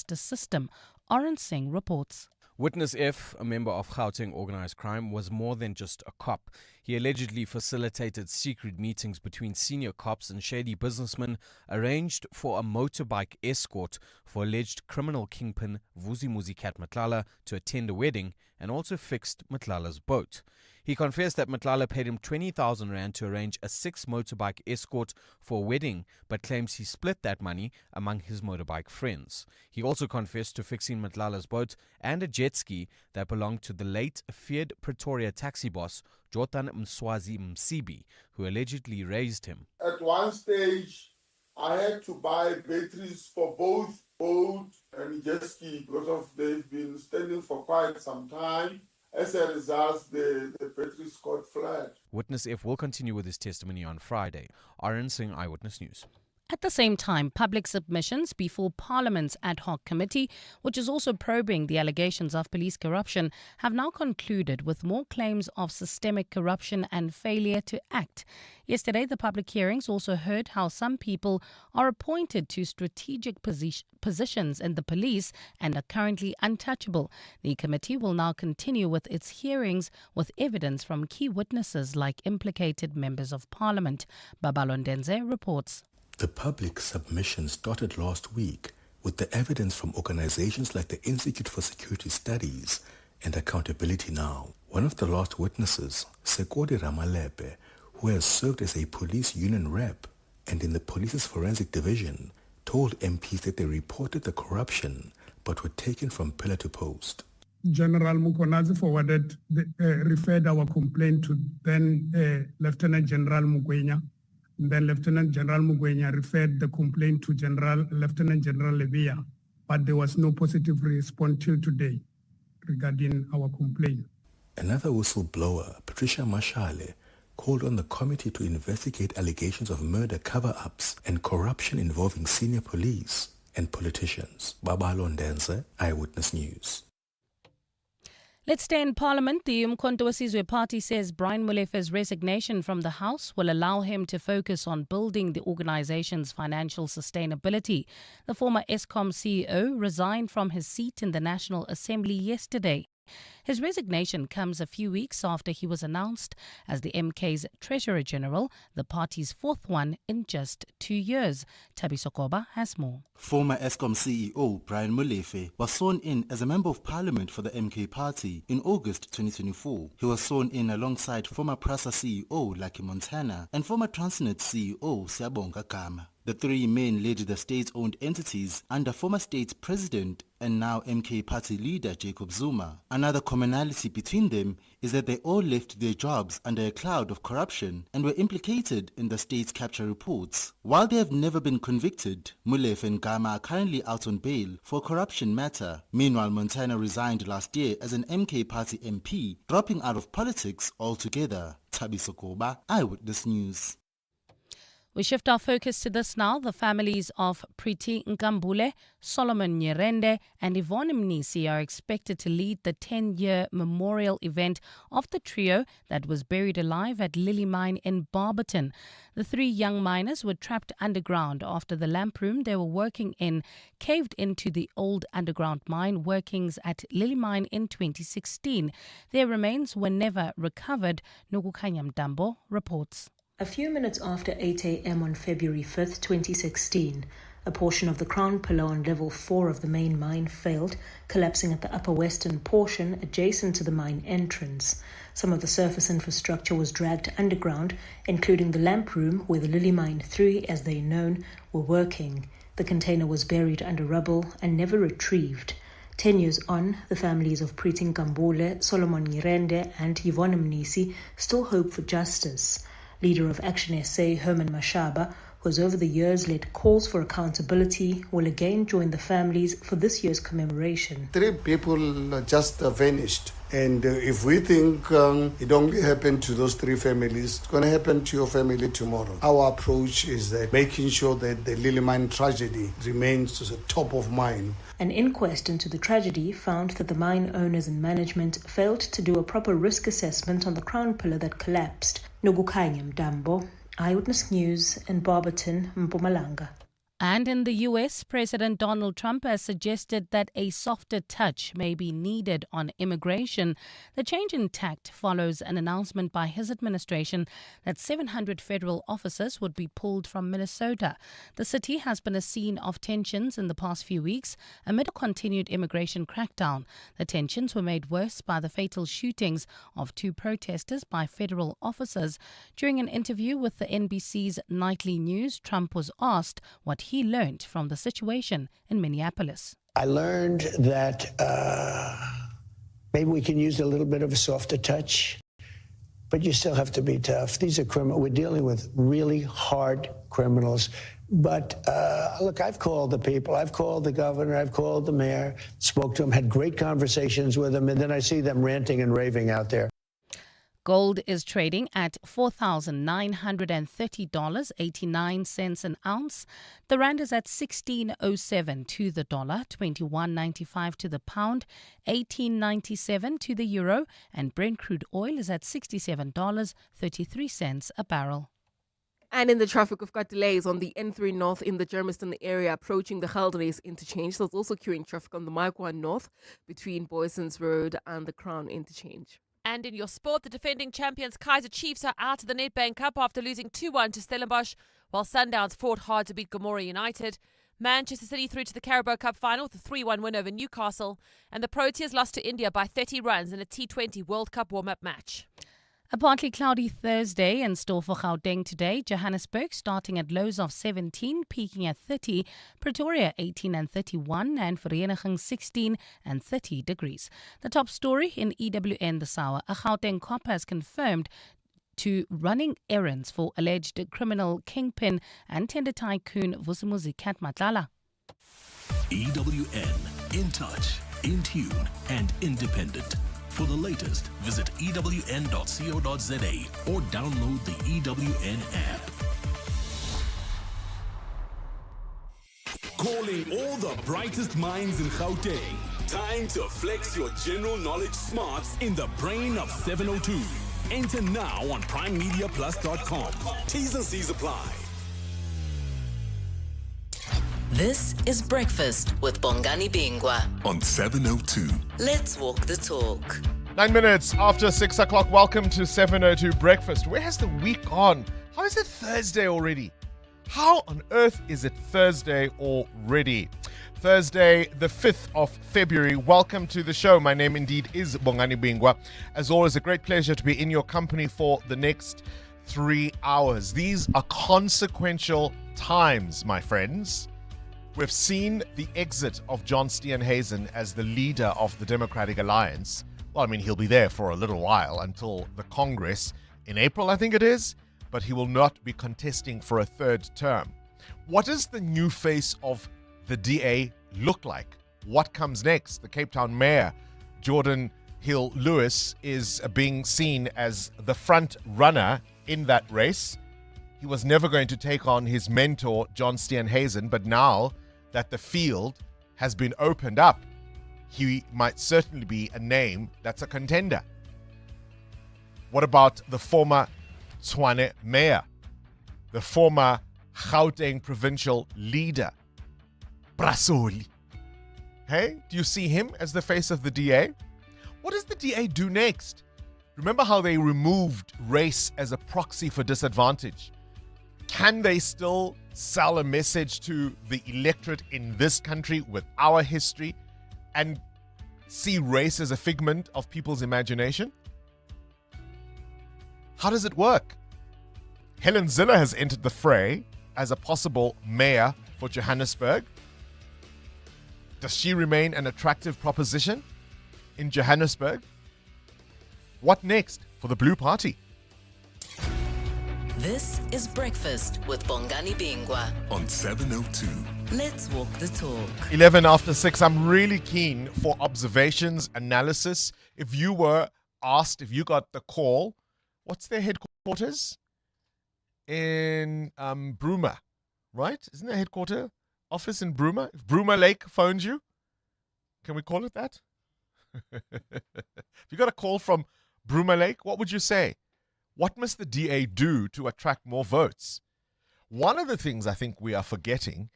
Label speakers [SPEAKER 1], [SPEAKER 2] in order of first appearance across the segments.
[SPEAKER 1] justice system. Oren Singh reports.
[SPEAKER 2] Witness F, a member of Gauteng organised crime, was more than just a cop. He allegedly facilitated secret meetings between senior cops and shady businessmen, arranged for a motorbike escort for alleged criminal kingpin Vusimuzi Cat Matlala to attend a wedding, and also fixed Matlala's boat. He confessed that Matlala paid him 20,000 rand to arrange a 6 motorbike escort for a wedding, but claims he split that money among his motorbike friends. He also confessed to fixing Matlala's boat and a jet ski that belonged to the late feared Pretoria taxi boss, Jotan Mswazi Msibi, who allegedly raised him.
[SPEAKER 3] At one stage, I had to buy batteries for both boat and jet ski because they've been standing for quite some time. As a result, the batteries got flat.
[SPEAKER 2] Witness F will continue with his testimony on Friday. Oren Singh, Eyewitness News.
[SPEAKER 1] At the same time, public submissions before Parliament's ad hoc committee, which is also probing the allegations of police corruption, have now concluded with more claims of systemic corruption and failure to act. Yesterday, the public hearings also heard how some people are appointed to strategic positions in the police and are currently untouchable. The committee will now continue with its hearings with evidence from key witnesses like implicated members of Parliament. Babalondenze reports.
[SPEAKER 4] The public submission started last week with the evidence from organizations like the Institute for Security Studies and Accountability Now. One of the last witnesses, Sekodi Ramalepe, who has served as a police union rep and in the police's forensic division, told MPs that they reported the corruption but were taken from pillar to post.
[SPEAKER 5] General Mukonazi referred our complaint to then Lieutenant General Mugwenya. Then Lieutenant General Mugwenya referred the complaint to Lieutenant General Levia, but there was no positive response till today regarding our complaint.
[SPEAKER 4] Another whistleblower, Patricia Mashale, called on the committee to investigate allegations of murder cover-ups and corruption involving senior police and politicians. Babalondenze, Eyewitness News.
[SPEAKER 1] Let's stay in Parliament. The Umkhonto weSizwe Party says Brian Molefe's resignation from the House will allow him to focus on building the organization's financial sustainability. The former Eskom CEO resigned from his seat in the National Assembly yesterday. His resignation comes a few weeks after he was announced as the MK's Treasurer General, the party's fourth one in just 2 years. Thabiso Koba has more.
[SPEAKER 6] Former Eskom CEO Brian Molefe was sworn in as a Member of Parliament for the MK Party in August 2024. He was sworn in alongside former PRASA CEO Lucky Montana and former Transnet CEO Siyabonga Gama. The three men led the state-owned entities under former state president and now MK party leader Jacob Zuma. Another commonality between them is that they all left their jobs under a cloud of corruption and were implicated in the state's capture reports. While they have never been convicted, Molefe and Gama are currently out on bail for a corruption matter. Meanwhile, Montana resigned last year as an MK party MP, dropping out of politics altogether. Thabiso Koba, Eyewitness News.
[SPEAKER 1] We shift our focus to this now. The families of Priti Nkambule, Solomon Nyirende and Yvonne Mnisi are expected to lead the 10-year memorial event of the trio that was buried alive at Lily Mine in Barberton. The three young miners were trapped underground after the lamp room they were working in caved into the old underground mine workings at Lily Mine in 2016. Their remains were never recovered. Nugukanya Mdambo reports.
[SPEAKER 7] A few minutes after 8 a.m. on February 5, 2016, a portion of the crown pillar on level 4 of the main mine failed, collapsing at the upper western portion adjacent to the mine entrance. Some of the surface infrastructure was dragged underground, including the lamp room where the Lily Mine 3, as they're known, were working. The container was buried under rubble and never retrieved. 10 years on, the families of Priti Nkambule, Solomon Nyirende and Yvonne Mnisi still hope for justice. Leader of Action SA, Herman Mashaba, who has over the years led calls for accountability, will again join the families for this year's commemoration.
[SPEAKER 3] 3 people just vanished. And if we think it only happened to those 3 families, it's going to happen to your family tomorrow. Our approach is that making sure that the Lily Mine tragedy remains at the top of mind.
[SPEAKER 7] An inquest into the tragedy found that the mine owners and management failed to do a proper risk assessment on the crown pillar that collapsed. Nugukanya Mdambo, Eyewitness News in Barberton, Mpumalanga.
[SPEAKER 1] And in the US, President Donald Trump has suggested that a softer touch may be needed on immigration. The change in tact follows an announcement by his administration that 700 federal officers would be pulled from Minnesota. The city has been a scene of tensions in the past few weeks amid a continued immigration crackdown. The tensions were made worse by the fatal shootings of 2 protesters by federal officers. During an interview with the NBC's Nightly News, Trump was asked what he learned from the situation in Minneapolis.
[SPEAKER 8] I learned that maybe we can use a little bit of a softer touch, but you still have to be tough. These are criminals. We're dealing with really hard criminals. But look, I've called the people. I've called the governor. I've called the mayor, spoke to them, had great conversations with them, and then I see them ranting and raving out there.
[SPEAKER 1] Gold is trading at $4,930.89 an ounce. The rand is at 16.07 to the dollar, 21.95 to the pound, 18.97 to the euro, and Brent crude oil is at $67.33 a barrel.
[SPEAKER 9] And in the traffic, we've got delays on the N3 North in the Germiston area approaching the Gelderhuis interchange. There's also queuing traffic on the Mike North between Boysons Road and the Crown interchange.
[SPEAKER 10] And in your sport, the defending champions Kaizer Chiefs are out of the Nedbank Cup after losing 2-1 to Stellenbosch, while Sundowns fought hard to beat Gomorrah United. Manchester City through to the Carabao Cup final with a 3-1 win over Newcastle, and the Proteas lost to India by 30 runs in a T20 World Cup warm-up match.
[SPEAKER 1] A partly cloudy Thursday in store for Gauteng today. Johannesburg starting at lows of 17, peaking at 30. Pretoria 18 and 31, and Vereniging 16 and 30 degrees. The top story in EWN this hour. A Gauteng cop has confirmed to running errands for alleged criminal kingpin and tender tycoon Vusumuzi Kat Matlala.
[SPEAKER 11] EWN, in touch, in tune and independent. For the latest, visit ewn.co.za or download the EWN app.
[SPEAKER 12] Calling all the brightest minds in Gauteng. Time to flex your general knowledge smarts in the brain of 702. Enter now on primemediaplus.com. T's and C's apply.
[SPEAKER 13] This is Breakfast with Bongani Bingwa
[SPEAKER 11] on 702.
[SPEAKER 13] Let's walk the talk.
[SPEAKER 14] 9 minutes after 6 o'clock. Welcome to 702 Breakfast. Where has the week gone? How is it Thursday already? How on earth is it Thursday already? Thursday, the 5th of February. Welcome to the show. My name indeed is Bongani Bingwa. As always, a great pleasure to be in your company for the next 3 hours. These are consequential times, my friends. We've seen the exit of John Steenhuisen as the leader of the Democratic Alliance. Well, I mean, he'll be there for a little while until the Congress in April, I think it is, but he will not be contesting for a 3rd term. What does the new face of the DA look like? What comes next? The Cape Town Mayor, Jordan Hill-Lewis, is being seen as the front runner in that race. He was never going to take on his mentor, John Steenhuisen, but now that the field has been opened up, he might certainly be a name that's a contender. What about the former Tshwane mayor, the former Gauteng provincial leader, Brasoli? Hey, do you see him as the face of the DA? What does the DA do next? Remember how they removed race as a proxy for disadvantage? Can they still sell a message to the electorate in this country with our history and see race as a figment of people's imagination? How does it work? Helen Zille has entered the fray as a possible mayor for Johannesburg. Does she remain an attractive proposition in Johannesburg? What next for the Blue Party?
[SPEAKER 13] This is Breakfast with Bongani Bingwa
[SPEAKER 11] on 702.
[SPEAKER 13] Let's walk the talk.
[SPEAKER 14] 11 after 6. I'm really keen for observations, analysis. If you were asked, if you got the call, what's their headquarters? In Bruma, right? Isn't their headquarter office in Bruma? If Bruma Lake phones you, can we call it that? If you got a call from Bruma Lake, what would you say? What must the DA do to attract more votes? One of the things I think we are forgetting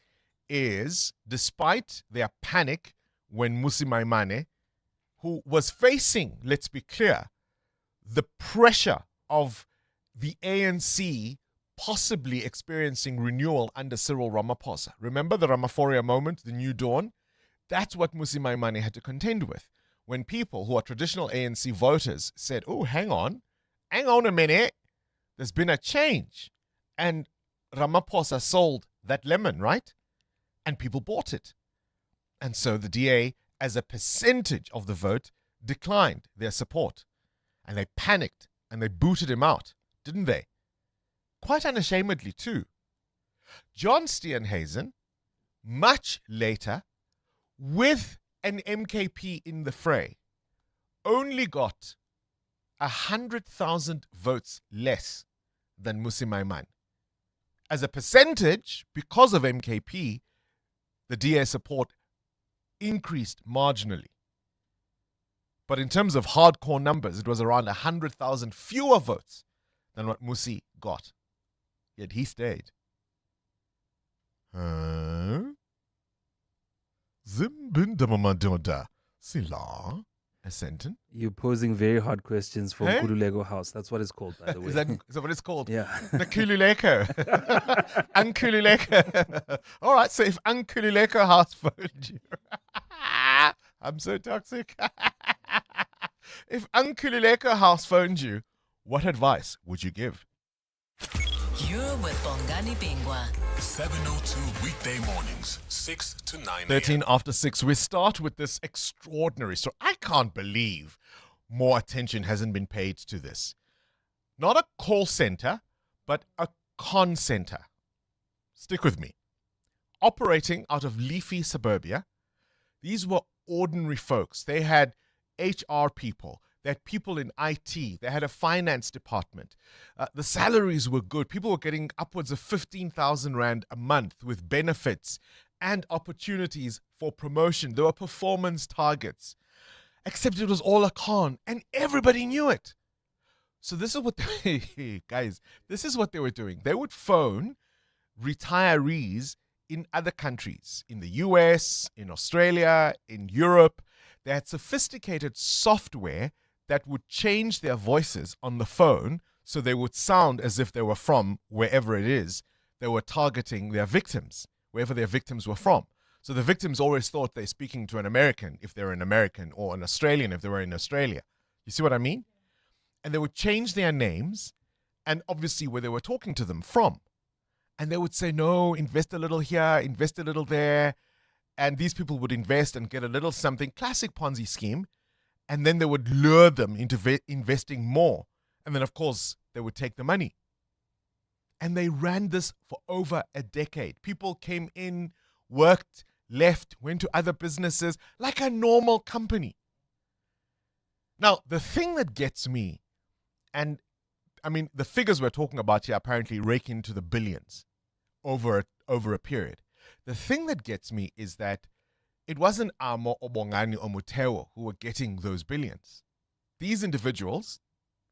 [SPEAKER 14] is, despite their panic when Mmusi Maimane, who was facing, let's be clear, the pressure of the ANC possibly experiencing renewal under Cyril Ramaphosa. Remember the Ramaphoria moment, the new dawn? That's what Mmusi Maimane had to contend with. When people who are traditional ANC voters said, oh, hang on a minute, there's been a change. And Ramaphosa sold that lemon, right? And people bought it. And so the DA, as a percentage of the vote, declined their support. And they panicked and they booted him out, didn't they? Quite unashamedly too. John Steenhuisen, much later, with an MKP in the fray, only got 100,000 votes less than Mmusi Maimane. As a percentage, because of MKP, the DA support increased marginally. But in terms of hardcore numbers, it was around 100,000 fewer votes than what Mmusi got. Yet he stayed. Zimbindamamadonda. Sila. Asenton.
[SPEAKER 15] You're posing very hard questions for Nkululeko House. That's what it's called, by the way.
[SPEAKER 14] Is that what it's called?
[SPEAKER 15] Yeah.
[SPEAKER 14] Nkululeko. Nkululeko. All right, so if Nkululeko House phoned you. I'm so toxic. If Nkululeko House phoned you, what advice would you give?
[SPEAKER 13] You're with Bongani Bingwa.
[SPEAKER 11] 702 weekday mornings, 6 to 9 a.m.
[SPEAKER 14] 13 after 6. We start with this extraordinary story. I can't believe more attention hasn't been paid to this. Not a call center, but a con center. Stick with me. Operating out of leafy suburbia, these were ordinary folks. They had HR people. They had people in IT. They had a finance department. The salaries were good. People were getting upwards of 15,000 Rand a month with benefits and opportunities for promotion. There were performance targets. Except it was all a con, and everybody knew it. So this is what guys, this is what they were doing. They would phone retirees in other countries, in the US, in Australia, in Europe. They had sophisticated software that would change their voices on the phone so they would sound as if they were from wherever it is they were targeting their victims, wherever their victims were from. So the victims always thought they're speaking to an American if they're an American, or an Australian if they were in Australia. You see what I mean? And they would change their names and obviously where they were talking to them from. And they would say, no, invest a little here, invest a little there. And these people would invest and get a little something, classic Ponzi scheme. And then they would lure them into investing more. And then, of course, they would take the money. And they ran this for over a decade. People came in, worked, left, went to other businesses like a normal company. Now, the thing that gets me, and I mean, the figures we're talking about here apparently rake into the billions over a period. The thing that gets me is that it wasn't Amo or Bongani or Muteo who were getting those billions. These individuals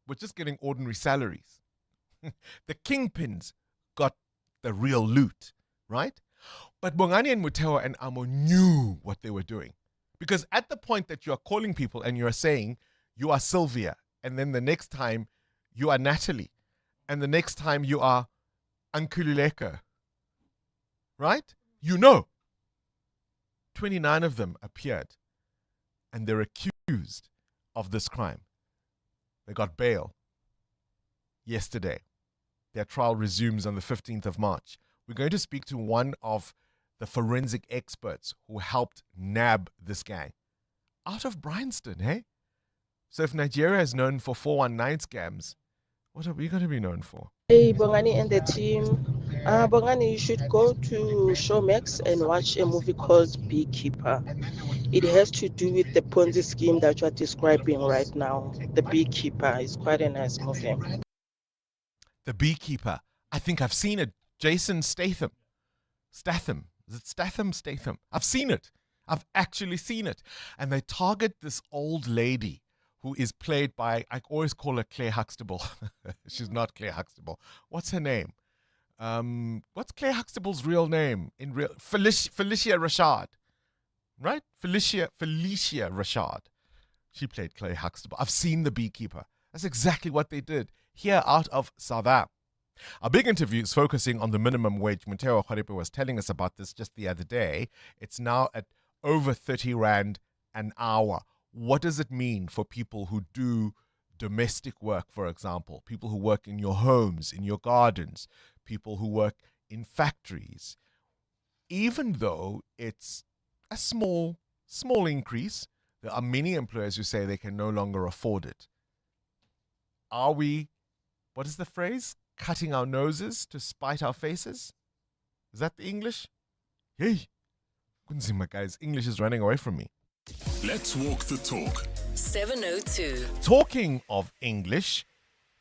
[SPEAKER 14] were just getting ordinary salaries. The kingpins got the real loot, right? But Bongani and Muteo and Amo knew what they were doing. Because at the point that you are calling people and you are saying, you are Sylvia, and then the next time you are Natalie, and the next time you are Nkululeko, right? You know. 29 of them appeared, and they're accused of this crime. They got bail yesterday. Their trial resumes on the 15th of March. We're going to speak to one of the forensic experts who helped nab this gang out of Bryanston, hey? So if Nigeria is known for 419 scams, what are we going to be known for?
[SPEAKER 16] Hey, Bongani and the team. Bongani, you should go to Showmax and watch a movie called Beekeeper. It has to do with the Ponzi scheme that you are describing right now. The Beekeeper is quite a nice movie.
[SPEAKER 14] The Beekeeper. I think I've seen it. Jason Statham. Is it Statham? I've seen it. I've actually seen it. And they target this old lady who is played by, I always call her Claire Huxtable. She's not Claire Huxtable. What's her name? What's Claire Huxtable's real name? Felicia Rashad. Right? Felicia Rashad. She played Claire Huxtable. I've seen The Beekeeper. That's exactly what they did here out of South Africa. Our big interview is focusing on the minimum wage. Montero Kharipe was telling us about this just the other day. It's now at over 30 Rand an hour. What does it mean for people who do domestic work, for example, people who work in your homes, in your gardens, people who work in factories? Even though it's a small increase, there are many employers who say they can no longer afford it. Are we, what is the phrase? Cutting our noses to spite our faces? Is that the English? Hey, Kunzima guys, English is running away from me.
[SPEAKER 11] Let's walk the talk.
[SPEAKER 13] 702.
[SPEAKER 14] Talking of English,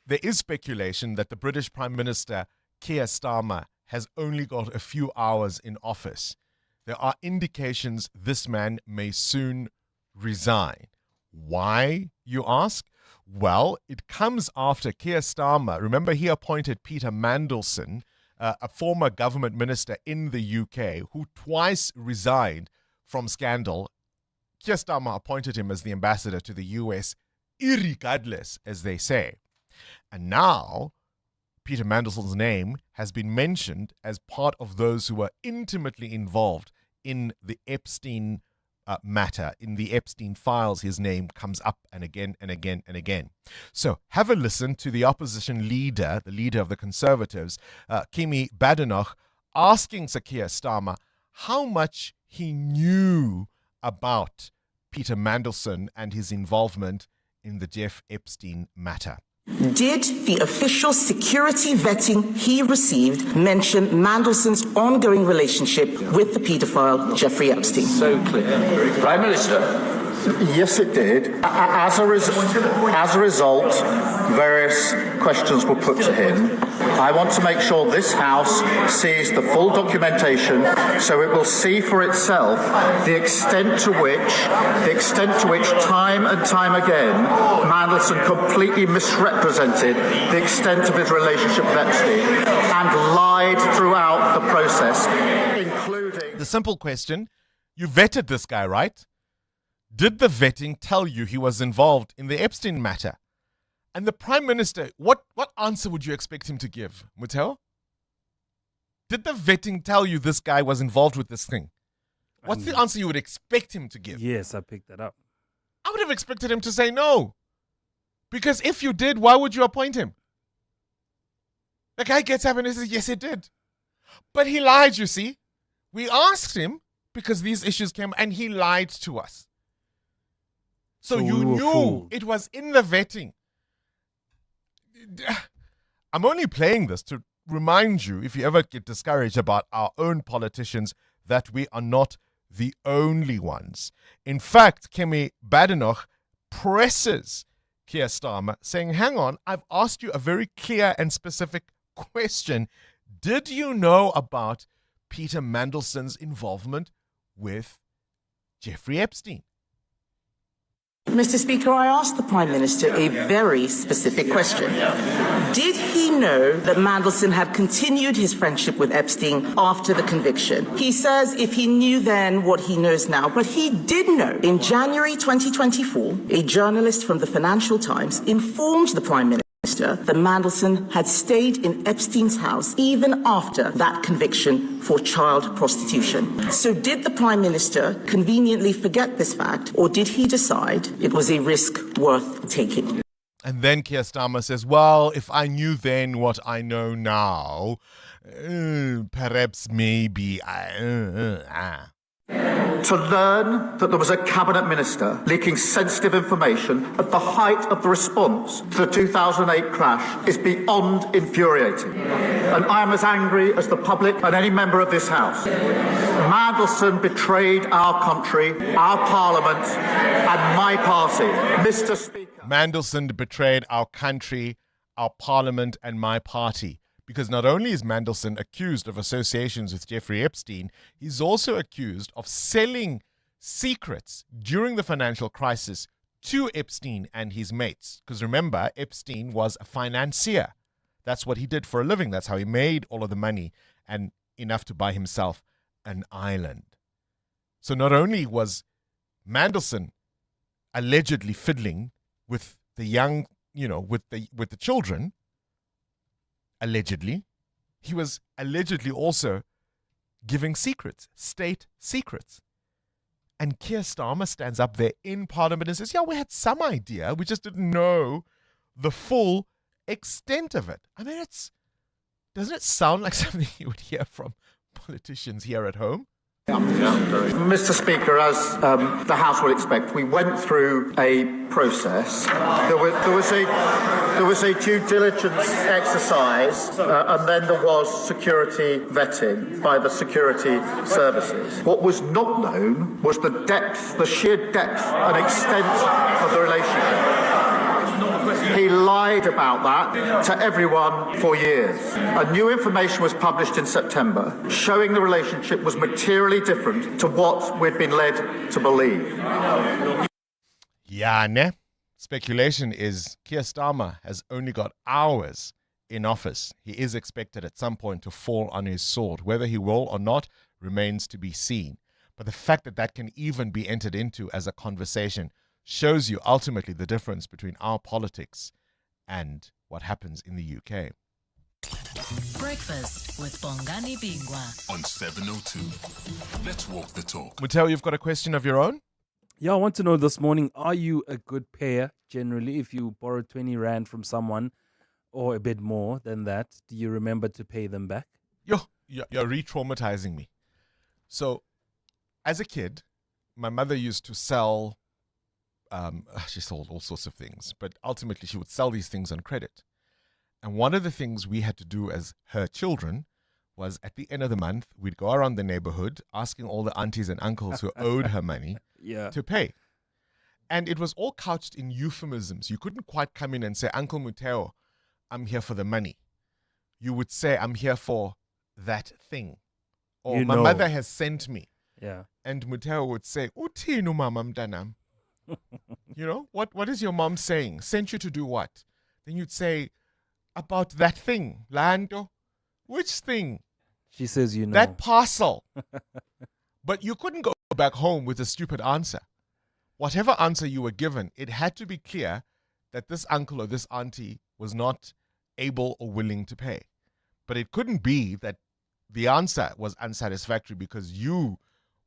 [SPEAKER 14] there is speculation that the British Prime Minister, Keir Starmer, has only got a few hours in office. There are indications this man may soon resign. Why, you ask? Well, it comes after Keir Starmer. Remember, he appointed Peter Mandelson, a former government minister in the UK, who twice resigned from scandal. Keir Starmer appointed him as the ambassador to the US, irregardless, as they say. And now, Peter Mandelson's name has been mentioned as part of those who were intimately involved in the Epstein matter. In the Epstein files, his name comes up and again and again and again. So have a listen to the opposition leader, the leader of the Conservatives, Kemi Badenoch, asking Sir Keir Starmer how much he knew about Peter Mandelson and his involvement in the Jeff Epstein matter.
[SPEAKER 17] Did the official security vetting he received mention Mandelson's ongoing relationship with the paedophile Jeffrey Epstein?
[SPEAKER 18] So clear. Prime Minister.
[SPEAKER 19] Yes, it did. As a result, various questions were put to him. I want to make sure this House sees the full documentation so it will see for itself the extent to which time and time again Mandelson completely misrepresented the extent of his relationship with Epstein and lied throughout the process, including...
[SPEAKER 14] The simple question, you vetted this guy, right? Did the vetting tell you he was involved in the Epstein matter? And the Prime Minister, what answer would you expect him to give, Muteo? Did the vetting tell you this guy was involved with this thing? What's the answer you would expect him to give?
[SPEAKER 15] Yes, I picked that up.
[SPEAKER 14] I would have expected him to say no. Because if you did, why would you appoint him? The guy gets up and he says, yes, it did. But he lied, you see. We asked him because these issues came and he lied to us. So you knew it was in the vetting. I'm only playing this to remind you, if you ever get discouraged about our own politicians, that we are not the only ones. In fact, Kemi Badenoch presses Keir Starmer, saying, hang on, I've asked you a very clear and specific question. Did you know about Peter Mandelson's involvement with Jeffrey Epstein?
[SPEAKER 17] Mr. Speaker, I asked the Prime Minister a very specific question. Did he know that Mandelson had continued his friendship with Epstein after the conviction? He says if he knew then what he knows now, but he did know. In January 2024, a journalist from the Financial Times informed the Prime Minister that Mandelson had stayed in Epstein's house even after that conviction for child prostitution. So did the Prime Minister conveniently forget this fact, or did he decide it was a risk worth taking?
[SPEAKER 14] And then Keir Starmer says, well, if I knew then what I know now, perhaps maybe
[SPEAKER 19] To learn that there was a cabinet minister leaking sensitive information at the height of the response to the 2008 crash is beyond infuriating. And I am as angry as the public and any member of this House. Mandelson betrayed our country, our Parliament, and my party. Mr. Speaker.
[SPEAKER 14] Mandelson betrayed our country, our Parliament, and my party. Because not only is Mandelson accused of associations with Jeffrey Epstein, he's also accused of selling secrets during the financial crisis to Epstein and his mates. Because remember, Epstein was a financier. That's what he did for a living. That's how he made all of the money and enough to buy himself an island. So not only was Mandelson allegedly fiddling with the young, with the children, allegedly, he was allegedly also giving secrets, state secrets. And Keir Starmer stands up there in Parliament and says, yeah, we had some idea. We just didn't know the full extent of it. I mean, doesn't it sound like something you would hear from politicians here at home?
[SPEAKER 19] Mr. Speaker, as the House will expect, we went through a process. There was a due diligence exercise, and then there was security vetting by the security services. What was not known was the sheer depth and extent of the relationship. He lied about that to everyone for years. And new information was published in September showing the relationship was materially different to what we'd been led to believe.
[SPEAKER 14] Yeah, ne? Speculation is Keir Starmer has only got hours in office. He is expected at some point to fall on his sword. Whether he will or not remains to be seen. But the fact that that can even be entered into as a conversation shows you ultimately the difference between our politics and what happens in the UK.
[SPEAKER 13] Breakfast with Bongani Bingwa
[SPEAKER 11] on 702. Let's walk the talk.
[SPEAKER 14] Mutel, you've got a question of your own?
[SPEAKER 15] Yeah, I want to know this morning, are you a good payer generally? If you borrow 20 Rand from someone or a bit more than that, do you remember to pay them back?
[SPEAKER 14] You're re-traumatizing me. So, as a kid, my mother used to sell... she sold all sorts of things, but ultimately she would sell these things on credit. And one of the things we had to do as her children was at the end of the month, we'd go around the neighborhood asking all the aunties and uncles who owed her money to pay. And it was all couched in euphemisms. You couldn't quite come in and say, Uncle Muteo, I'm here for the money. You would say, I'm here for that thing. Or my mother has sent me.
[SPEAKER 15] Yeah.
[SPEAKER 14] And Muteo would say, Utinu mama mtanam. What is your mom saying? Sent you to do what? Then you'd say, about that thing. Lando. Which thing?
[SPEAKER 15] She says
[SPEAKER 14] that parcel. But you couldn't go back home with a stupid answer. Whatever answer you were given, it had to be clear that this uncle or this auntie was not able or willing to pay. But it couldn't be that the answer was unsatisfactory because you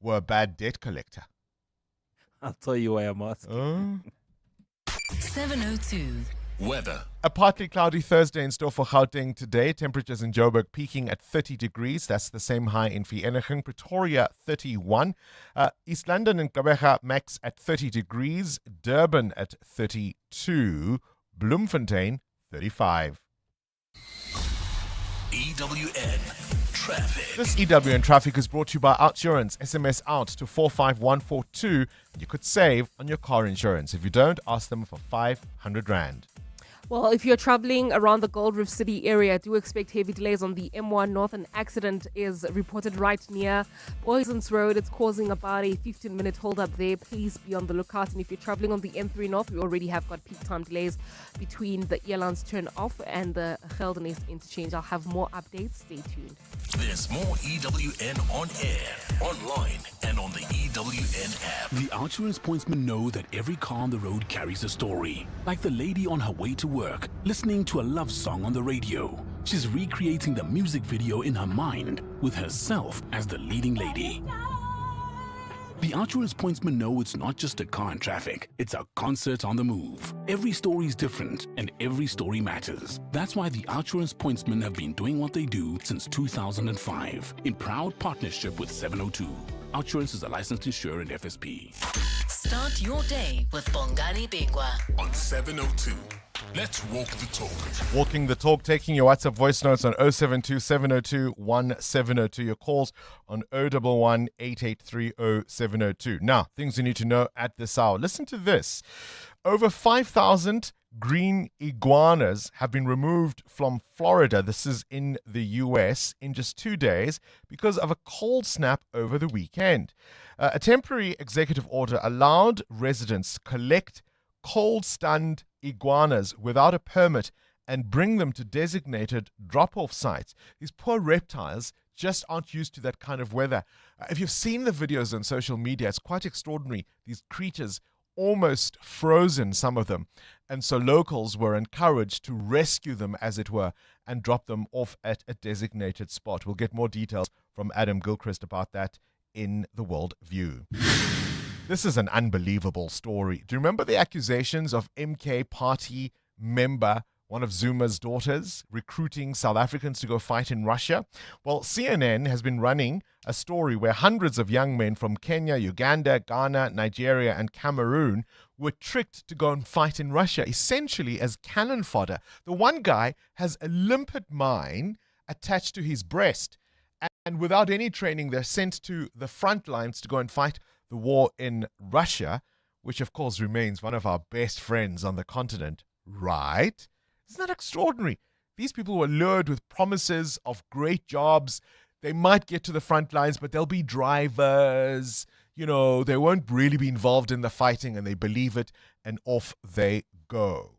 [SPEAKER 14] were a bad debt collector.
[SPEAKER 15] I'll tell you why I'm asking.
[SPEAKER 13] 702.
[SPEAKER 11] Weather.
[SPEAKER 14] A partly cloudy Thursday in store for Gauteng today. Temperatures in Joburg peaking at 30 degrees. That's the same high in Vereeniging. Pretoria, 31. East London and Gqeberha max at 30 degrees. Durban at 32. Bloemfontein, 35.
[SPEAKER 11] EWN Traffic.
[SPEAKER 14] This EWN Traffic is brought to you by Outsurance. SMS out to 45142. You could save on your car insurance. If you don't, ask them for 500 Rand.
[SPEAKER 9] Well, if you're traveling around the Gold Reef City area, do expect heavy delays on the M1 North. An accident is reported right near Poisons Road. It's causing about a 15-minute hold-up there. Please be on the lookout. And if you're traveling on the M3 North, we already have got peak time delays between the Elands turn off and the Geldenhuys interchange. I'll have more updates. Stay tuned.
[SPEAKER 11] There's more EWN on air, online, and on the EWN app. The Outsurance pointsmen know that every car on the road carries a story. Like the lady on her way to work, listening to a love song on the radio. She's recreating the music video in her mind with herself as the leading lady. The Outsurance pointsmen know it's not just a car in traffic, it's a concert on the move. Every story is different and every story matters. That's why the Outsurance pointsmen have been doing what they do since 2005 in proud partnership with 702. Outsurance is a licensed insurer and FSP.
[SPEAKER 13] Start your day with Bongani Bingwa
[SPEAKER 11] on 702. Let's walk the talk.
[SPEAKER 14] Walking the talk, taking your WhatsApp voice notes on 072 702 1702. Your calls on 011 8830 702. Now, things you need to know at this hour. Listen to this. Over 5,000 green iguanas have been removed from Florida. This is in the US in just 2 days because of a cold snap over the weekend. A temporary executive order allowed residents collect cold-stunned iguanas without a permit and bring them to designated drop-off sites. These poor reptiles just aren't used to that kind of weather. If you've seen the videos on social media, it's quite extraordinary. These creatures almost frozen, some of them. And so locals were encouraged to rescue them, as it were, and drop them off at a designated spot. We'll get more details from Adam Gilchrist about that in the World View. This is an unbelievable story. Do you remember the accusations of MK party member, one of Zuma's daughters, recruiting South Africans to go fight in Russia? Well, CNN has been running a story where hundreds of young men from Kenya, Uganda, Ghana, Nigeria, and Cameroon were tricked to go and fight in Russia, essentially as cannon fodder. The one guy has a limpet mine attached to his breast, and without any training, they're sent to the front lines to go and fight the war in Russia, which of course remains one of our best friends on the continent, right? Isn't that extraordinary? These people were lured with promises of great jobs. They might get to the front lines, but they'll be drivers. You know, they won't really be involved in the fighting, and they believe it, and off they go.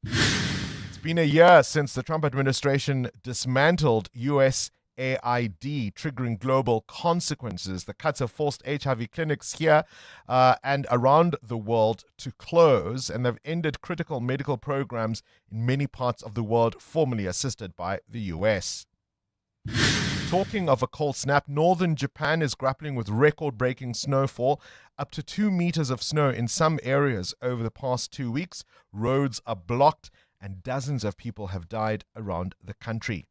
[SPEAKER 14] It's been a year since the Trump administration dismantled U.S. AID, triggering global consequences. The cuts have forced HIV clinics here and around the world to close, and they've ended critical medical programs in many parts of the world formerly assisted by the US. Talking of a cold snap, northern Japan is grappling with record-breaking snowfall, up to 2 meters of snow in some areas over the past 2 weeks. Roads are blocked and dozens of people have died around the country.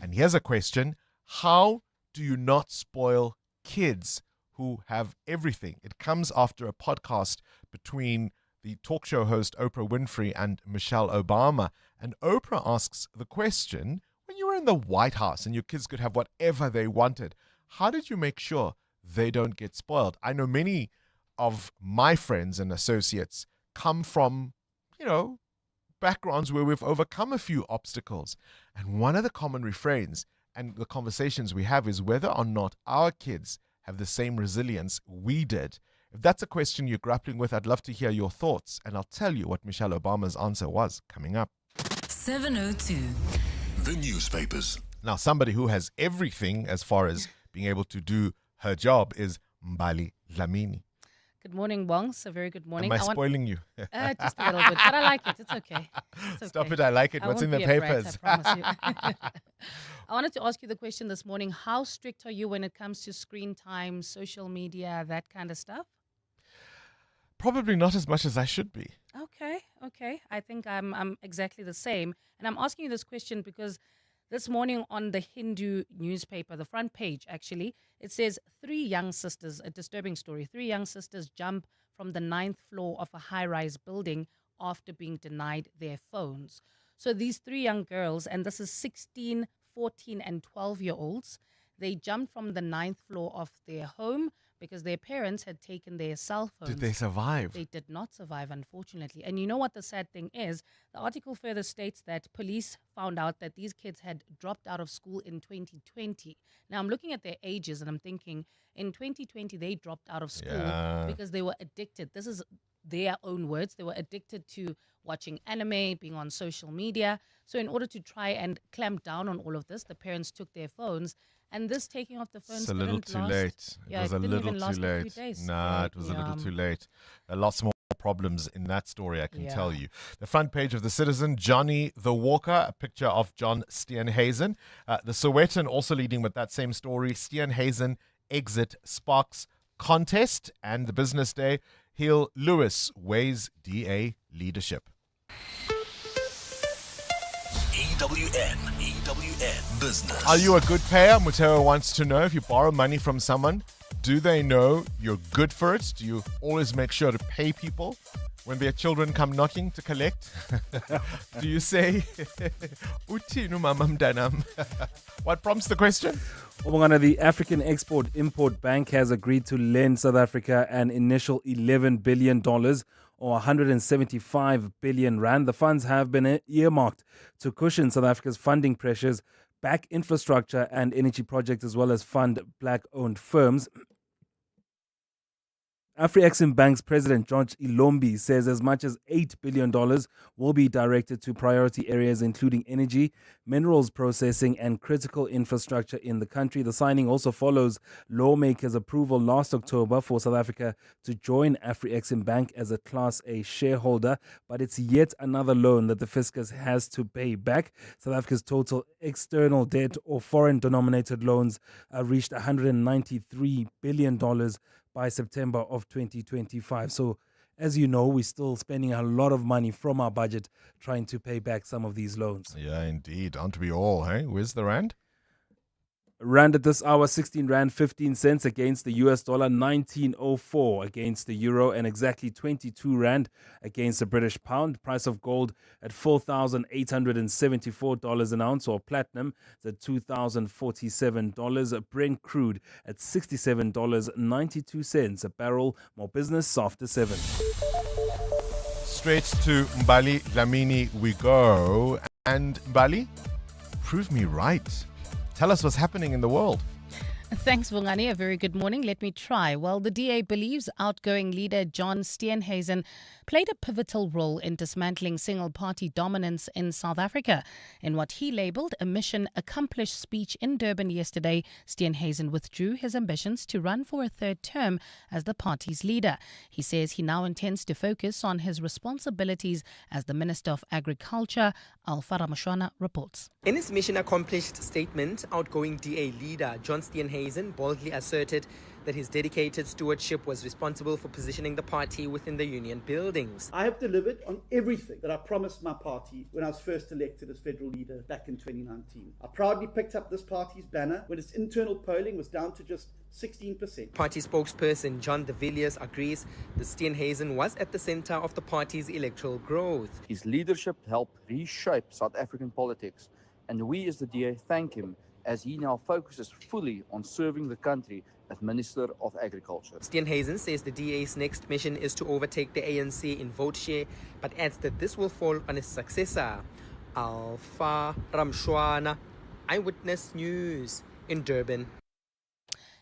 [SPEAKER 14] And here's a question: how do you not spoil kids who have everything? It comes after a podcast between the talk show host Oprah Winfrey and Michelle Obama. And Oprah asks the question, when you were in the White House and your kids could have whatever they wanted, how did you make sure they don't get spoiled? I know many of my friends and associates come from, backgrounds where we've overcome a few obstacles. And one of the common refrains and the conversations we have is whether or not our kids have the same resilience we did. If that's a question you're grappling with, I'd love to hear your thoughts. And I'll tell you what Michelle Obama's answer was coming up.
[SPEAKER 13] 702.
[SPEAKER 11] The newspapers.
[SPEAKER 14] Now, somebody who has everything as far as being able to do her job is Mbali Dlamini.
[SPEAKER 1] Good morning, Bongs. A very good morning.
[SPEAKER 14] Am I spoiling you?
[SPEAKER 1] Just a little bit, but I like it. It's okay.
[SPEAKER 14] Stop it. I like it. What's in the papers?
[SPEAKER 1] I promise you. I wanted to ask you the question this morning. How strict are you when it comes to screen time, social media, that kind of stuff?
[SPEAKER 14] Probably not as much as I should be.
[SPEAKER 1] Okay. I think I'm exactly the same. And I'm asking you this question because this morning on the Hindu newspaper, the front page actually, it says 3 young sisters, a disturbing story, 3 young sisters jump from the 9th floor of a high-rise building after being denied their phones. So these 3 young girls, and this is 16, 14 and 12-year-olds, they jumped from the 9th floor of their home because their parents had taken their cell phones.
[SPEAKER 14] Did they survive?
[SPEAKER 1] They did not survive, unfortunately. And you know what the sad thing is? The article further states that police found out that these kids had dropped out of school in 2020. Now, I'm looking at their ages and I'm thinking, in 2020, they dropped out of school because they were addicted. This is their own words. They were addicted to watching anime, being on social media. So in order to try and clamp down on all of this, the parents took their phones. And this taking off the phones
[SPEAKER 14] It's a little too late. It was a little too late. Nah, it was a little too late. There are lots more problems in that story, I can tell you. The front page of The Citizen, Johnny the Walker, a picture of John Steenhuisen. The Sowetan also leading with that same story, Steenhuisen exit Sparks contest. And the Business Day, Hill Lewis weighs DA leadership.
[SPEAKER 11] EWN Business.
[SPEAKER 14] Are you a good payer? Muteo wants to know, if you borrow money from someone, do they know you're good for it? Do you always make sure to pay people when their children come knocking to collect? Do you say, Utinu mamam danam? What prompts the question?
[SPEAKER 15] The African Export-Import Bank has agreed to lend South Africa an initial $11 billion or 175 billion rand. The funds have been earmarked to cushion South Africa's funding pressures, back infrastructure and energy projects, as well as fund black-owned firms. AfriEximbank's president, George Ilombi, says as much as $8 billion will be directed to priority areas including energy, minerals processing, and critical infrastructure in the country. The signing also follows lawmakers' approval last October for South Africa to join AfriEximbank as a Class A shareholder, but it's yet another loan that the fiscus has to pay back. South Africa's total external debt or foreign-denominated loans reached $193 billion by September of 2025. So, as you know, we're still spending a lot of money from our budget trying to pay back some of these loans.
[SPEAKER 14] Yeah, indeed. Aren't we all, hey? Where's the rand?
[SPEAKER 15] Rand at this hour, 16 Rand 15 cents against the US dollar, 19.04 against the euro, and exactly 22 Rand against the British pound. Price of gold at $4,874 an ounce, or platinum at $2,047. Brent crude at $67.92 a barrel. More business after 7.
[SPEAKER 14] Straight to Mbali Dlamini we go. And Mbali, prove me right. Tell us what's happening in the world.
[SPEAKER 1] Thanks, Bongani. A very good morning. Let me try. Well, the DA believes outgoing leader John Steenhuisen played a pivotal role in dismantling single-party dominance in South Africa. In what he labelled a mission-accomplished speech in Durban yesterday, Steenhuisen withdrew his ambitions to run for a third term as the party's leader. He says he now intends to focus on his responsibilities as the Minister of Agriculture. Alpha Ramashwana reports.
[SPEAKER 20] In his mission-accomplished statement, outgoing DA leader John Steenhuisen boldly asserted that his dedicated stewardship was responsible for positioning the party within the union buildings.
[SPEAKER 21] I have delivered on everything that I promised my party when I was first elected as federal leader back in 2019. I proudly picked up this party's banner when its internal polling was down to just 16%.
[SPEAKER 20] Party spokesperson John de Villiers agrees that Steenhuisen was at the center of the party's electoral growth.
[SPEAKER 22] His leadership helped reshape South African politics, and we as the DA thank him as he now focuses fully on serving the country as Minister of Agriculture.
[SPEAKER 20] Steenhuisen says the DA's next mission is to overtake the ANC in vote share, but adds that this will fall on his successor. Alpha Ramshwana, Eyewitness News in Durban.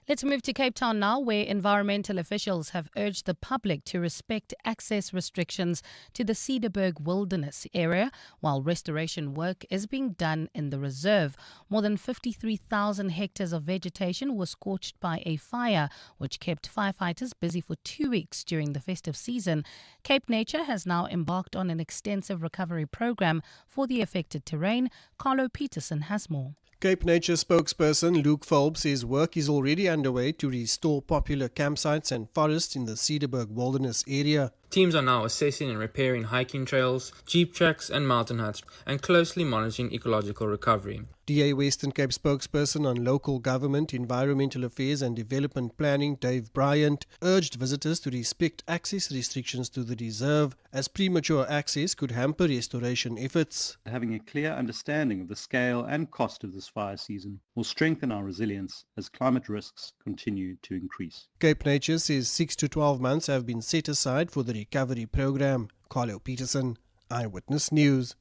[SPEAKER 1] Let's move to Cape Town now, where environmental officials have urged the public to respect access restrictions to the Cederberg Wilderness area while restoration work is being done in the reserve. More than 53,000 hectares of vegetation was scorched by a fire, which kept firefighters busy for 2 weeks during the festive season. Cape Nature has now embarked on an extensive recovery program for the affected terrain. Carlo Peterson has more.
[SPEAKER 23] Cape Nature spokesperson Luke Phelps says work is already underway to restore popular campsites and forests in the Cederberg Wilderness area.
[SPEAKER 24] Teams are now assessing and repairing hiking trails, jeep tracks and mountain huts, and closely monitoring ecological recovery.
[SPEAKER 23] DA Western Cape spokesperson on local government, environmental affairs and development planning, Dave Bryant, urged visitors to respect access restrictions to the reserve, as premature access could hamper restoration efforts.
[SPEAKER 25] Having a clear understanding of the scale and cost of this fire season will strengthen our resilience as climate risks continue to increase.
[SPEAKER 23] Cape Nature says 6 to 12 months have been set aside for the recovery program. Carlo Peterson, Eyewitness News.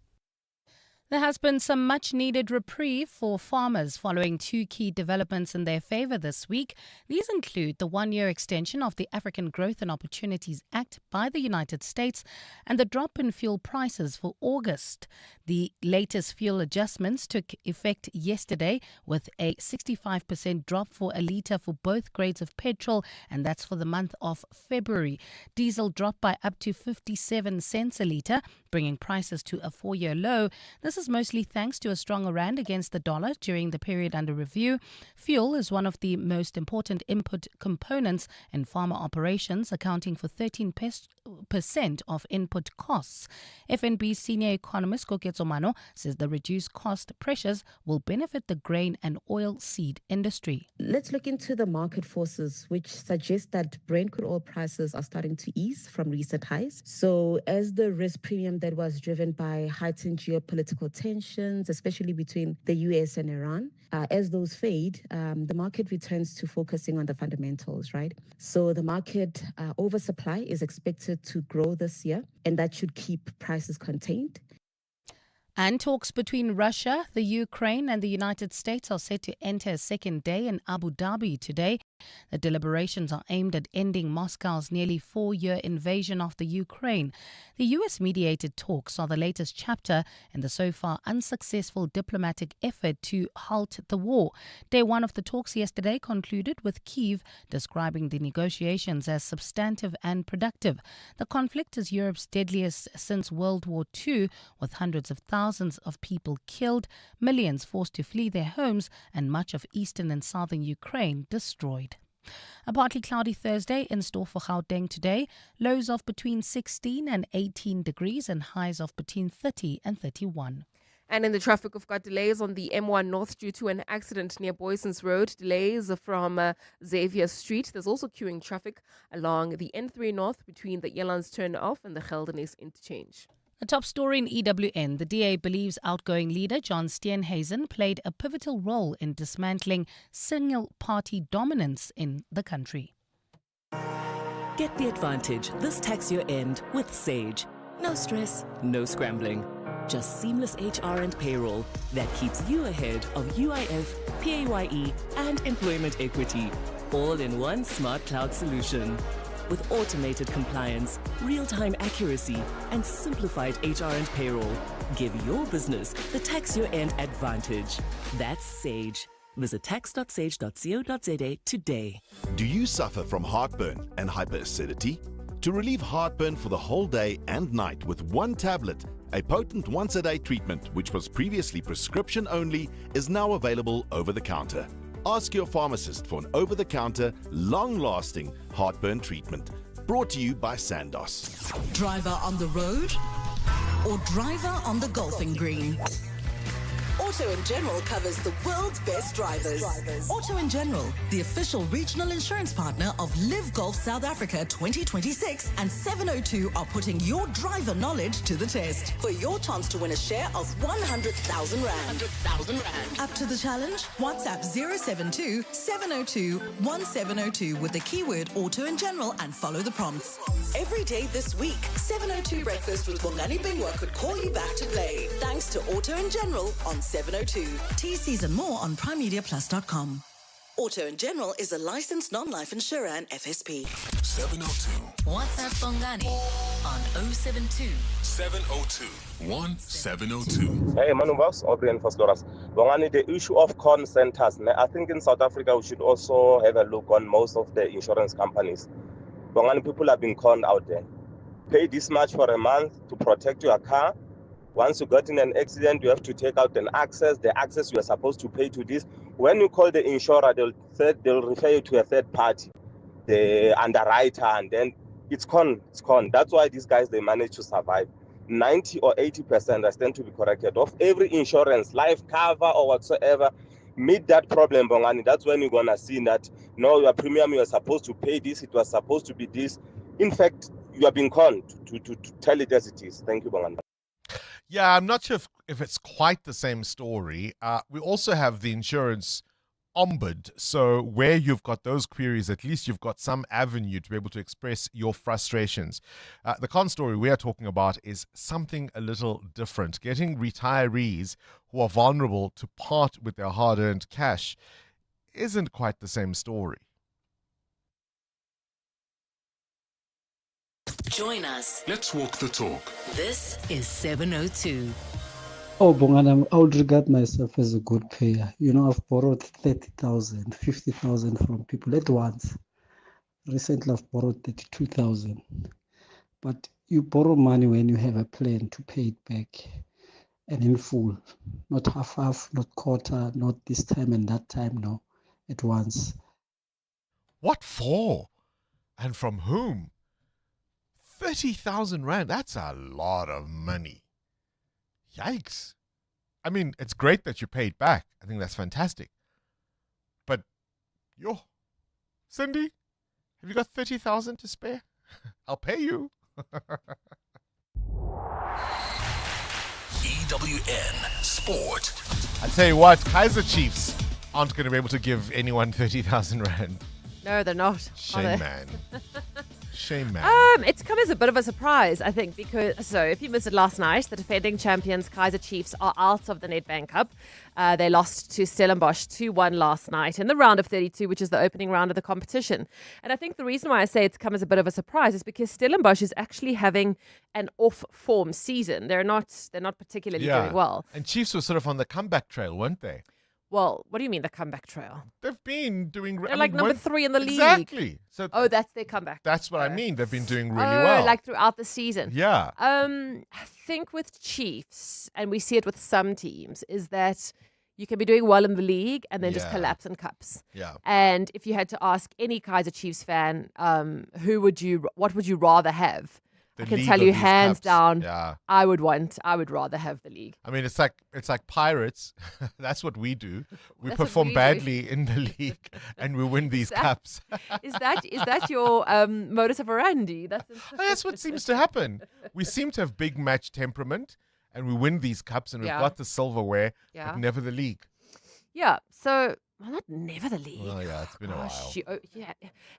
[SPEAKER 1] There has been some much-needed reprieve for farmers following two key developments in their favour this week. These include the one-year extension of the African Growth and Opportunities Act by the United States and the drop in fuel prices for August. The latest fuel adjustments took effect yesterday with a 65% drop for a litre for both grades of petrol, and that's for the month of February. Diesel dropped by up to 57 cents a litre, bringing prices to a 4-year low. This is mostly thanks to a stronger rand against the dollar during the period under review. Fuel is one of the most important input components in farmer operations, accounting for 13% of input costs. FNB senior economist Koketso Mano says the reduced cost pressures will benefit the grain and oil seed industry.
[SPEAKER 26] Let's look into the market forces, which suggest that Brent crude oil prices are starting to ease from recent highs. So as the risk premium that was driven by heightened geopolitical tensions, especially between the US and Iran, as those fade, the market returns to focusing on the fundamentals, right? So the market oversupply is expected to grow this year, and that should keep prices contained.
[SPEAKER 1] And talks between Russia, the Ukraine and the United States are set to enter a second day in Abu Dhabi today. The deliberations are aimed at ending Moscow's nearly 4-year invasion of the Ukraine. The US-mediated talks are the latest chapter in the so far unsuccessful diplomatic effort to halt the war. Day one of the talks yesterday concluded with Kyiv describing the negotiations as substantive and productive. The conflict is Europe's deadliest since World War II, with hundreds of thousands of people killed, millions forced to flee their homes, and much of eastern and southern Ukraine destroyed. A partly cloudy Thursday in store for Gauteng today. Lows of between 16 and 18 degrees and highs of between 30 and 31.
[SPEAKER 9] And in the traffic, we've got delays on the M1 North due to an accident near Boysons Road. Delays from Xavier Street. There's also queuing traffic along the N3 North between the Yelans turn-off and the Geldenis interchange.
[SPEAKER 1] A top story in EWN. The DA believes outgoing leader John Steenhuisen played a pivotal role in dismantling single-party dominance in the country.
[SPEAKER 2] Get the advantage this tax year end with Sage. No stress, no scrambling. Just seamless HR and payroll that keeps you ahead of UIF, PAYE, and employment equity. All in one smart cloud solution. With automated compliance, real-time accuracy, and simplified HR and payroll. Give your business the tax year-end advantage. That's Sage. Visit tax.sage.co.za today.
[SPEAKER 3] Do you suffer from heartburn and hyperacidity? To relieve heartburn for the whole day and night with one tablet, a potent once-a-day treatment which was previously prescription only is now available over the counter. Ask your pharmacist for an over-the-counter, long-lasting heartburn treatment. Brought to you by Sandoz.
[SPEAKER 13] Driver on the road or driver on the golfing green? Auto & General covers the world's best drivers. Auto & General, the official regional insurance partner of Live Golf South Africa 2026, and 702 are putting your driver knowledge to the test for your chance to win a share of 100,000 Rand. Up to the challenge? WhatsApp 072 702 1702 with the keyword Auto & General and follow the prompts. Every day this week, 702 Breakfast with Bongani Bingwa could call you back to play. Thanks to Auto & General on 702. TCs and more on primemediaplus.com. Auto & General is a licensed non-life insurer and FSP.
[SPEAKER 11] 702.
[SPEAKER 13] WhatsApp Bongani on 072
[SPEAKER 11] 702 1702.
[SPEAKER 4] Hey, Manubas, Aubrey Fasloras. Bongani, the issue of con centers. I think in South Africa we should also have a look on most of the insurance companies. Bongani, people have been conned out there. Pay this much for a month to protect your car. Once you got in an accident, you have to take out an access. The access you are supposed to pay to this. When you call the insurer, they'll refer you to a third party, the underwriter, and then it's con. That's why these guys, they manage to survive. 90 or 80%, I stand to be corrected, of every insurance, life cover or whatsoever, meet that problem, Bongani. That's when you're going to see that, no, your premium, you are supposed to pay this, it was supposed to be this. In fact, you are being conned to tell it as it is. Thank you, Bongani.
[SPEAKER 14] Yeah, I'm not sure if it's quite the same story. We also have the insurance ombud. So where you've got those queries, at least you've got some avenue to be able to express your frustrations. The con story we are talking about is something a little different. Getting retirees who are vulnerable to part with their hard-earned cash isn't quite the same story.
[SPEAKER 13] Join us.
[SPEAKER 11] Let's walk the talk.
[SPEAKER 13] This is 702.
[SPEAKER 5] Oh, Bongani, I would regard myself as a good payer. You know, I've borrowed 30,000, 50,000 from people at once. Recently, I've borrowed 32,000. But you borrow money when you have a plan to pay it back and in full. Not half, not quarter, not this time and that time, no, at once.
[SPEAKER 14] What for? And from whom? 30,000 Rand, that's a lot of money. Yikes. I mean, it's great that you paid back. I think that's fantastic. But, Cindy, have you got 30,000 to spare? I'll pay you.
[SPEAKER 11] EWN Sport.
[SPEAKER 14] I tell you what, Kaizer Chiefs aren't going to be able to give anyone 30,000 Rand.
[SPEAKER 10] No, they're not.
[SPEAKER 14] Shame, man. Shame, man.
[SPEAKER 10] It's come as a bit of a surprise, I think, because if you missed it last night, the defending champions Kaizer Chiefs are out of the Nedbank Cup. They lost to Stellenbosch 2-1 last night in the round of 32, which is the opening round of the competition. And I think the reason why I say it's come as a bit of a surprise is because Stellenbosch is actually having an off-form season. They're not particularly doing well.
[SPEAKER 14] And Chiefs were sort of on the comeback trail, weren't they?
[SPEAKER 10] Well, what do you mean the comeback trail?
[SPEAKER 14] They've been doing...
[SPEAKER 10] They're number 3 in the league.
[SPEAKER 14] Exactly. So
[SPEAKER 10] that's their comeback.
[SPEAKER 14] That's what I mean. They've been doing really well.
[SPEAKER 10] Like throughout the season.
[SPEAKER 14] Yeah.
[SPEAKER 10] I think with Chiefs, and we see it with some teams, is that you can be doing well in the league and then just collapse in cups.
[SPEAKER 14] Yeah.
[SPEAKER 10] And if you had to ask any Kaizer Chiefs fan, what would you rather have? I can tell you hands down, I would rather have the league.
[SPEAKER 14] I mean, it's like Pirates. That's what we do. We perform badly in the league and we win these cups.
[SPEAKER 10] Is that your modus operandi?
[SPEAKER 14] That's what seems to happen. We seem to have big match temperament and we win these cups and we've got the silverware, but never the league.
[SPEAKER 10] Yeah, so... Well, not never the league.
[SPEAKER 14] Oh, yeah, it's been a while.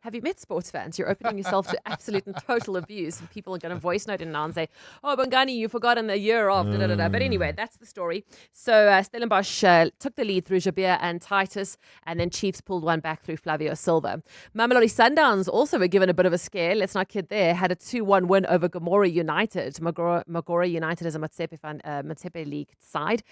[SPEAKER 10] Have you met sports fans? You're opening yourself to absolute and total abuse. And people are going to voice note in now and say, oh, Bongani, you've forgotten the year off. But anyway, that's the story. So Stellenbosch took the lead through Jabir and Titus, and then Chiefs pulled one back through Flavio Silva. Mamelodi Sundowns also were given a bit of a scare. Let's not kid there. Had a 2-1 win over Gomora United. Magora United is a Motsepe League side.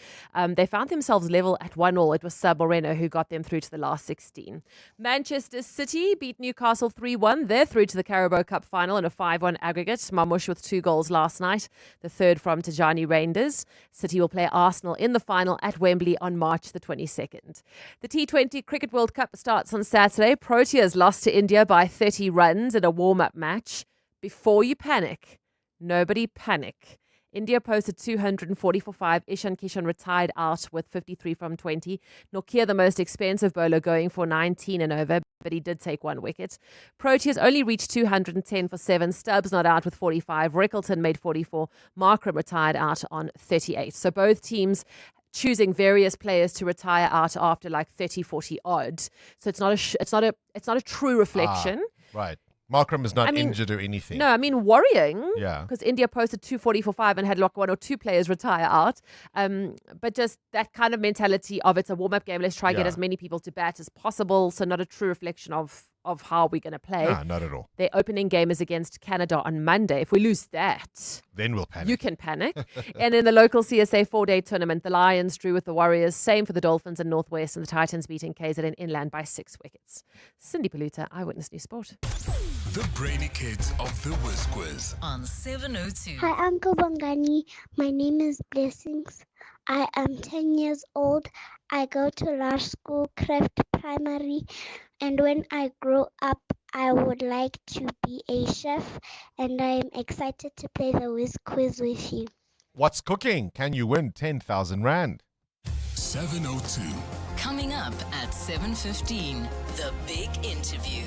[SPEAKER 10] They found themselves level at 1-1. It was Sab Moreno who got them through to the last 16. Manchester City beat Newcastle 3-1. They're through to the Carabao Cup final in a 5-1 aggregate. Marmoush with 2 goals last night, the third from Tijani Reinders. City will play Arsenal in the final at Wembley on March the 22nd. The T20 Cricket World Cup starts on Saturday. Proteas lost to India by 30 runs in a warm-up match. Before you panic, nobody panic. India posted 240 for 5. Ishan Kishan retired out with 53 from 20. Nokia, the most expensive bowler, going for 19 and over, but he did take 1 wicket. Proteas only reached 210 for 7. Stubbs not out with 45. Rickleton made 44. Markram retired out on 38. So both teams choosing various players to retire out after like 30, 40 odd. So it's not a true reflection.
[SPEAKER 14] Right. Markram is not injured or anything.
[SPEAKER 10] No, I mean worrying.
[SPEAKER 14] Yeah.
[SPEAKER 10] Because India posted 240 for 5 and had like 1 or 2 players retire out. But just that kind of mentality of it's a warm-up game. Let's try and get as many people to bat as possible. So not a true reflection of how we're going to play.
[SPEAKER 14] No, not at all.
[SPEAKER 10] Their opening game is against Canada on Monday. If we lose that,
[SPEAKER 14] then we'll panic.
[SPEAKER 10] You can panic. And in the local CSA 4-day tournament, the Lions drew with the Warriors. Same for the Dolphins and Northwest, and the Titans beating KZN Inland by 6 wickets. Cindy Paluta, Eyewitness News Sport.
[SPEAKER 11] The brainy kids of the Whiz Quiz
[SPEAKER 13] on 702.
[SPEAKER 6] Hi, Uncle Bongani. My name is Blessings. I am 10 years old. I go to Large School Craft Primary. And when I grow up, I would like to be a chef. And I am excited to play the Whiz Quiz with you.
[SPEAKER 14] What's cooking? Can you win 10,000 Rand?
[SPEAKER 11] 702.
[SPEAKER 13] Coming up at 7:15, the big interview.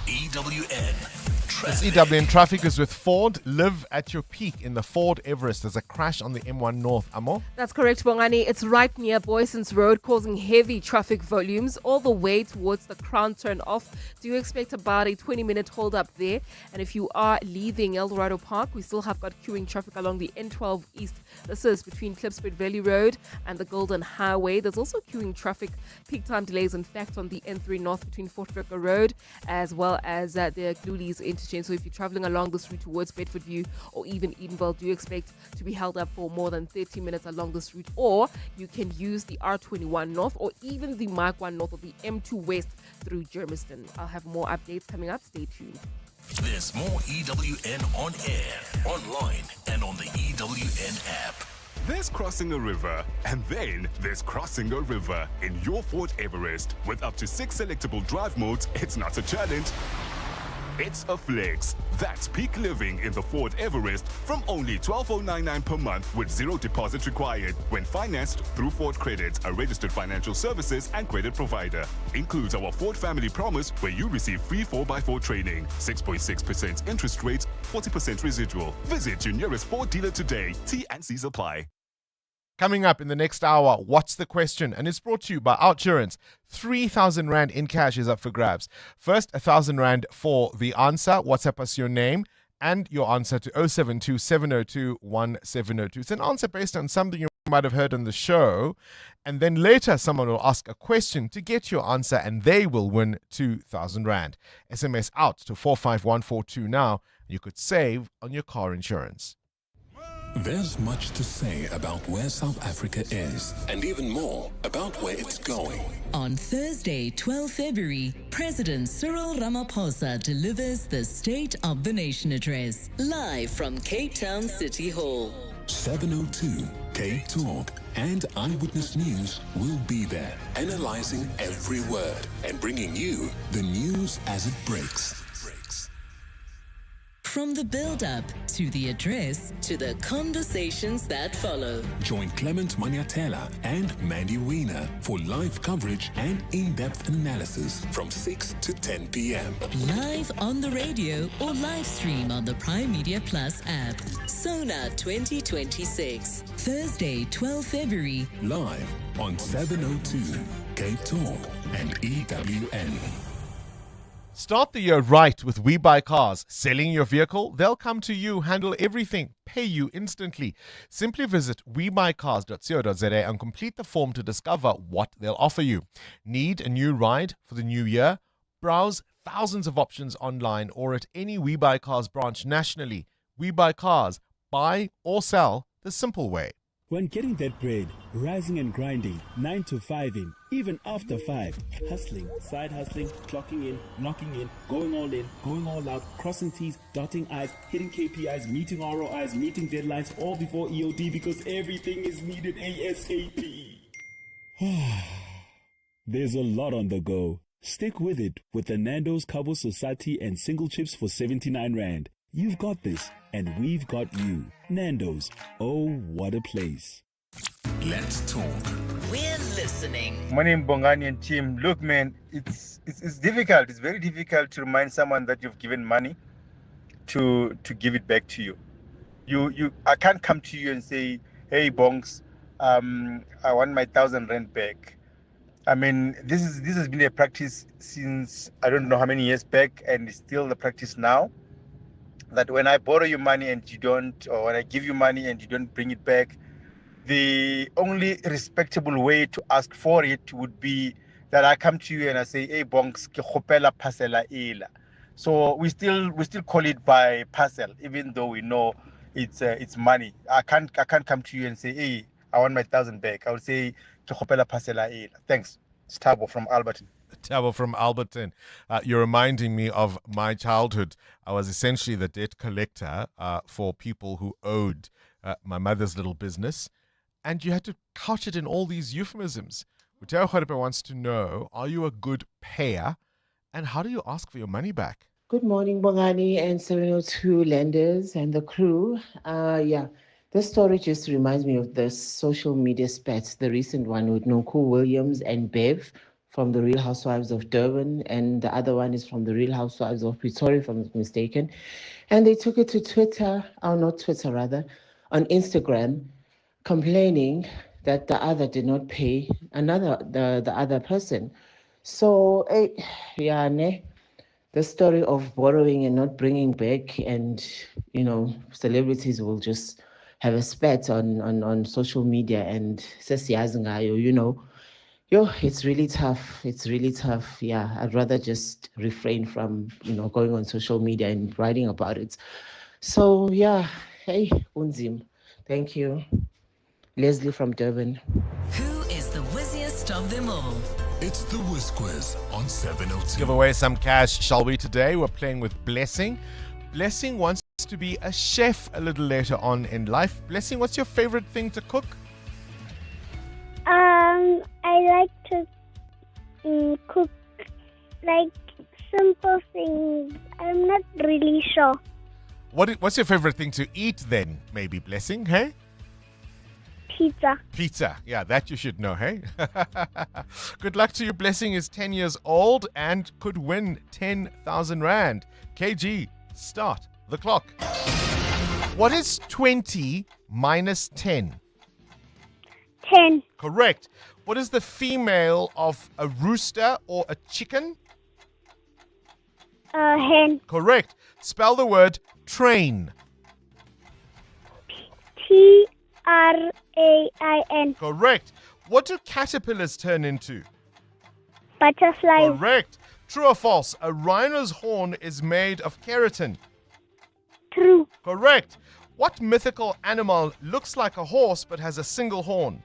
[SPEAKER 11] EWN.
[SPEAKER 14] It's EWN Traffic is with Ford. Live at your peak in the Ford Everest. There's a crash on the M1 North. Amo?
[SPEAKER 9] That's correct, Bongani. It's right near Boyson's Road, causing heavy traffic volumes all the way towards the Crown turn off. Do you expect about a 20-minute hold up there? And if you are leaving El Dorado Park, we still have got queuing traffic along the N12 East. This is between Klipspruit Valley Road and the Golden Highway. There's also queuing traffic, peak time delays, in fact, on the N3 North between Fort Ricker Road, as well as the Glulies interchange. So if you're traveling along this route towards Bedfordview or even Edenville, do you expect to be held up for more than 30 minutes along this route? Or you can use the R21 North or even the Mark 1 North or the M2 West through Germiston. I'll have more updates coming up. Stay tuned.
[SPEAKER 11] There's more EWN on air, online, and on the EWN app.
[SPEAKER 7] There's crossing a river, and then there's crossing a river in your Ford Everest. With up to 6 selectable drive modes, it's not a challenge. It's a flex. That's peak living in the Ford Everest from only $12,099 per month with 0 deposit required when financed through Ford Credit, a registered financial services and credit provider. Includes our Ford Family Promise, where you receive free 4x4 training, 6.6% interest rate, 40% residual. Visit your nearest Ford dealer today. T&Cs apply.
[SPEAKER 14] Coming up in the next hour, what's the question? And it's brought to you by Outsurance. 3,000 Rand in cash is up for grabs. First, 1,000 Rand for the answer. WhatsApp us your name and your answer to 072 702 1702. It's an answer based on something you might have heard on the show. And then later, someone will ask a question to get your answer and they will win 2,000 Rand. SMS out to 45142 now. You could save on your car insurance.
[SPEAKER 11] There's much to say about where South Africa is, and even more about where it's going.
[SPEAKER 13] On Thursday, 12 February, President Cyril Ramaphosa delivers the State of the Nation address, live from Cape Town City Hall.
[SPEAKER 11] 702 Cape Talk and Eyewitness News will be there, analyzing every word and bringing you the news as it breaks.
[SPEAKER 13] From the build-up to the address to the conversations that follow.
[SPEAKER 11] Join Clement Maniatela and Mandy Wiener for live coverage and in-depth analysis from 6 to 10 p.m.
[SPEAKER 13] Live on the radio or live stream on the Prime Media Plus app. Sonar 2026. Thursday, 12 February.
[SPEAKER 11] Live on 702 Cape Talk and EWN.
[SPEAKER 14] Start the year right with We Buy Cars. Selling your vehicle? They'll come to you, handle everything, pay you instantly. Simply visit webuycars.co.za and complete the form to discover what they'll offer you. Need a new ride for the new year? Browse thousands of options online or at any We Buy Cars branch nationally. We Buy Cars. Buy or sell the simple way.
[SPEAKER 8] When getting that bread, rising and grinding, 9 to 5 even after 5, hustling, side hustling, clocking in, knocking in, going all out, crossing T's, dotting I's, hitting KPIs, meeting ROIs, meeting deadlines, all before EOD because everything is needed ASAP. There's a lot on the go. Stick with it with the Nando's Cabo Society and single chips for 79 Rand. You've got this, and we've got you. Nando's. Oh, what a place.
[SPEAKER 11] Let's talk.
[SPEAKER 13] We're listening.
[SPEAKER 12] Morning, Bongani and team. Look, man, it's difficult. It's very difficult to remind someone that you've given money to give it back to you. I can't come to you and say, hey, Bongs, I want my 1,000 Rand back. I mean, this has been a practice since I don't know how many years back, and it's still the practice now. That when I borrow you money and you don't, or when I give you money and you don't bring it back, the only respectable way to ask for it would be that I come to you and I say, hey, Bongs, ke khopela parcela ela. So we still call it by parcel, even though we know it's money. I can't come to you and say, hey, I want my 1,000 back. I would say, ke khopela parcela ela. Thanks. It's Thabo from Alberton.
[SPEAKER 14] Thabo from Alberton. You're reminding me of my childhood. I was essentially the debt collector for people who owed my mother's little business. And you had to couch it in all these euphemisms. Uteo Khoripe wants to know, are you a good payer? And how do you ask for your money back?
[SPEAKER 16] Good morning, Bongani and 702 lenders and the crew. This story just reminds me of the social media spats, the recent one with Nonku Williams and Bev from the Real Housewives of Durban, and the other one is from the Real Housewives of Pretoria, if I'm not mistaken. And they took it to Twitter, on Instagram, complaining that the other did not pay the other person. So, the story of borrowing and not bringing back, and, celebrities will just have a spat on social media and it's really tough. It's really tough. Yeah, I'd rather just refrain from, going on social media and writing about it. So, hey, Unzim. Thank you. Leslie from Durban.
[SPEAKER 13] Who is the whizziest of them all?
[SPEAKER 11] It's the Whiz Quiz on 702.
[SPEAKER 14] Give away some cash, shall we, today? We're playing with Blessing. Blessing wants to be a chef a little later on in life. Blessing, what's your favorite thing to cook?
[SPEAKER 6] I like to cook like simple things. I'm not really sure.
[SPEAKER 14] What's your favorite thing to eat then, maybe, Blessing, hey?
[SPEAKER 6] Pizza.
[SPEAKER 14] Pizza. Yeah, that you should know, hey? Good luck to you. Blessing is 10 years old and could win 10,000 Rand. KG, start the clock. What is 20 minus 10?
[SPEAKER 6] Hen.
[SPEAKER 14] Correct. What is the female of a rooster or a chicken?
[SPEAKER 6] Hen.
[SPEAKER 14] Correct. Spell the word train.
[SPEAKER 6] Train.
[SPEAKER 14] Correct. What do caterpillars turn into?
[SPEAKER 6] Butterfly.
[SPEAKER 14] Correct. True or false? A rhino's horn is made of keratin.
[SPEAKER 6] True.
[SPEAKER 14] Correct. What mythical animal looks like a horse but has a single horn?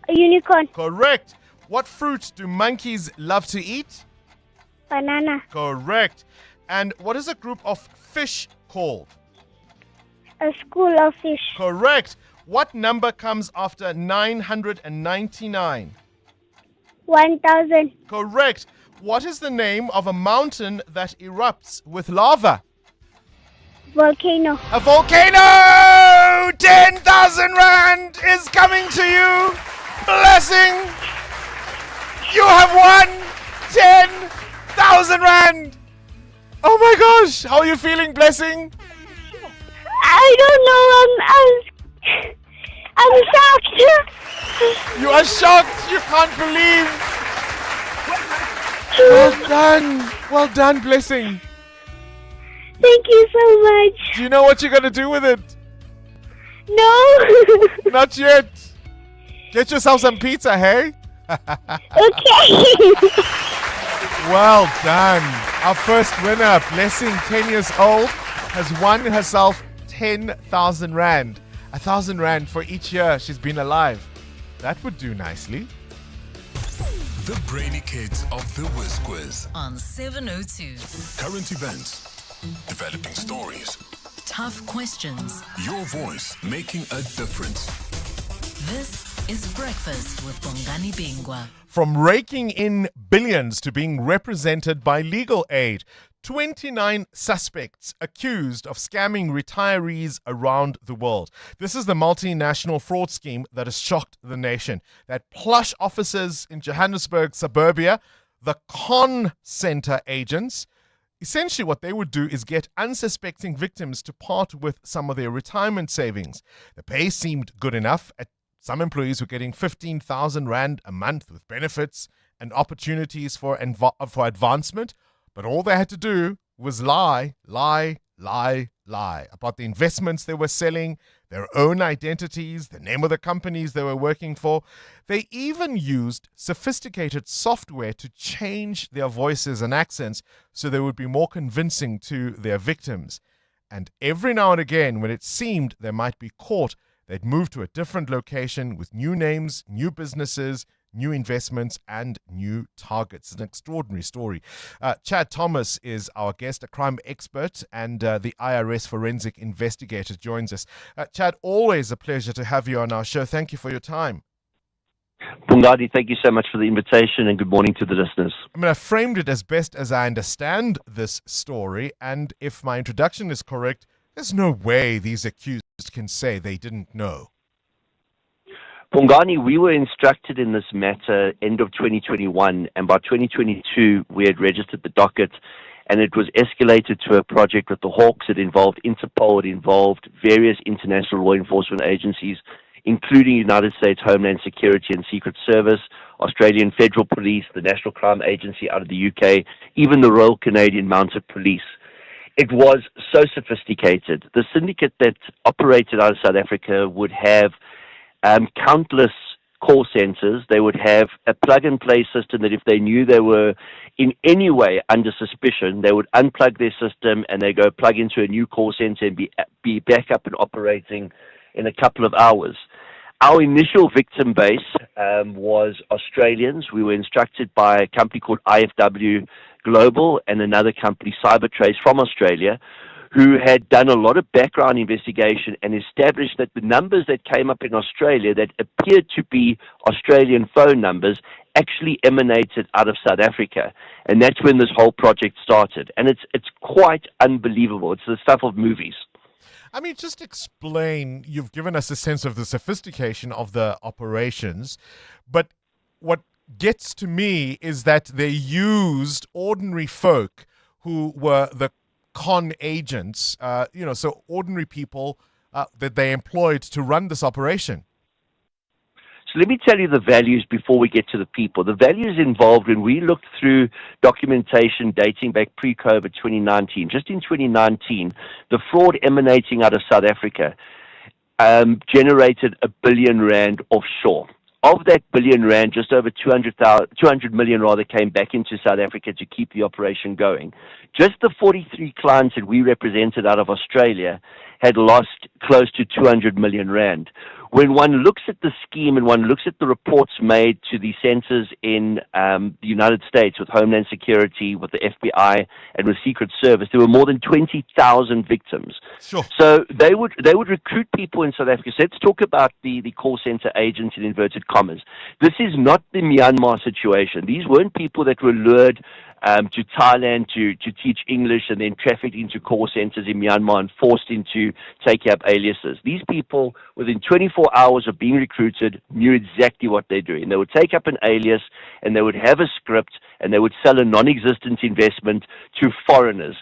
[SPEAKER 6] A unicorn.
[SPEAKER 14] Correct. What fruit do monkeys love to eat?
[SPEAKER 6] Banana.
[SPEAKER 14] Correct. And what is a group of fish called?
[SPEAKER 6] A school of fish.
[SPEAKER 14] Correct. What number comes after 999?
[SPEAKER 6] 1000.
[SPEAKER 14] Correct. What is the name of a mountain that erupts with lava?
[SPEAKER 6] Volcano.
[SPEAKER 14] A volcano! 10,000 Rand is coming to you. Blessing! You have won 10,000 Rand! Oh my gosh! How are you feeling, Blessing?
[SPEAKER 6] I don't know. I'm shocked.
[SPEAKER 14] You are shocked. You can't believe. Well done. Well done, Blessing.
[SPEAKER 6] Thank you so much.
[SPEAKER 14] Do you know what you're going to do with it?
[SPEAKER 6] No.
[SPEAKER 14] Not yet. Get yourself some pizza, hey?
[SPEAKER 6] Okay.
[SPEAKER 14] Well done. Our first winner, Blessing, 10 years old, has won herself 10,000 Rand. 1,000 Rand for each year she's been alive. That would do nicely.
[SPEAKER 11] The brainy kids of the Whiz Quiz.
[SPEAKER 13] On 702.
[SPEAKER 11] Current events, developing stories,
[SPEAKER 13] Tough questions.
[SPEAKER 11] your voice making a difference.
[SPEAKER 13] This is Breakfast with Bongani Bingwa.
[SPEAKER 14] From raking in billions to being represented by legal aid, 29 suspects accused of scamming retirees around the world. This is the multinational fraud scheme that has shocked the nation. That plush officers in Johannesburg suburbia, the con center agents, essentially what they would do is get unsuspecting victims to part with some of their retirement savings. The pay seemed good enough. Some employees were getting 15,000 Rand a month with benefits and opportunities for advancement. But all they had to do was lie about the investments they were selling, their own identities, the name of the companies they were working for. They even used sophisticated software to change their voices and accents so they would be more convincing to their victims. And every now and again, when it seemed they might be caught, they'd move to a different location with new names, new businesses, new investments, and new targets. It's an extraordinary story. Chad Thomas is our guest, a crime expert and the IRS forensic investigator joins us. Chad, always a pleasure to have you on our show. Thank you for your time.
[SPEAKER 15] Bongani, thank you so much for the invitation and good morning to the listeners.
[SPEAKER 14] I mean, I framed it as best as I understand this story, and if my introduction is correct, there's no way these accused can say they didn't know.
[SPEAKER 15] Bongani, we were instructed in this matter end of 2021, and by 2022 we had registered the docket, and it was escalated to a project with the Hawks. It involved Interpol, it involved various international law enforcement agencies, including United States Homeland Security and Secret Service, Australian Federal Police, the National Crime Agency out of the UK, even the Royal Canadian Mounted Police. It was so sophisticated. The syndicate that operated out of South Africa would have countless call centers. They would have a plug-and-play system that if they knew they were in any way under suspicion, they would unplug their system and they go plug into a new call center and be back up and operating in a couple of hours. Our initial victim base was Australians. We were instructed by a company called IFW Global and another company, Cybertrace, from Australia, who had done a lot of background investigation and established that the numbers that came up in Australia that appeared to be Australian phone numbers actually emanated out of South Africa. And that's when this whole project started. And it's quite unbelievable. It's the stuff of movies.
[SPEAKER 14] I mean, just explain, you've given us a sense of the sophistication of the operations, but what gets to me is that they used ordinary folk who were the con agents, so ordinary people that they employed to run this operation.
[SPEAKER 15] So let me tell you the values before we get to the people. The values involved, when we looked through documentation dating back pre-COVID 2019, just in 2019, the fraud emanating out of South Africa generated R1 billion offshore. Of that R1 billion, just over 200 million came back into South Africa to keep the operation going. Just the 43 clients that we represented out of Australia had lost close to 200 million rand. When one looks at the scheme and one looks at the reports made to the centers in the United States with Homeland Security, with the FBI, and with Secret Service, there were more than 20,000 victims.
[SPEAKER 14] Sure.
[SPEAKER 15] So they would recruit people in South Africa. So let's talk about the call center agents in inverted commas. This is not the Myanmar situation. These weren't people that were lured to Thailand to teach English and then trafficked into call centers in Myanmar and forced into taking up aliases. These people, within 24 hours of being recruited, knew exactly what they're doing. They would take up an alias and they would have a script and they would sell a non-existent investment to foreigners.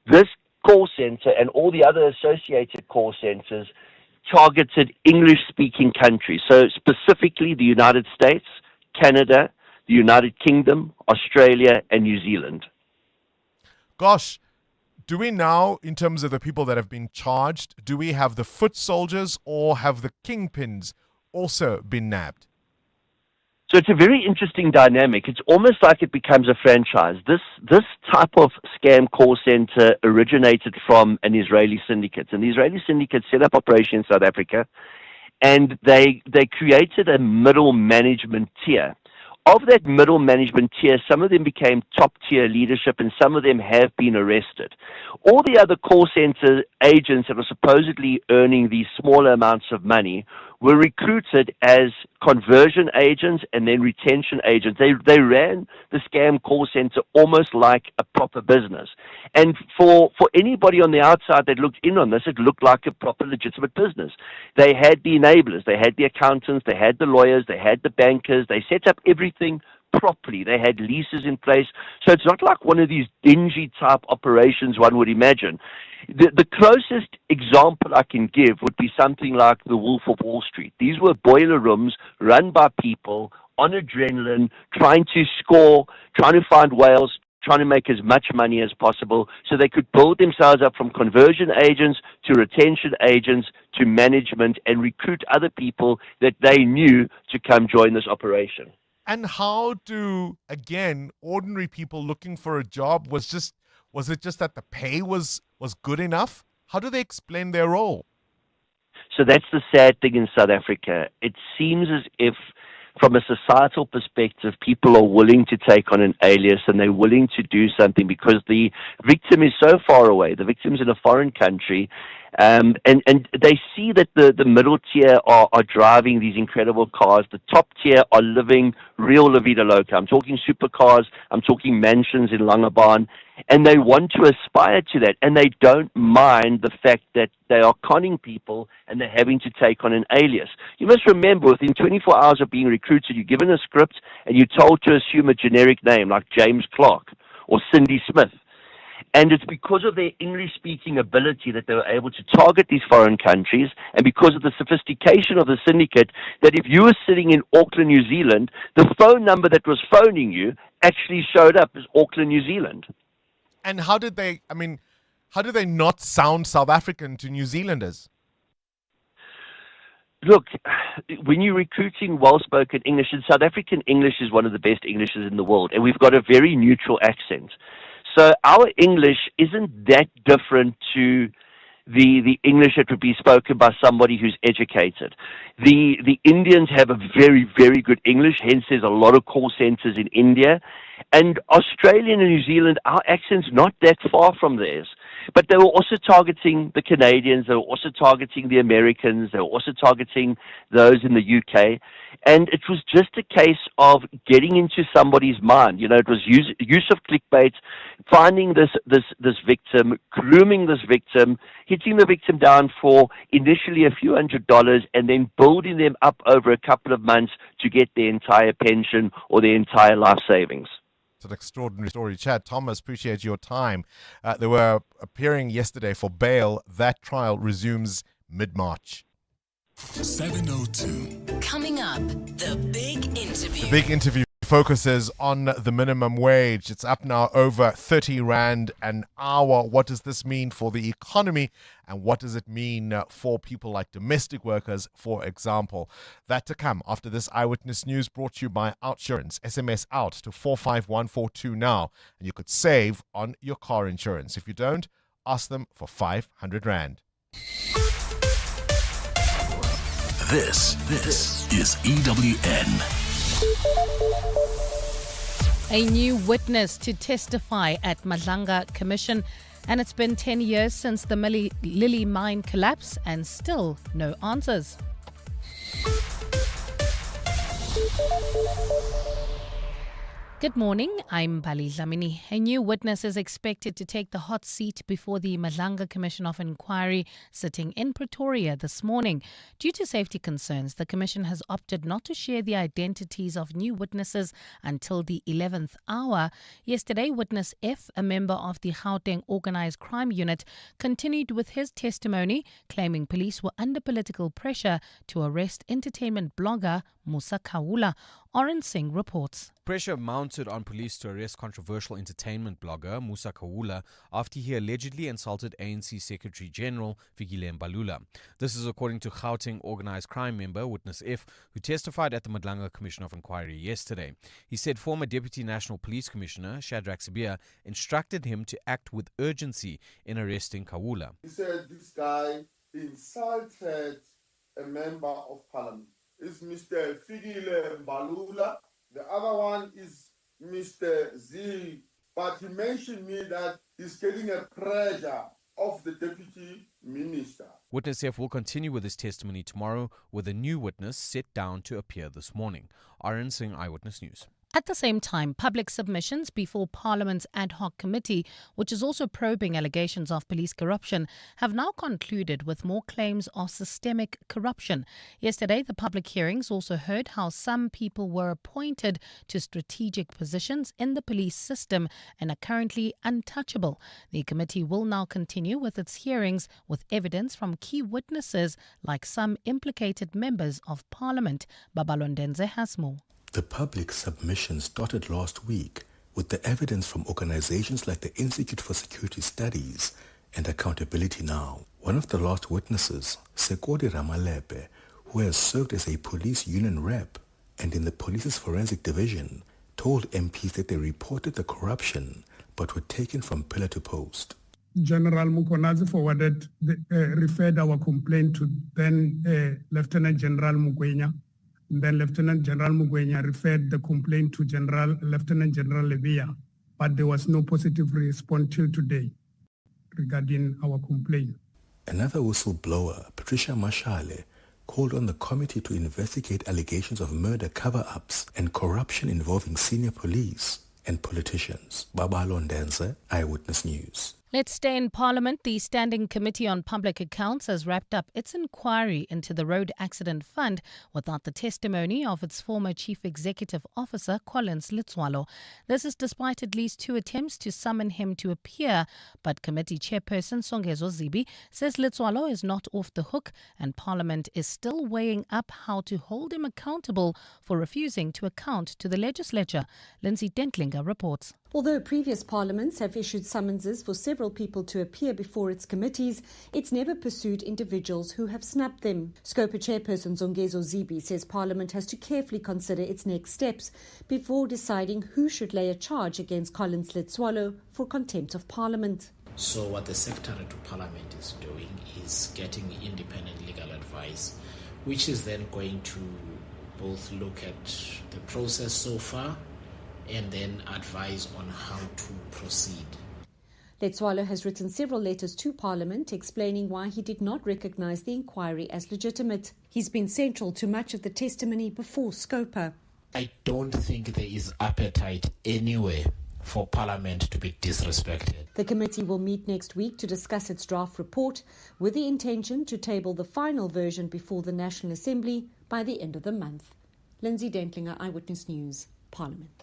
[SPEAKER 15] This call center and all the other associated call centers targeted English-speaking countries, so specifically the United States, Canada, the United Kingdom, Australia, and New Zealand.
[SPEAKER 14] Gosh, do we now, in terms of the people that have been charged, do we have the foot soldiers or have the kingpins also been nabbed?
[SPEAKER 15] So it's a very interesting dynamic. It's almost like it becomes a franchise. This type of scam call center originated from an Israeli syndicate. And the Israeli syndicate set up operation in South Africa, and they created a middle management tier. Of that middle management tier, some of them became top-tier leadership, and some of them have been arrested. All the other call center agents that were supposedly earning these smaller amounts of money were recruited as conversion agents and then retention agents. They ran the scam call center almost like a proper business. And for anybody on the outside that looked in on this, it looked like a proper legitimate business. They had the enablers, they had the accountants, they had the lawyers, they had the bankers, they set up everything properly. They had leases in place. So it's not like one of these dingy type operations one would imagine. The closest example I can give would be something like the Wolf of Wall Street. These were boiler rooms run by people on adrenaline, trying to score, trying to find whales, trying to make as much money as possible so they could build themselves up from conversion agents to retention agents to management and recruit other people that they knew to come join this operation.
[SPEAKER 14] And how do, again, ordinary people looking for a job, was it just that the pay was good enough? How do they explain their role?
[SPEAKER 15] So that's the sad thing in South Africa. It seems as if, from a societal perspective, people are willing to take on an alias and they're willing to do something because the victim is so far away. The victim's in a foreign country. And they see that the middle tier are driving these incredible cars. The top tier are living real La Vida Loca. I'm talking supercars. I'm talking mansions in Langebaan. And they want to aspire to that. And they don't mind the fact that they are conning people and they're having to take on an alias. You must remember, within 24 hours of being recruited, you're given a script and you're told to assume a generic name like James Clark or Cindy Smith. And it's because of their English-speaking ability that they were able to target these foreign countries, and because of the sophistication of the syndicate, that if you were sitting in Auckland, New Zealand, the phone number that was phoning you actually showed up as Auckland, New Zealand.
[SPEAKER 14] And how did they not sound South African to New Zealanders?
[SPEAKER 15] Look, when you're recruiting well-spoken English, and South African English is one of the best Englishes in the world, and we've got a very neutral accent. So our English isn't that different to the English that would be spoken by somebody who's educated. The Indians have a very, very good English, hence there's a lot of call centers in India. And Australia and New Zealand, our accent's not that far from theirs. But they were also targeting the Canadians, they were also targeting the Americans, they were also targeting those in the UK. And it was just a case of getting into somebody's mind. You know, it was use of clickbait, finding this victim, grooming this victim, hitting the victim down for initially a few $100s, and then building them up over a couple of months to get their entire pension or their entire life savings.
[SPEAKER 14] It's an extraordinary story. Chad Thomas, appreciate your time. They were appearing yesterday for bail. That trial resumes mid-March.
[SPEAKER 11] 702.
[SPEAKER 13] Coming up, the big interview.
[SPEAKER 14] The big interview focuses on the minimum wage. It's up now over 30 Rand an hour. What does this mean for the economy? And what does it mean for people like domestic workers, for example? That to come after this Eyewitness News brought to you by Outsurance. SMS out to 45142 now, and you could save on your car insurance. If you don't, ask them for 500 Rand.
[SPEAKER 11] This is EWN.
[SPEAKER 1] A new witness to testify at Madlanga Commission, and it's been 10 years since the Lily mine collapse and still no answers. Good morning, I'm Bali Dlamini. A new witness is expected to take the hot seat before the Madlanga Commission of Inquiry sitting in Pretoria this morning. Due to safety concerns, the Commission has opted not to share the identities of new witnesses until the 11th hour. Yesterday, Witness F, a member of the Gauteng Organised Crime Unit, continued with his testimony, claiming police were under political pressure to arrest entertainment blogger Musa Kaula. Oren Singh reports.
[SPEAKER 17] Pressure mounted on police to arrest controversial entertainment blogger Musa Kaula after he allegedly insulted ANC Secretary General Fikile Mbalula. This is according to Gauteng Organised Crime member Witness F, who testified at the Madlanga Commission of Inquiry yesterday. He said former Deputy National Police Commissioner Shadrack Sibia instructed him to act with urgency in arresting Kaula.
[SPEAKER 18] He said this guy insulted a member of parliament. Is Mr. Fikile Mbalula. The other one is Mr. Z. But he mentioned me that he's getting a pressure of the deputy minister.
[SPEAKER 17] Witness F will continue with his testimony tomorrow, with a new witness set down to appear this morning. Aaron Singh, Eyewitness News.
[SPEAKER 1] At the same time, public submissions before Parliament's ad hoc committee, which is also probing allegations of police corruption, have now concluded with more claims of systemic corruption. Yesterday, the public hearings also heard how some people were appointed to strategic positions in the police system and are currently untouchable. The committee will now continue with its hearings with evidence from key witnesses like some implicated members of Parliament. Babalondenze has more.
[SPEAKER 19] The public submission started last week with the evidence from organizations like the Institute for Security Studies and Accountability Now. One of the last witnesses, Sekodi Ramalepe, who has served as a police union rep and in the police's forensic division, told MPs that they reported the corruption but were taken from pillar to post.
[SPEAKER 20] General Mukonazi referred our complaint to then Lieutenant General Mugwenya. Then Lieutenant General Mugwenya referred the complaint to Lieutenant General Levia, but there was no positive response till today regarding our complaint.
[SPEAKER 19] Another whistleblower, Patricia Mashale, called on the committee to investigate allegations of murder cover-ups and corruption involving senior police and politicians. Babalondense, Eyewitness News.
[SPEAKER 1] Let's stay in Parliament. The Standing Committee on Public Accounts has wrapped up its inquiry into the Road Accident Fund without the testimony of its former Chief Executive Officer, Collins Letswalo. This is despite at least 2 attempts to summon him to appear, but Committee Chairperson Songezo Zibi says Letswalo is not off the hook and Parliament is still weighing up how to hold him accountable for refusing to account to the legislature. Lindsay Dentlinger reports.
[SPEAKER 21] Although previous parliaments have issued summonses for several people to appear before its committees, it's never pursued individuals who have snapped them. Scopa Chairperson Zongezo Zibi says Parliament has to carefully consider its next steps before deciding who should lay a charge against Collins Letswalo for contempt of Parliament.
[SPEAKER 22] So what the Secretary to Parliament is doing is getting independent legal advice, which is then going to both look at the process so far and then advise on how to proceed.
[SPEAKER 21] Letswalo has written several letters to Parliament explaining why he did not recognise the inquiry as legitimate. He's been central to much of the testimony before Scopa.
[SPEAKER 22] I don't think there is appetite anywhere for Parliament to be disrespected.
[SPEAKER 21] The committee will meet next week to discuss its draft report with the intention to table the final version before the National Assembly by the end of the month. Lindsay Dentlinger, Eyewitness News, Parliament.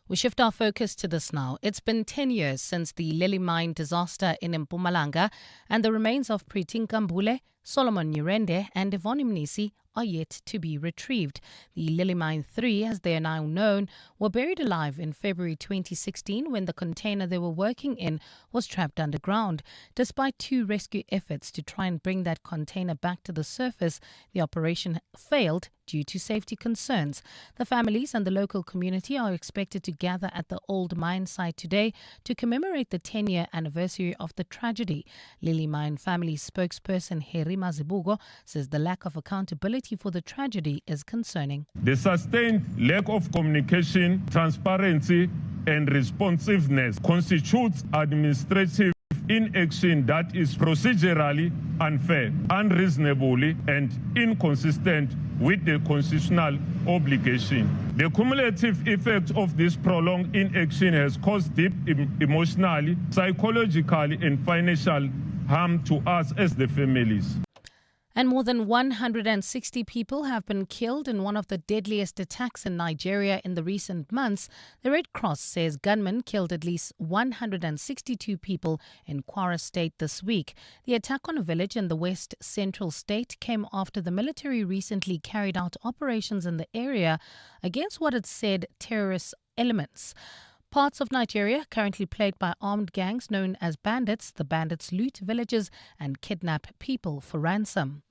[SPEAKER 1] We shift our focus to this now. It's been 10 years since the Lily mine disaster in Mpumalanga, and the remains of Preeti Nkambule, Solomon Nyirende, and Yvonne Mnisi are yet to be retrieved. The Lily Mine 3, as they are now known, were buried alive in February 2016 when the container they were working in was trapped underground. Despite 2 rescue efforts to try and bring that container back to the surface, the operation failed due to safety concerns. The families and the local community are expected to gather at the old mine site today to commemorate the 10-year anniversary of the tragedy. Lily Mine family spokesperson Heri Mazibugo says the lack of accountability for the tragedy is concerning.
[SPEAKER 2] The sustained lack of communication, transparency, and responsiveness constitutes administrative inaction that is procedurally unfair, unreasonably, and inconsistent with the constitutional obligation. The cumulative effect of this prolonged inaction has caused deep emotional, psychological, and financial harm to us as the families.
[SPEAKER 1] And more than 160 people have been killed in one of the deadliest attacks in Nigeria in the recent months. The Red Cross says gunmen killed at least 162 people in Kwara State this week. The attack on a village in the west central state came after the military recently carried out operations in the area against what it said terrorist elements. Parts of Nigeria currently plagued by armed gangs known as bandits. The bandits loot villages and kidnap people for ransom.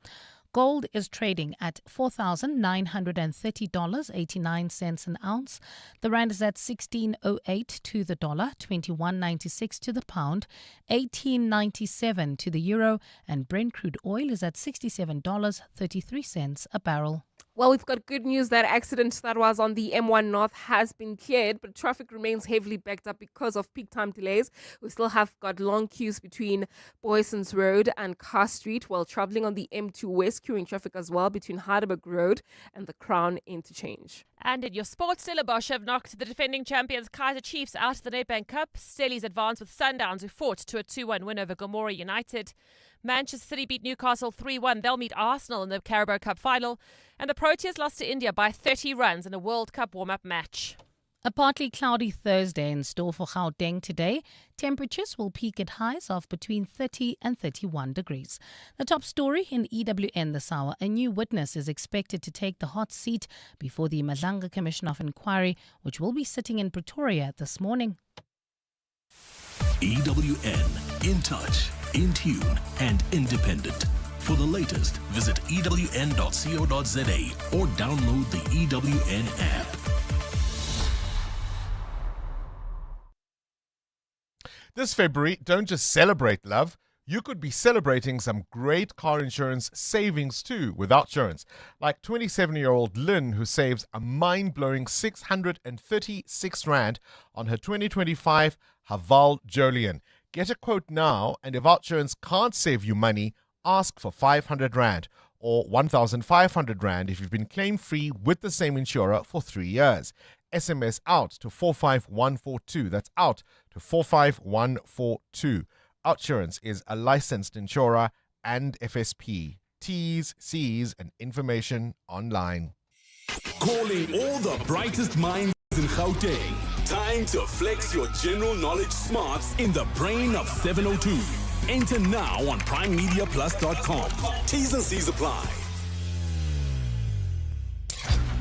[SPEAKER 1] Gold is trading at $4,930.89 an ounce. The rand is at 16.08 to the dollar, 21.96 to the pound, 18.97 to the euro, and Brent crude oil is at $67.33 a barrel.
[SPEAKER 9] Well, we've got good news. That accident that was on the M1 North has been cleared, but traffic remains heavily backed up because of peak time delays. We still have got long queues between Bryanston Road and Car Street while traveling on the M2 West, queuing traffic as well between Heidelberg Road and the Crown Interchange.
[SPEAKER 10] And in your sports, Stellenbosch have knocked the defending champions Kaizer Chiefs out of the Nedbank Cup. Stellies advanced with Sundowns, who fought to a 2-1 win over Gomora United. Manchester City beat Newcastle 3-1. They'll meet Arsenal in the Carabao Cup final. And the Proteas lost to India by 30 runs in a World Cup warm-up match.
[SPEAKER 1] A partly cloudy Thursday in store for Gauteng today. Temperatures will peak at highs of between 30 and 31 degrees. The top story in EWN this hour. A new witness is expected to take the hot seat before the Madlanga Commission of Inquiry, which will be sitting in Pretoria this morning.
[SPEAKER 11] EWN, in touch, in tune, and independent. For the latest, visit ewn.co.za or download the EWN app.
[SPEAKER 14] This February, don't just celebrate love. You could be celebrating some great car insurance savings too with Outsurance. Like 27-year-old Lynn, who saves a mind-blowing 636 Rand on her 2025 Haval Jolien. Get a quote now, and if Outsurance can't save you money, ask for 500 Rand or 1,500 Rand if you've been claim-free with the same insurer for 3 years. SMS out to 45142. That's out to 45142. Outsurance is a licensed insurer and FSP. T's, C's, and information online.
[SPEAKER 7] Calling all the brightest minds in Gauteng. Time to flex your general knowledge smarts in the brain of 702. Enter now on primemediaplus.com. T's and C's apply.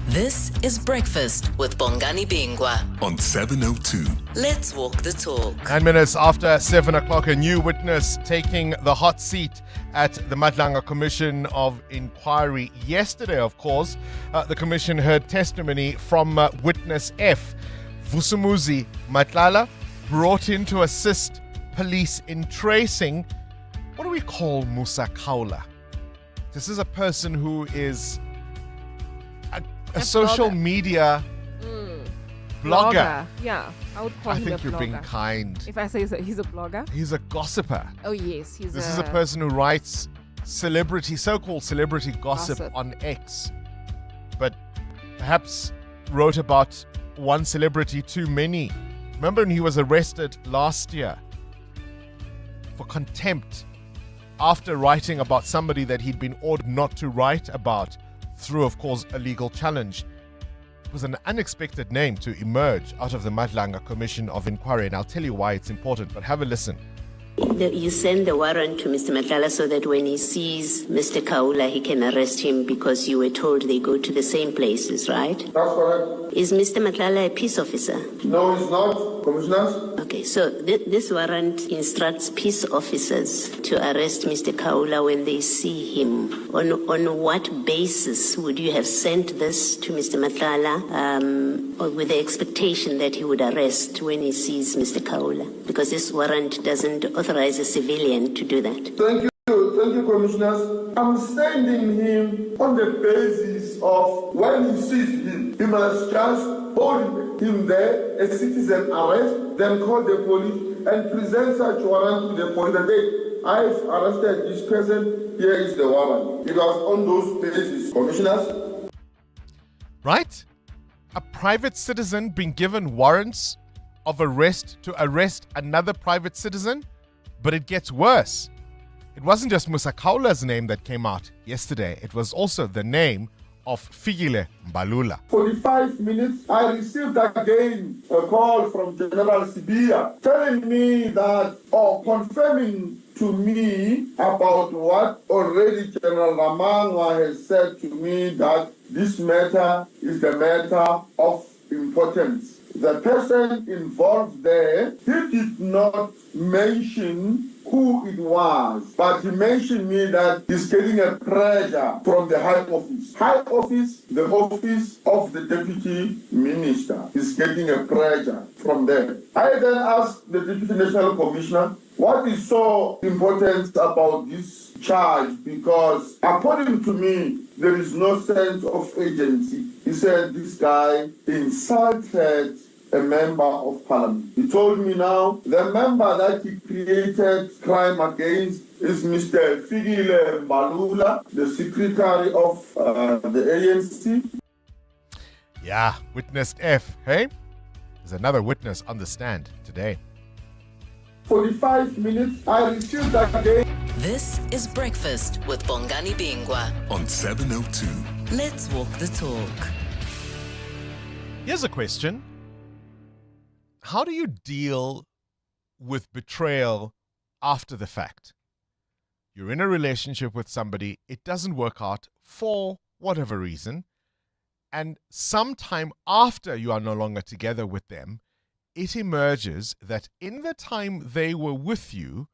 [SPEAKER 13] This is Breakfast with Bongani Bingwa
[SPEAKER 11] on 702.
[SPEAKER 13] Let's walk the talk.
[SPEAKER 14] 9 minutes after 7 o'clock, a new witness taking the hot seat at the Madlanga Commission of Inquiry. Yesterday, of course, the commission heard testimony from witness F. Vusumuzi Matlala, brought in to assist police in tracing, what do we call Musa Kaula? This is a person who is a social media blogger.
[SPEAKER 9] Yeah, I would call him a blogger.
[SPEAKER 14] I think you're being kind.
[SPEAKER 9] If I say he's a blogger?
[SPEAKER 14] He's a gossiper.
[SPEAKER 9] Oh, yes.
[SPEAKER 14] This is a person who writes so-called celebrity gossip on X, but perhaps wrote about one celebrity too many. Remember when he was arrested last year for contempt after writing about somebody that he'd been ordered not to write about through, of course, a legal challenge. It was an unexpected name to emerge out of the Madlanga Commission of Inquiry, and I'll tell you why it's important, but have a listen.
[SPEAKER 3] You send the warrant to Mr. Matlala so that when he sees Mr. Kaula, he can arrest him because you were told they go to the same places, right?
[SPEAKER 18] That's correct.
[SPEAKER 3] Is Mr. Matlala a peace officer?
[SPEAKER 18] No, he's not, Commissioners.
[SPEAKER 3] Okay, so this warrant instructs peace officers to arrest Mr. Kaula when they see him. On what basis would you have sent this to Mr. Matlala or with the expectation that he would arrest when he sees Mr. Kaula? Because this warrant doesn't authorize a civilian to do that.
[SPEAKER 18] Thank you, Commissioners. I'm sending him on the basis of when he sees him, he must just hold him there, a citizen arrest, then call the police and present such warrant to the police and say, I've arrested this person, here is the warrant. It was on those bases, Commissioners.
[SPEAKER 14] Right? A private citizen being given warrants of arrest to arrest another private citizen? But it gets worse. It wasn't just Musa Kaula's name that came out yesterday. It was also the name of Fikile Mbalula.
[SPEAKER 18] 45 minutes, I received again a call from General Sibia telling me that, or confirming to me about what already General Ramangwa has said to me, that this matter is the matter of importance. The person involved there, he did not mention who it was, but he mentioned me that he's getting a pressure from the High Office. High Office, the office of the Deputy Minister, is getting a pressure from there. I then asked the Deputy National Commissioner, what is so important about this charge? Because according to me, there is no sense of agency. He said this guy insulted a member of parliament. He told me now the member that he created crime against is Mr. Fikile Mbalula, the secretary of the ANC.
[SPEAKER 14] Yeah, witness F, hey? There's another witness on the stand today.
[SPEAKER 18] 45 minutes, I received that again.
[SPEAKER 13] This is Breakfast with Bongani Bingwa
[SPEAKER 7] on 702.
[SPEAKER 13] Let's walk the talk.
[SPEAKER 14] Here's a question. How do you deal with betrayal after the fact? You're in a relationship with somebody, it doesn't work out for whatever reason, and sometime after you are no longer together with them, it emerges that in the time they were with you,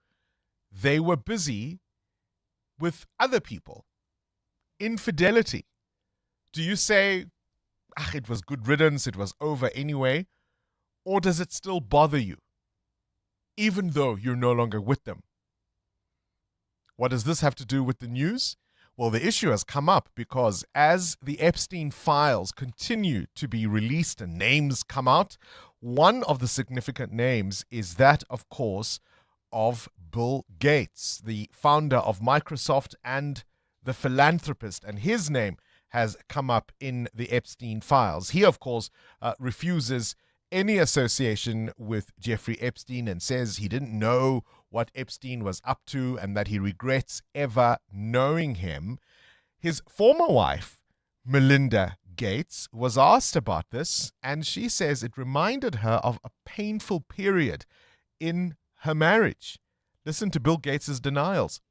[SPEAKER 14] they were busy with other people. Infidelity. Do you say, it was good riddance, it was over anyway? Or does it still bother you, even though you're no longer with them? What does this have to do with the news? Well, the issue has come up because as the Epstein files continue to be released and names come out, one of the significant names is that, of course, of Bill Gates, the founder of Microsoft and the philanthropist, and his name has come up in the Epstein files. He, of course, refuses any association with Jeffrey Epstein and says he didn't know what Epstein was up to and that he regrets ever knowing him. His former wife, Melinda Gates, was asked about this, and she says it reminded her of a painful period in her marriage. Listen to Bill Gates' denials.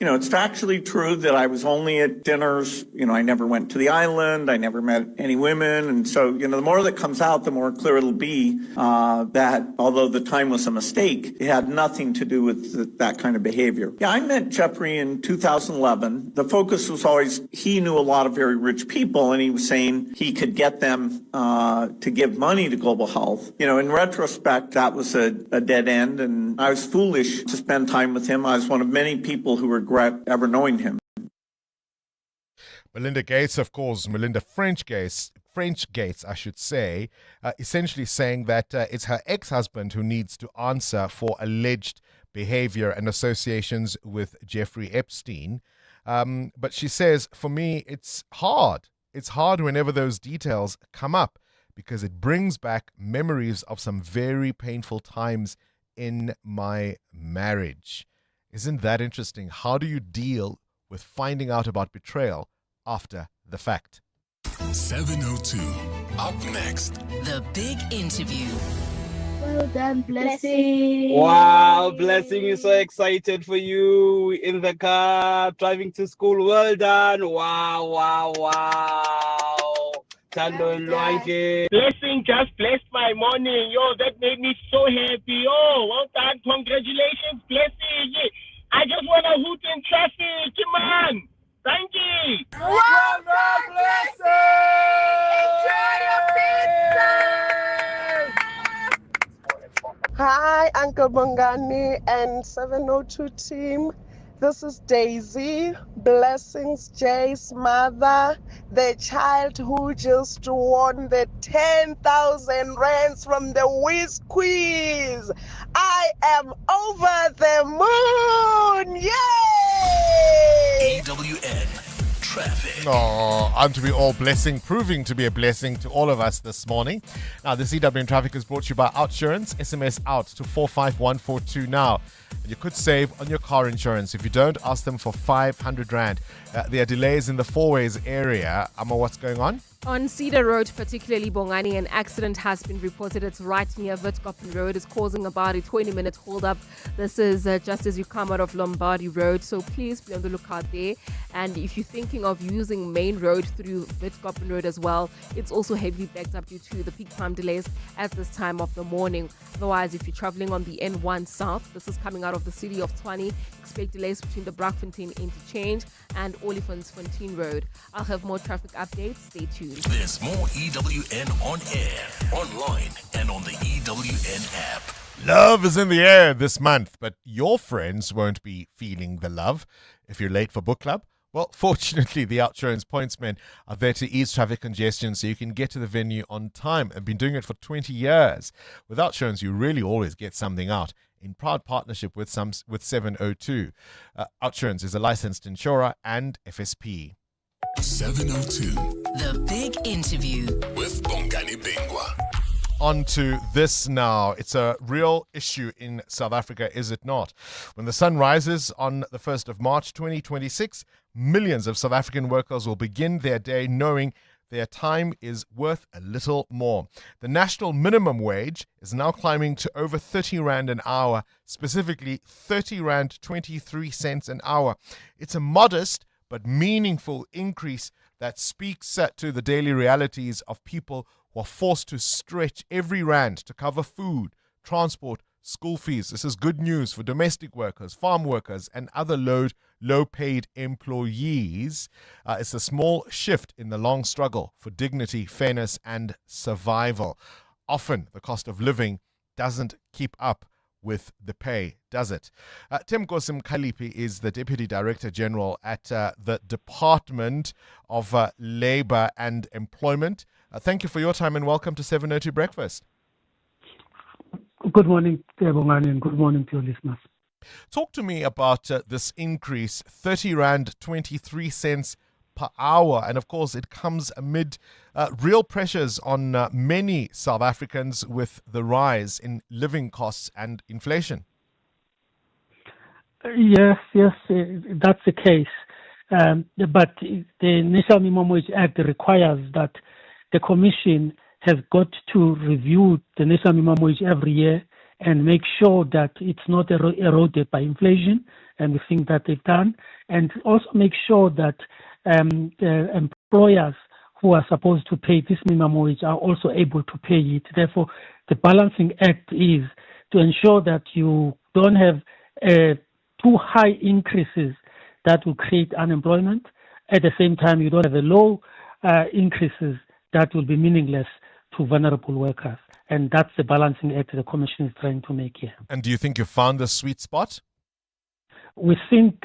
[SPEAKER 4] It's factually true that I was only at dinners. I never went to the island. I never met any women. And so, the more that comes out, the more clear it'll be that although the time was a mistake, it had nothing to do with that kind of behavior. Yeah, I met Jeffrey in 2011. The focus was always he knew a lot of very rich people, and he was saying he could get them to give money to Global Health. In retrospect, that was a dead end, and I was foolish to spend time with him. I was one of many people who regret ever knowing him.
[SPEAKER 14] Melinda Gates, of course, French Gates, I should say, essentially saying that it's her ex-husband who needs to answer for alleged behavior and associations with Jeffrey Epstein. But she says, for me, it's hard. It's hard whenever those details come up because it brings back memories of some very painful times in my marriage. Isn't that interesting? How do you deal with finding out about betrayal after the fact?
[SPEAKER 7] 702
[SPEAKER 11] Up next,
[SPEAKER 13] The big interview.
[SPEAKER 6] Well done, Blessing.
[SPEAKER 5] Wow, Blessing is so excited for you in the car, driving to school. Well done. Wow. Tando Lwanke.
[SPEAKER 8] Blessing just blessed my morning. Yo, that made me so happy. Oh, well done. Congratulations, Blessing. I just want to hoot in traffic. Come on. Thank you.
[SPEAKER 5] Well done, Blessing.
[SPEAKER 8] Enjoy your pizza.
[SPEAKER 23] Hi, Uncle Bongani and 702 team. This is Daisy, Blessings Jay's mother, the child who just won the 10,000 rands from the Whiz Quiz. I am over the moon! Yay!
[SPEAKER 11] EWN Traffic.
[SPEAKER 14] Oh, I'm to be all blessing, proving to be a blessing to all of us this morning. Now, the CWN Traffic is brought to you by Outsurance. SMS out to 45142 now. You could save on your car insurance. If you don't, ask them for 500 Rand. There are delays in the Fourways area. Amma, what's going on?
[SPEAKER 9] On Cedar Road, particularly Bongani, an accident has been reported. It's right near Witkoppen Road. It's causing about a 20-minute hold-up. This is just as you come out of Lombardy Road, so please be on the lookout there. And if you're thinking of using Main Road through Witkoppen Road as well, it's also heavily backed up due to the peak time delays at this time of the morning. Otherwise, if you're traveling on the N1 South, this is coming out of the city of Tshwane, expect delays between the Braakfontein Interchange and Olifantsfontein Road. I'll have more traffic updates. Stay tuned.
[SPEAKER 11] There's more EWN on air, online, and on the EWN app.
[SPEAKER 14] Love is in the air this month, but your friends won't be feeling the love if you're late for book club. Well, fortunately, the Outsurance pointsmen are there to ease traffic congestion so you can get to the venue on time. I've been doing it for 20 years. With Outsurance, you really always get something out. In proud partnership with 702. Outsurance is a licensed insurer and FSP.
[SPEAKER 11] 702.
[SPEAKER 13] The big interview
[SPEAKER 11] With Bongani Bingwa.
[SPEAKER 14] On to this now. It's a real issue in South Africa, is it not? When the sun rises on the 1st of March 2026, millions of South African workers will begin their day knowing their time is worth a little more. The national minimum wage is now climbing to over 30 Rand an hour, specifically 30 Rand 23 cents an hour. It's a modest but meaningful increase that speaks to the daily realities of people who are forced to stretch every rand to cover food, transport, school fees. This is good news for domestic workers, farm workers, and other low-paid employees. It's a small shift in the long struggle for dignity, fairness, and survival. Often, the cost of living doesn't keep up with the pay, does it? Tim Mkhalipi is the Deputy Director General at the Department of Labour and Employment. Thank you for your time and welcome to 702 Breakfast.
[SPEAKER 24] Good morning, Bongani, and good morning to your listeners.
[SPEAKER 14] Talk to me about this increase, 30 Rand 23 cents per hour. And of course, it comes amid real pressures on many South Africans with the rise in living costs and inflation.
[SPEAKER 24] Yes, that's the case. But the National Minimum Wage Act requires that the Commission has got to review the National Minimum Wage every year and make sure that it's not eroded by inflation, and we think that they've done, and also make sure that the employers who are supposed to pay this minimum wage are also able to pay it. Therefore, the balancing act is to ensure that you don't have too high increases that will create unemployment. At the same time, you don't have a low increases that will be meaningless to vulnerable workers. And that's the balancing act the Commission is trying to make here.
[SPEAKER 14] And do you think you found the sweet spot?
[SPEAKER 24] We think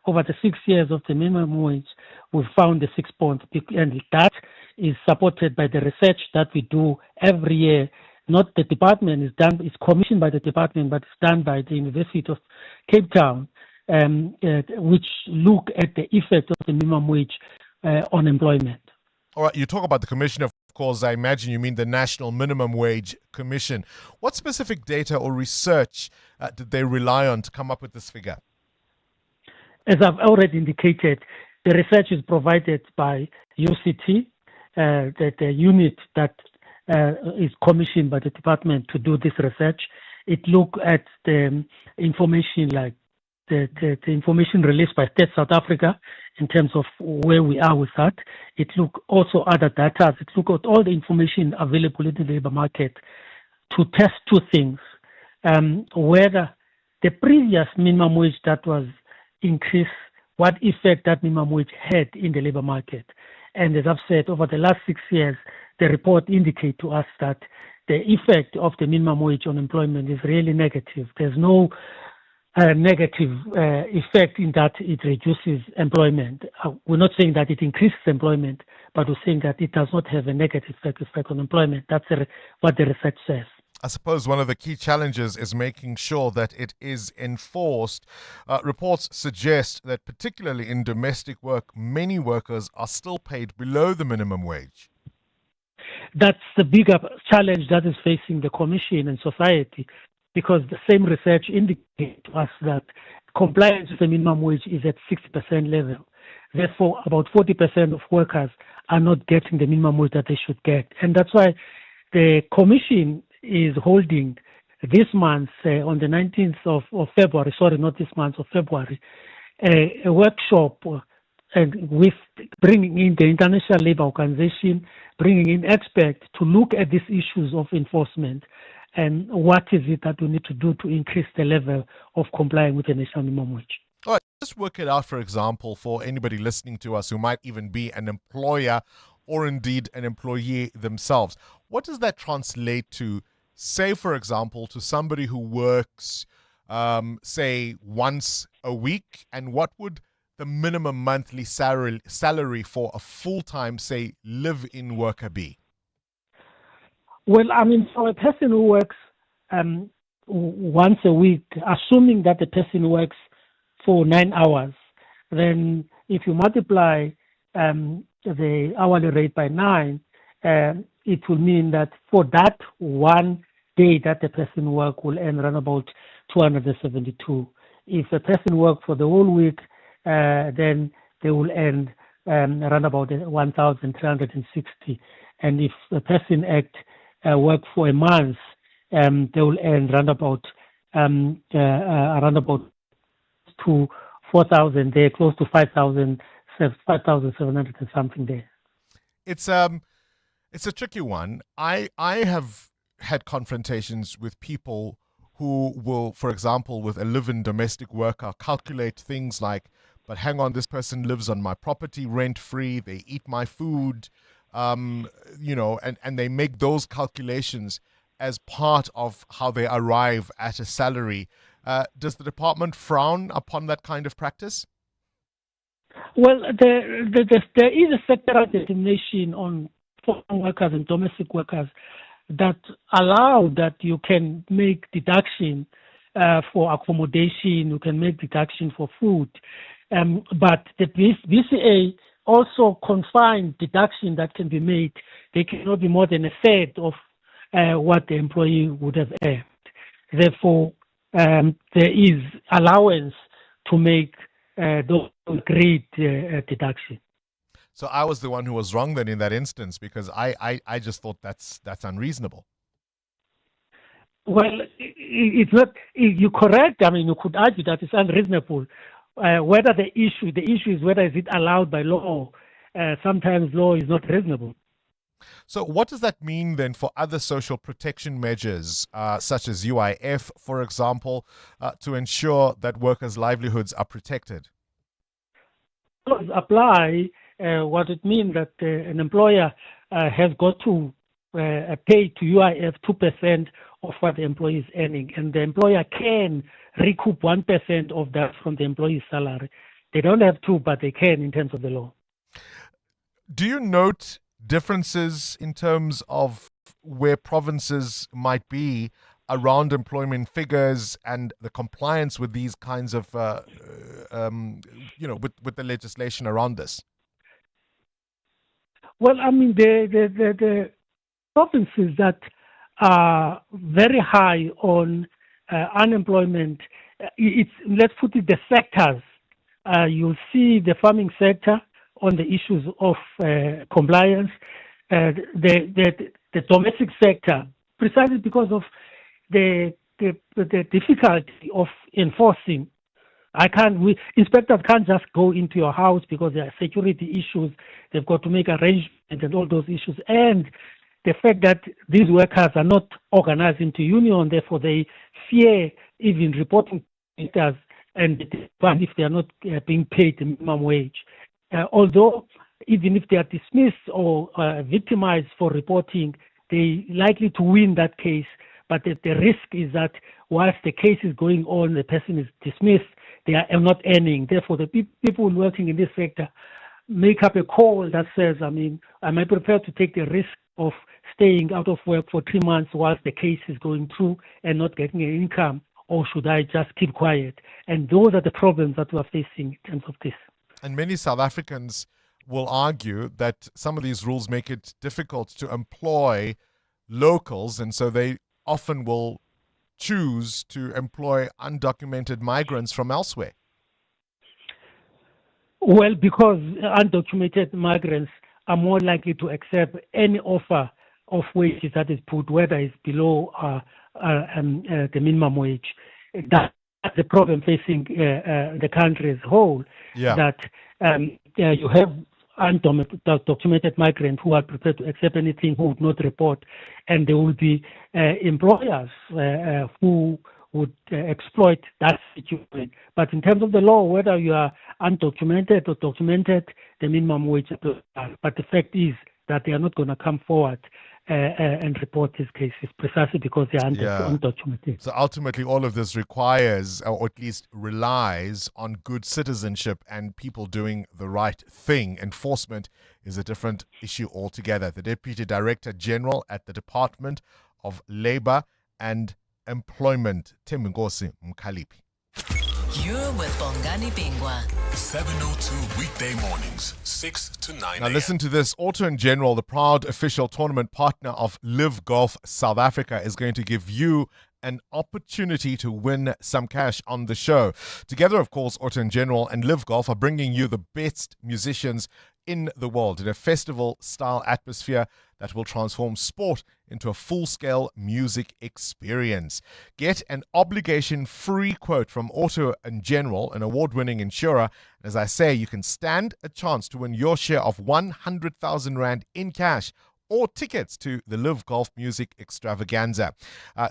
[SPEAKER 24] over the 6 years of the minimum wage, we've found the 6 points, and that is supported by the research that we do every year. Not the department is done; it's commissioned by the department, but it's done by the University of Cape Town, which look at the effect of the minimum wage on employment.
[SPEAKER 14] All right, you talk about the commission, of course, I imagine you mean the National Minimum Wage Commission. What specific data or research did they rely on to come up with this figure?
[SPEAKER 24] As I've already indicated, the research is provided by UCT, the unit that is commissioned by the department to do this research. It looked at the information like the information released by State South Africa in terms of where we are with that. It looked also other data. It looked at all the information available in the labor market to test two things. Whether the previous minimum wage that was increased, what effect that minimum wage had in the labor market. And as I've said, over the last 6 years, the report indicates to us that the effect of the minimum wage on employment is really negative. There's no negative effect in that it reduces employment. We're not saying that it increases employment, but we're saying that it does not have a negative effect on employment. That's what the research says.
[SPEAKER 14] I suppose one of the key challenges is making sure that it is enforced. Reports suggest that particularly in domestic work, many workers are still paid below the minimum wage.
[SPEAKER 24] That's the bigger challenge that is facing the Commission and society, because the same research indicates to us that compliance with the minimum wage is at 60% level. Therefore, about 40% of workers are not getting the minimum wage that they should get. And that's why the Commission is holding this month, on the 19th of February, sorry, not this month, of February, a workshop and with bringing in the International Labour Organization, bringing in experts to look at these issues of enforcement and what is it that we need to do to increase the level of complying with the national minimum wage.
[SPEAKER 14] All right, just work it out, for example, for anybody listening to us who might even be an employer or indeed an employee themselves. What does that translate to, say, for example, to somebody who works, say, once a week? And what would the minimum monthly salary for a full-time, say, live-in worker be?
[SPEAKER 24] Well, I mean, for a person who works once a week, assuming that the person works for 9 hours, then if you multiply the hourly rate by 9, it will mean that for that one day that the person work will earn around about 272. If a person work for the whole week, then they will earn around about 1,360. And if a person work for a month, they will earn around about to 4,000 there, close to 5,700 and something there.
[SPEAKER 14] It's a tricky one. I have had confrontations with people who will, for example, with a live-in domestic worker, calculate things like, but hang on, this person lives on my property rent-free, they eat my food, and they make those calculations as part of how they arrive at a salary. Does the department frown upon that kind of practice?
[SPEAKER 24] Well, there is a sectoral determination on foreign workers and domestic workers that allow that you can make deduction for accommodation, you can make deduction for food. But the BCA also confine deduction that can be made. They cannot be more than a third of what the employee would have earned. Therefore, there is allowance to make those great deduction.
[SPEAKER 14] So I was the one who was wrong then in that instance, because I just thought that's unreasonable.
[SPEAKER 24] Well, it's not. You're correct. I mean, you could argue that it's unreasonable. Whether the issue is whether is it allowed by law. Sometimes law is not reasonable.
[SPEAKER 14] So what does that mean then for other social protection measures, such as UIF, for example, to ensure that workers' livelihoods are protected?
[SPEAKER 24] Laws apply. What it means that an employer has got to pay to UIF 2% of what the employee is earning, and the employer can recoup 1% of that from the employee's salary. They don't have to, but they can in terms of the law.
[SPEAKER 14] Do you note differences in terms of where provinces might be around employment figures and the compliance with these kinds of, with the legislation around this?
[SPEAKER 24] Well, I mean, the provinces that are very high on unemployment, let's put it the sectors. You'll see the farming sector on the issues of compliance. the domestic sector, precisely because of the difficulty of enforcing. Inspectors can't just go into your house because there are security issues. They've got to make arrangements and all those issues. And the fact that these workers are not organized into union, therefore they fear even reporting to and if they are not being paid the minimum wage. Although even if they are dismissed or victimized for reporting, they're likely to win that case. But the risk is that whilst the case is going on, the person is dismissed, they are not earning. Therefore, the people working in this sector make up a call that says, am I prepared to take the risk of staying out of work for 3 months whilst the case is going through and not getting an income, or should I just keep quiet? And those are the problems that we're facing in terms of this.
[SPEAKER 14] And many South Africans will argue that some of these rules make it difficult to employ locals, and so they often will choose to employ undocumented migrants from elsewhere.
[SPEAKER 24] Well, because undocumented migrants are more likely to accept any offer of wages that is put, whether it's below the minimum wage. That's the problem facing the country as a whole.
[SPEAKER 14] Yeah.
[SPEAKER 24] That you have undocumented migrants who are prepared to accept anything, who would not report, and there will be employers who would exploit that situation. But in terms of the law, whether you are undocumented or documented, the minimum wage applies. But the fact is that they are not going to come forward and report these cases precisely because they are undocumented.
[SPEAKER 14] So ultimately, all of this requires, or at least relies on good citizenship and people doing the right thing. Enforcement is a different issue altogether. The Deputy Director General at the Department of Labour and Employment, Thembinkosi Mkhalipi.
[SPEAKER 13] You're with Bongani Bingwa.
[SPEAKER 11] 702 weekday mornings, 6 to 9
[SPEAKER 14] Now listen to this. Auto and General, the proud official tournament partner of Live Golf South Africa, is going to give you an opportunity to win some cash on the show. Together, of course, Auto and General and Live Golf are bringing you the best musicians in the world in a festival-style atmosphere that will transform sport into a full-scale music experience. Get an obligation-free quote from Auto and General, an award-winning insurer. As I say, you can stand a chance to win your share of 100,000 Rand in cash or tickets to the Live Golf Music Extravaganza.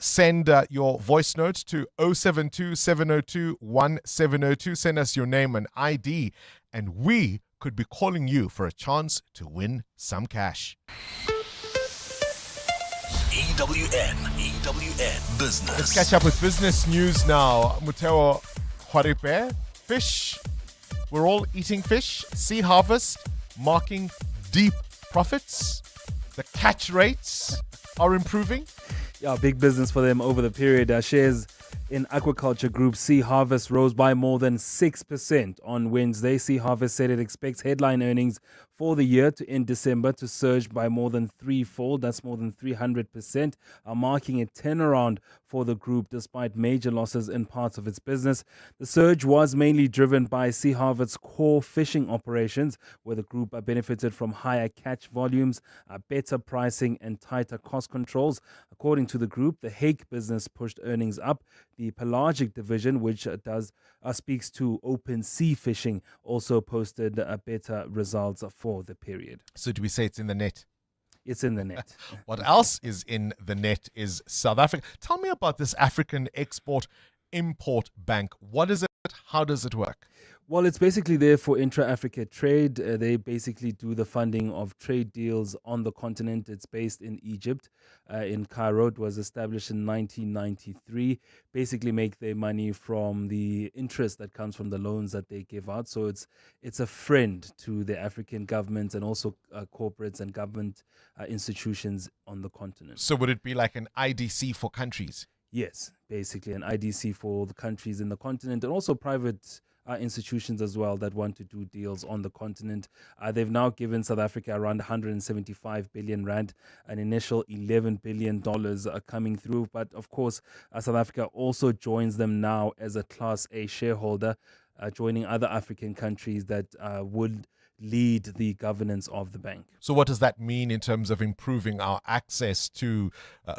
[SPEAKER 14] Send your voice notes to 072 702 1702. Send us your name and ID, and we could be calling you for a chance to win some cash.
[SPEAKER 11] EWN Business.
[SPEAKER 14] Let's catch up with business news now. Muteo Khwaripe, fish. We're all eating fish. Sea harvest marking deep profits. The catch rates are improving.
[SPEAKER 12] Yeah, big business for them over the period. Shares in aquaculture group Sea Harvest rose by more than 6% on Wednesday. Sea Harvest said it expects headline earnings for the year to end December to surge by more than threefold. That's more than 300%, marking a turnaround for the group despite major losses in parts of its business. The surge was mainly driven by Sea Harvest's core fishing operations, where the group benefited from higher catch volumes, better pricing and tighter cost controls. According to the group, the hake business pushed earnings up. The pelagic division, which speaks to open sea fishing, also posted better results for the period.
[SPEAKER 14] So do we say it's in the net?
[SPEAKER 12] It's in the net.
[SPEAKER 14] What else is in the net is South Africa. Tell me about this African Export-Import Bank. What is it? How does it work?
[SPEAKER 12] Well, it's basically there for intra-Africa trade. They basically do the funding of trade deals on the continent. It's based in Egypt, in Cairo. It was established in 1993. Basically make their money from the interest that comes from the loans that they give out. So it's a friend to the African governments and also corporates and government institutions on the continent.
[SPEAKER 14] So would it be like an IDC for countries?
[SPEAKER 12] Yes, basically an IDC for the countries in the continent and also private institutions as well that want to do deals on the continent. They've now given South Africa around 175 billion Rand, an initial $11 billion coming through. But of course, South Africa also joins them now as a Class A shareholder, joining other African countries that would lead the governance of the bank.
[SPEAKER 14] So what does that mean in terms of improving our access to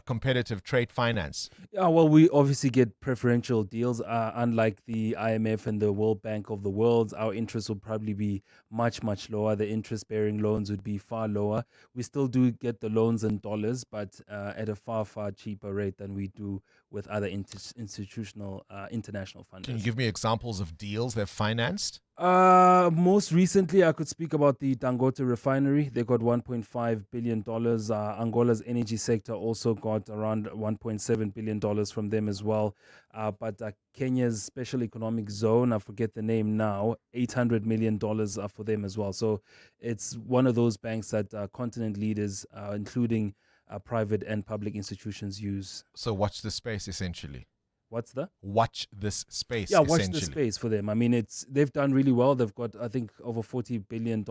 [SPEAKER 14] competitive trade finance?
[SPEAKER 12] Yeah, well, we obviously get preferential deals. Unlike the IMF and the World Bank of the world, our interest will probably be much, much lower. The interest-bearing loans would be far lower. We still do get the loans in dollars, but at a far, far cheaper rate than we do with other international funders.
[SPEAKER 14] Can you give me examples of deals they've financed?
[SPEAKER 12] Most recently, I could speak about the Dangote refinery. They got $1.5 billion. Angola's energy sector also got around $1.7 billion from them as well. But Kenya's special economic zone, I forget the name now, $800 million for them as well. So it's one of those banks that continent leaders, including private and public institutions, use.
[SPEAKER 14] So watch the space, essentially.
[SPEAKER 12] What's the?
[SPEAKER 14] Watch this space.
[SPEAKER 12] Yeah, watch the space for them. I mean, they've done really well. They've got, I think, over $40 billion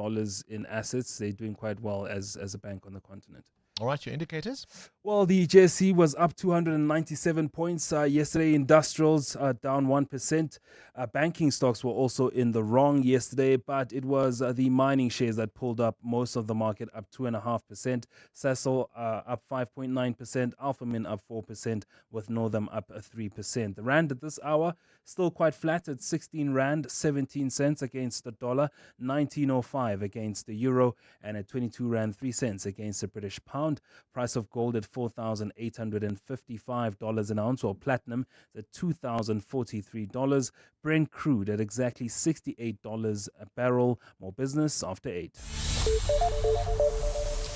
[SPEAKER 12] in assets. They're doing quite well as a bank on the continent.
[SPEAKER 14] All right, your indicators?
[SPEAKER 12] Well, the JSE was up 297 points yesterday. Industrials down 1%. Banking stocks were also in the wrong yesterday, but it was the mining shares that pulled up most of the market, up 2.5%. Sasol up 5.9%. Alphamin up 4%, with Northam up 3%. The rand at this hour still quite flat at 16 rand 17 cents against the dollar, 19.05 against the euro, and at 22 rand 3 cents against the British pound. Price of gold at $4,855 an ounce, or platinum at $2,043. Brent crude at exactly $68 a barrel. More business after 8.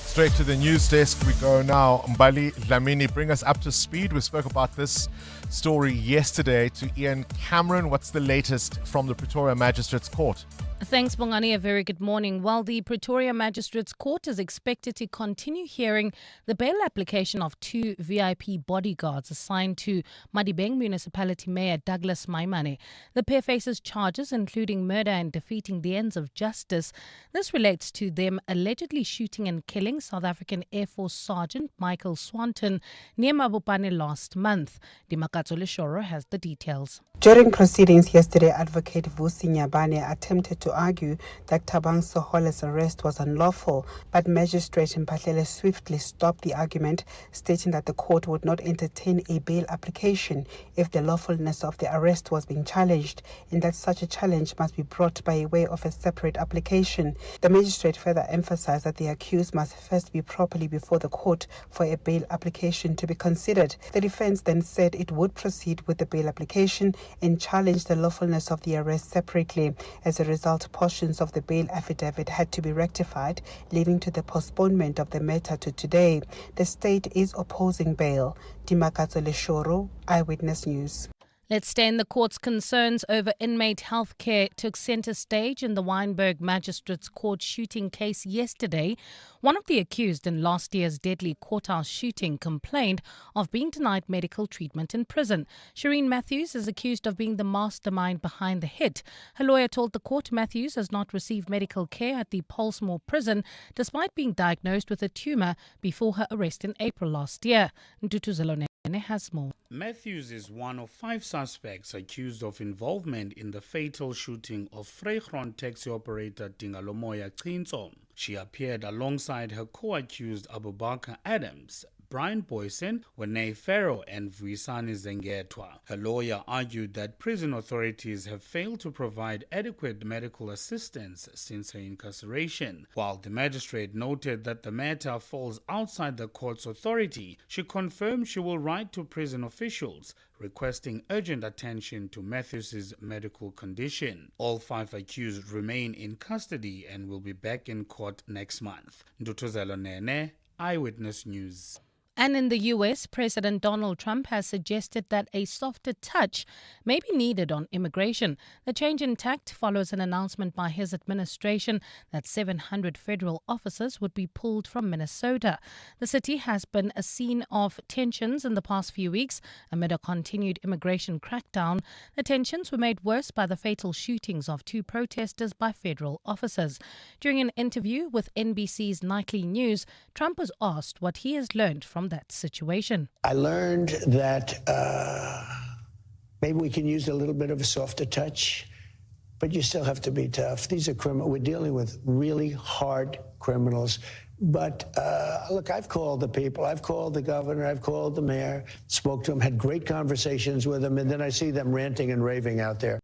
[SPEAKER 14] Straight to the news desk we go now. Mbali Dlamini, bring us up to speed. We spoke about this story yesterday to Ian Cameron. What's the latest from the Pretoria Magistrates Court?
[SPEAKER 1] Thanks, Bongani. A very good morning. Well, the Pretoria Magistrates Court is expected to continue hearing the bail application of 2 VIP bodyguards assigned to Madibeng Municipality Mayor Douglas Maimane. The pair faces charges including murder and defeating the ends of justice. This relates to them allegedly shooting and killing South African Air Force Sergeant Michael Swanton near Mabopane last month. Dimakatso Leshoro has the details.
[SPEAKER 15] During proceedings yesterday, Advocate Vusi Nyabane attempted to argue that Thabang Sohole's arrest was unlawful, but Magistrate Mpahlele swiftly stopped the argument, stating that the court would not entertain a bail application if the lawfulness of the arrest was being challenged, and that such a challenge must be brought by way of a separate application. The magistrate further emphasized that the accused must first be properly before the court for a bail application to be considered. The defense then said it would proceed with the bail application and challenge the lawfulness of the arrest separately. As a result, portions of the bail affidavit had to be rectified, leading to the postponement of the matter to today. The state is opposing bail. Dimakatso Leshoro, Eyewitness News.
[SPEAKER 1] Let's stay in the court's concerns over inmate health care took centre stage in the Wynberg Magistrates Court shooting case yesterday. One of the accused in last year's deadly courthouse shooting complained of being denied medical treatment in prison. Shireen Matthews is accused of being the mastermind behind the hit. Her lawyer told the court Matthews has not received medical care at the Pollsmoor prison despite being diagnosed with a tumour before her arrest in April last year. Ntutu Zelone has more.
[SPEAKER 16] Matthews is one of 5 suspects accused of involvement in the fatal shooting of Vryhron taxi operator Dingalomoya Chinzo. She appeared alongside her co-accused Abubakar Adams, Brian Boysen, Wene Farrow and Vuisani Zengetwa. Her lawyer argued that prison authorities have failed to provide adequate medical assistance since her incarceration. While the magistrate noted that the matter falls outside the court's authority, she confirmed she will write to prison officials requesting urgent attention to Matthews' medical condition. All 5 accused remain in custody and will be back in court next month. Ndutuzelo Nene, Eyewitness News.
[SPEAKER 1] And in the US, President Donald Trump has suggested that a softer touch may be needed on immigration. The change in tact follows an announcement by his administration that 700 federal officers would be pulled from Minnesota. The city has been a scene of tensions in the past few weeks amid a continued immigration crackdown. The tensions were made worse by the fatal shootings of 2 protesters by federal officers. During an interview with NBC's Nightly News, Trump was asked what he has learned from that situation.
[SPEAKER 17] I learned that maybe we can use a little bit of a softer touch. but you still have to be tough. These are criminals. We're dealing with really hard criminals. But look, I've called the people. I've called the governor. I've called the mayor, spoke to them, had great conversations with them, and then I see them ranting and raving out there.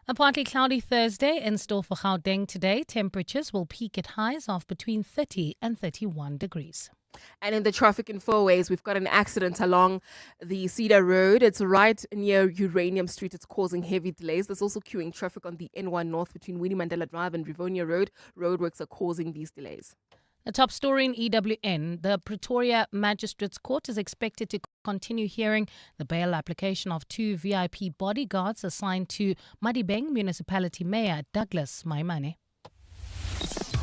[SPEAKER 1] A partly cloudy Thursday in store for Gauteng today. Temperatures will peak at highs of between 30 and 31 degrees.
[SPEAKER 9] And in the traffic infoways, we've got an accident along the Cedar Road. It's right near Uranium Street. It's causing heavy delays. There's also queuing traffic on the N1 North between Winnie Mandela Drive and Rivonia Road. Roadworks are causing these delays.
[SPEAKER 1] A top story in EWN. The Pretoria Magistrates Court is expected to continue hearing the bail application of 2 VIP bodyguards assigned to Madibeng Municipality Mayor Douglas Maimane.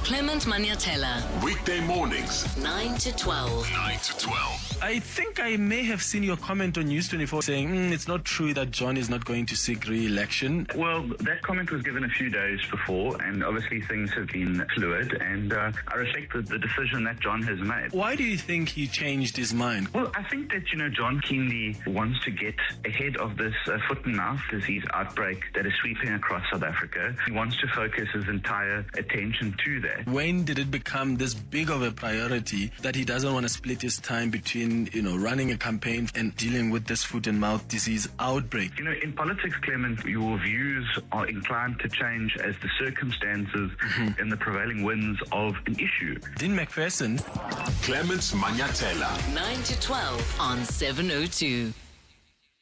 [SPEAKER 13] Clement Maniatella.
[SPEAKER 11] Weekday mornings,
[SPEAKER 13] 9 to 12.
[SPEAKER 11] 9 to 12.
[SPEAKER 19] I think I may have seen your comment on News 24 saying it's not true that John is not going to seek re-election.
[SPEAKER 20] Well, that comment was given a few days before, and obviously things have been fluid, and I respect the decision that John has made.
[SPEAKER 19] Why do you think he changed his mind?
[SPEAKER 20] Well, I think that, John keenly wants to get ahead of this foot and mouth disease outbreak that is sweeping across South Africa. He wants to focus his entire attention to that.
[SPEAKER 19] When did it become this big of a priority that he doesn't want to split his time between, running a campaign and dealing with this foot and mouth disease outbreak?
[SPEAKER 20] In politics, Clement, your views are inclined to change as the circumstances and the prevailing winds of an issue.
[SPEAKER 19] Dean McPherson.
[SPEAKER 11] Clement Maniatella.
[SPEAKER 13] 9 to 12 on 702.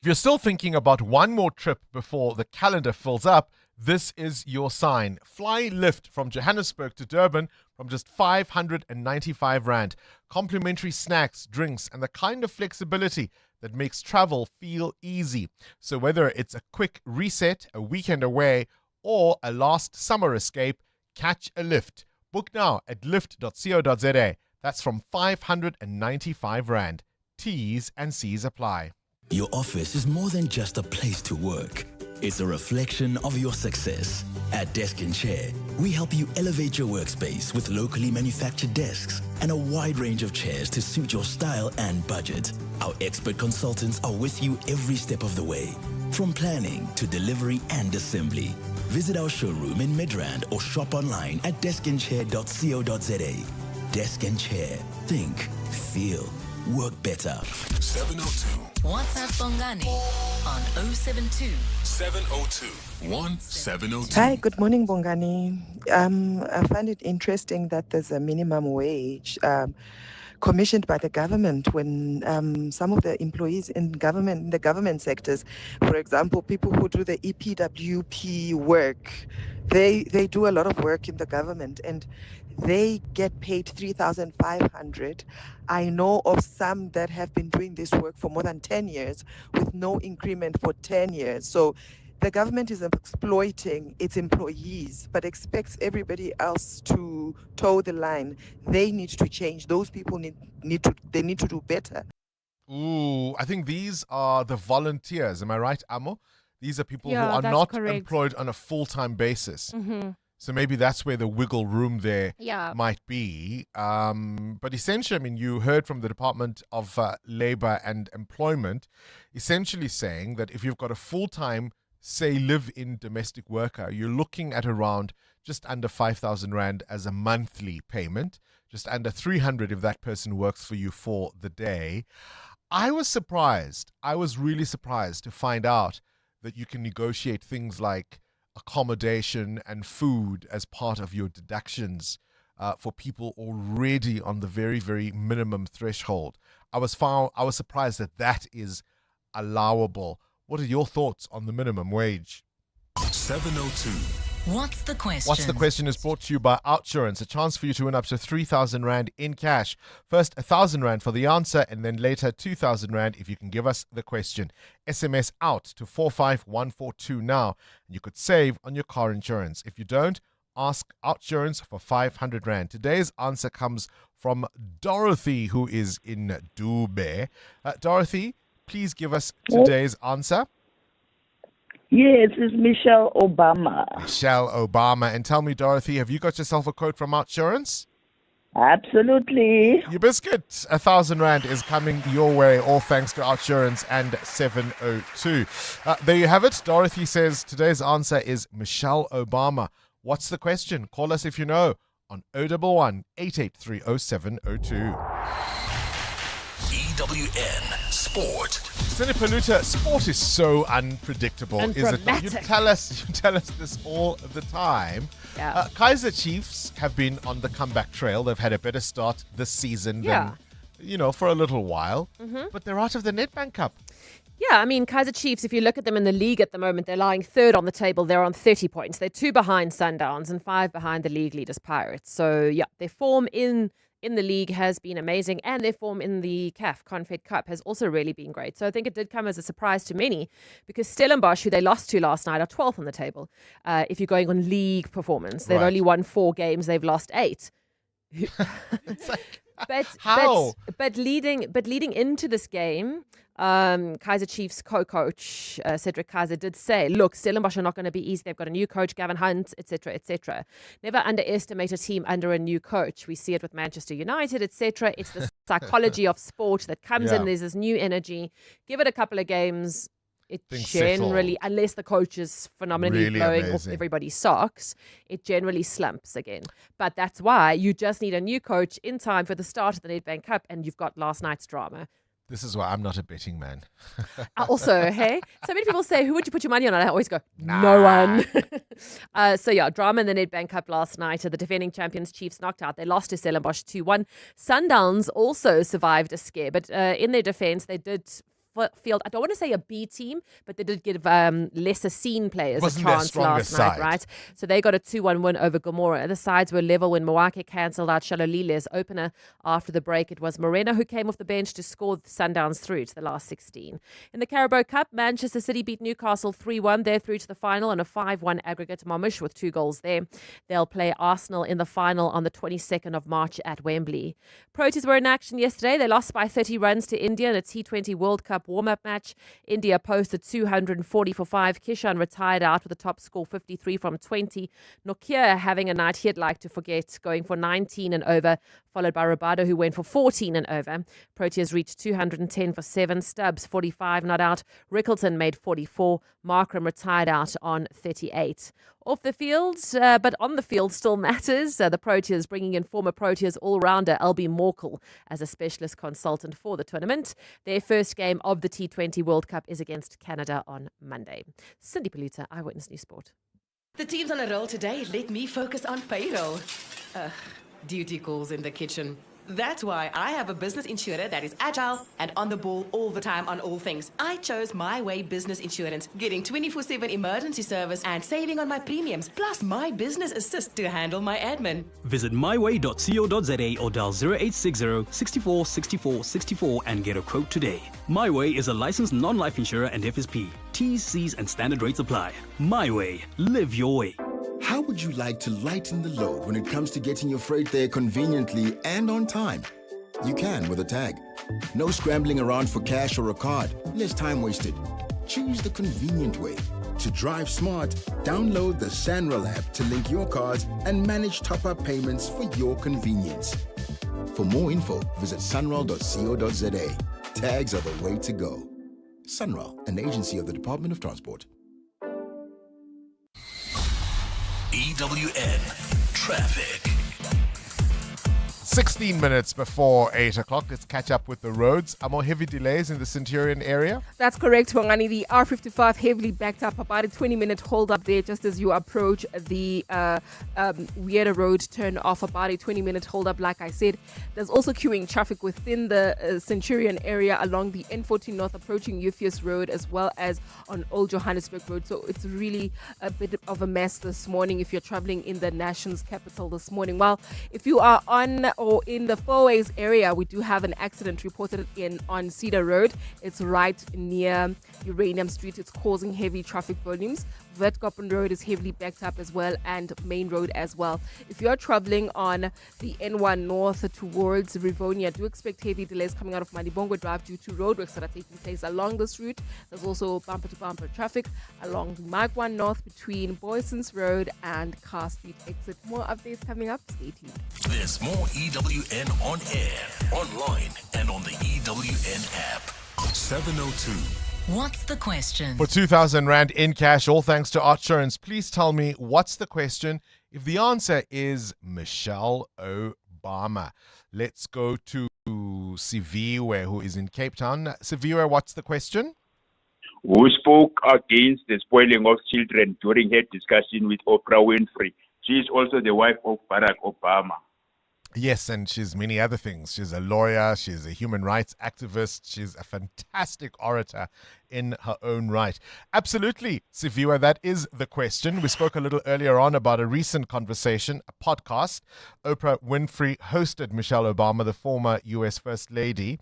[SPEAKER 14] If you're still thinking about one more trip before the calendar fills up, this is your sign. Fly lift from Johannesburg to Durban from just 595 Rand. Complimentary snacks, drinks, and the kind of flexibility that makes travel feel easy. So whether it's a quick reset, a weekend away, or a last summer escape, catch a lift. Book now at lift.co.za. That's from 595 Rand. T's and C's apply.
[SPEAKER 22] Your office is more than just a place to work. It's a reflection of your success. At Desk and Chair, we help you elevate your workspace with locally manufactured desks and a wide range of chairs to suit your style and budget. Our expert consultants are with you every step of the way, from planning to delivery and assembly. Visit our showroom in Midrand or shop online at deskandchair.co.za. Desk and Chair. Think, feel, work better.
[SPEAKER 11] 702.
[SPEAKER 13] WhatsApp Bongani on 072
[SPEAKER 11] 702 1702.
[SPEAKER 23] Hi, good morning, Bongani. I find it interesting that there's a minimum wage commissioned by the government when some of the employees in the government sectors, for example, people who do the EPWP work, they do a lot of work in the government and they get paid 3,500. I know of some that have been doing this work for more than 10 years with no increment for 10 years. So the government is exploiting its employees, but expects everybody else to toe the line. They need to change. Those people need to do better.
[SPEAKER 14] Ooh, I think these are the volunteers. Am I right, Amo? These are people who are
[SPEAKER 9] that's
[SPEAKER 14] not
[SPEAKER 9] correct.
[SPEAKER 14] employed on a full-time basis.
[SPEAKER 9] Mm-hmm.
[SPEAKER 14] So maybe that's where the wiggle room there
[SPEAKER 9] Yeah.
[SPEAKER 14] might be. But essentially, you heard from the Department of Labor and Employment essentially saying that if you've got a full-time, say, live-in domestic worker, you're looking at around just under 5,000 Rand as a monthly payment, just under 300 if that person works for you for the day. I was surprised. I was really surprised to find out that you can negotiate things like accommodation and food as part of your deductions for people already on the very, very minimum threshold. I was surprised that is allowable. What are your thoughts on the minimum wage?
[SPEAKER 11] 702.
[SPEAKER 13] What's the question?
[SPEAKER 14] What's the question is brought to you by Outsurance, a chance for you to win up to 3,000 Rand in cash. First, 1,000 Rand for the answer, and then later 2,000 Rand if you can give us the question. SMS out to 45142 now, and you could save on your car insurance. If you don't, ask Outsurance for 500 Rand. Today's answer comes from Dorothy, who is in Dube. Dorothy, please give us today's answer.
[SPEAKER 25] Yes, it's Michelle Obama.
[SPEAKER 14] Michelle Obama. And tell me, Dorothy, have you got yourself a quote from Outsurance?
[SPEAKER 25] Absolutely.
[SPEAKER 14] Your biscuit, 1,000 Rand is coming your way, all thanks to Outsurance and 702. There you have it. Dorothy says today's answer is Michelle Obama. What's the question? Call us if you know on 011 8830
[SPEAKER 11] EWN Sport.
[SPEAKER 14] Cindy Paluta, sport is so unpredictable,
[SPEAKER 9] And
[SPEAKER 14] is it not? You
[SPEAKER 9] dramatic.
[SPEAKER 14] tell us this all the time.
[SPEAKER 9] Yeah.
[SPEAKER 14] Kaizer Chiefs have been on the comeback trail. They've had a better start this season
[SPEAKER 9] Yeah.
[SPEAKER 14] than, for a little while.
[SPEAKER 9] Mhm.
[SPEAKER 14] But they're out of the Nedbank Cup.
[SPEAKER 9] Yeah, I mean, Kaizer Chiefs, if you look at them in the league at the moment, they're lying third on the table. They're on 30 points. They're 2 behind Sundowns and 5 behind the league leaders Pirates. So, yeah, their form in the league has been amazing, and their form in the CAF Confed Cup has also really been great. So I think it did come as a surprise to many, because Stellenbosch, who they lost to last night, are 12th on the table. If you're going on league performance, they've
[SPEAKER 14] Right.
[SPEAKER 9] only won 4 games. They've lost 8.
[SPEAKER 14] How?
[SPEAKER 9] But leading into this game, Kaizer Chiefs co-coach Cedric Kaiser did say, look, Stellenbosch are not going to be easy. They've got a new coach, Gavin Hunt, etc., etc. Never underestimate a team under a new coach. We see it with Manchester United, etc. It's the psychology of sport that comes in. There's this new energy. Give it a couple of games. It
[SPEAKER 14] Things
[SPEAKER 9] generally,
[SPEAKER 14] settle.
[SPEAKER 9] unless the coach is phenomenally
[SPEAKER 14] Really
[SPEAKER 9] blowing off
[SPEAKER 14] amazing.
[SPEAKER 9] everybody's socks, it generally slumps again. But that's why you just need a new coach in time for the start of the Nedbank Cup, and you've got last night's drama.
[SPEAKER 14] This is why I'm not a betting man.
[SPEAKER 9] Also, hey, so many people say, who would you put your money on? And I always go, no one. So yeah, drama in the Nedbank Cup last night. The defending champions Chiefs knocked out. They lost to Stellenbosch 2-1. Sundowns also survived a scare, but in their defense, they did field, I don't want to say a B team, but they did give lesser seen players
[SPEAKER 14] Wasn't
[SPEAKER 9] a
[SPEAKER 14] their
[SPEAKER 9] chance
[SPEAKER 14] strongest
[SPEAKER 9] last night,
[SPEAKER 14] side.
[SPEAKER 9] right? So they got a 2-1 win over Gomorrah. The sides were level when Molefe cancelled out Shalolile's opener after the break. It was Morena who came off the bench to score the Sundowns through to the last 16. In the Carabao Cup, Manchester City beat Newcastle 3-1. They're through to the final on a 5-1 aggregate. Marmush with 2 goals there. They'll play Arsenal in the final on the 22nd of March at Wembley. Proteas were in action yesterday. They lost by 30 runs to India in a T20 World Cup warm-up match. India posted 240 for 5. Kishan retired out with a top score 53 from 20. Nokia having a night he'd like to forget, going for 19 and over, followed by Rabado, who went for 14 and over. Proteas reached 210 for 7. Stubbs 45 not out. Rickleton made 44. Markram retired out on 38. Off the field, but on the field still matters. The Proteas bringing in former Proteas all-rounder Albie Morkel as a specialist consultant for the tournament. Their first game of the T20 World Cup is against Canada on Monday. Cindy Paluta, Eyewitness News Sport.
[SPEAKER 2] The team's on a roll today. Let me focus on payroll. Duty calls in the kitchen. That's why I have a business insurer that is agile and on the ball all the time on all things. I chose My Way Business Insurance, getting 24/7 emergency service and saving on my premiums, plus my business assist to handle my admin.
[SPEAKER 3] Visit myway.co.za or dial 0860 64 64 64 and get a quote today. My Way is a licensed non-life insurer and FSP. T's, C's and standard rates apply. My Way. Live your way.
[SPEAKER 10] How would you like to lighten the load when it comes to getting your freight there conveniently and on time? You can with a tag. No scrambling around for cash or a card. Less time wasted. Choose the convenient way. To drive smart, download the Sanral app to link your cards and manage top-up payments for your convenience. For more info, visit sunral.co.za. Tags are the way to go. Sunral, an agency of the Department of Transport.
[SPEAKER 11] EWN Traffic.
[SPEAKER 14] 16 minutes before 8 o'clock. Let's catch up with the roads. Are more heavy delays in the Centurion area?
[SPEAKER 9] That's correct, Bongani. The R55 heavily backed up, about a 20-minute hold up there just as you approach the Weirder Road turn off, about a 20-minute hold up, like I said. There's also queuing traffic within the Centurion area along the N14 North approaching Euphues Road as well as on Old Johannesburg Road. So it's really a bit of a mess this morning if you're traveling in the nation's capital this morning. Well, if you are on or in the Fourways area, we do have an accident reported on Cedar Road. It's right near Uranium Street. It's causing heavy traffic volumes. Witkoppen Road is heavily backed up as well, and Main Road as well. If you're traveling on the N1 North towards Rivonia, do expect heavy delays coming out of Malibongwe Drive due to roadworks that are taking place along this route. There's also bumper-to-bumper traffic along the Mark 1 North between Boyson's Road and Car Street exit. More updates coming up. Stay tuned.
[SPEAKER 11] There's more EWN on air, online, and on the EWN app. 702.
[SPEAKER 13] What's the question?
[SPEAKER 14] For 2,000 Rand in cash, all thanks to Artsurance, please tell me what's the question. If the answer is Michelle Obama, let's go to Siviwe, who is in Cape Town. Siviwe, what's the question?
[SPEAKER 4] Who spoke against the spoiling of children during her discussion with Oprah Winfrey? She is also the wife of Barack Obama.
[SPEAKER 14] Yes, and she's many other things. She's a lawyer, she's a human rights activist, she's a fantastic orator in her own right. Absolutely, Siviwe, that is the question. We spoke a little earlier on about a recent conversation, a podcast. Oprah Winfrey hosted Michelle Obama, the former U.S. First Lady,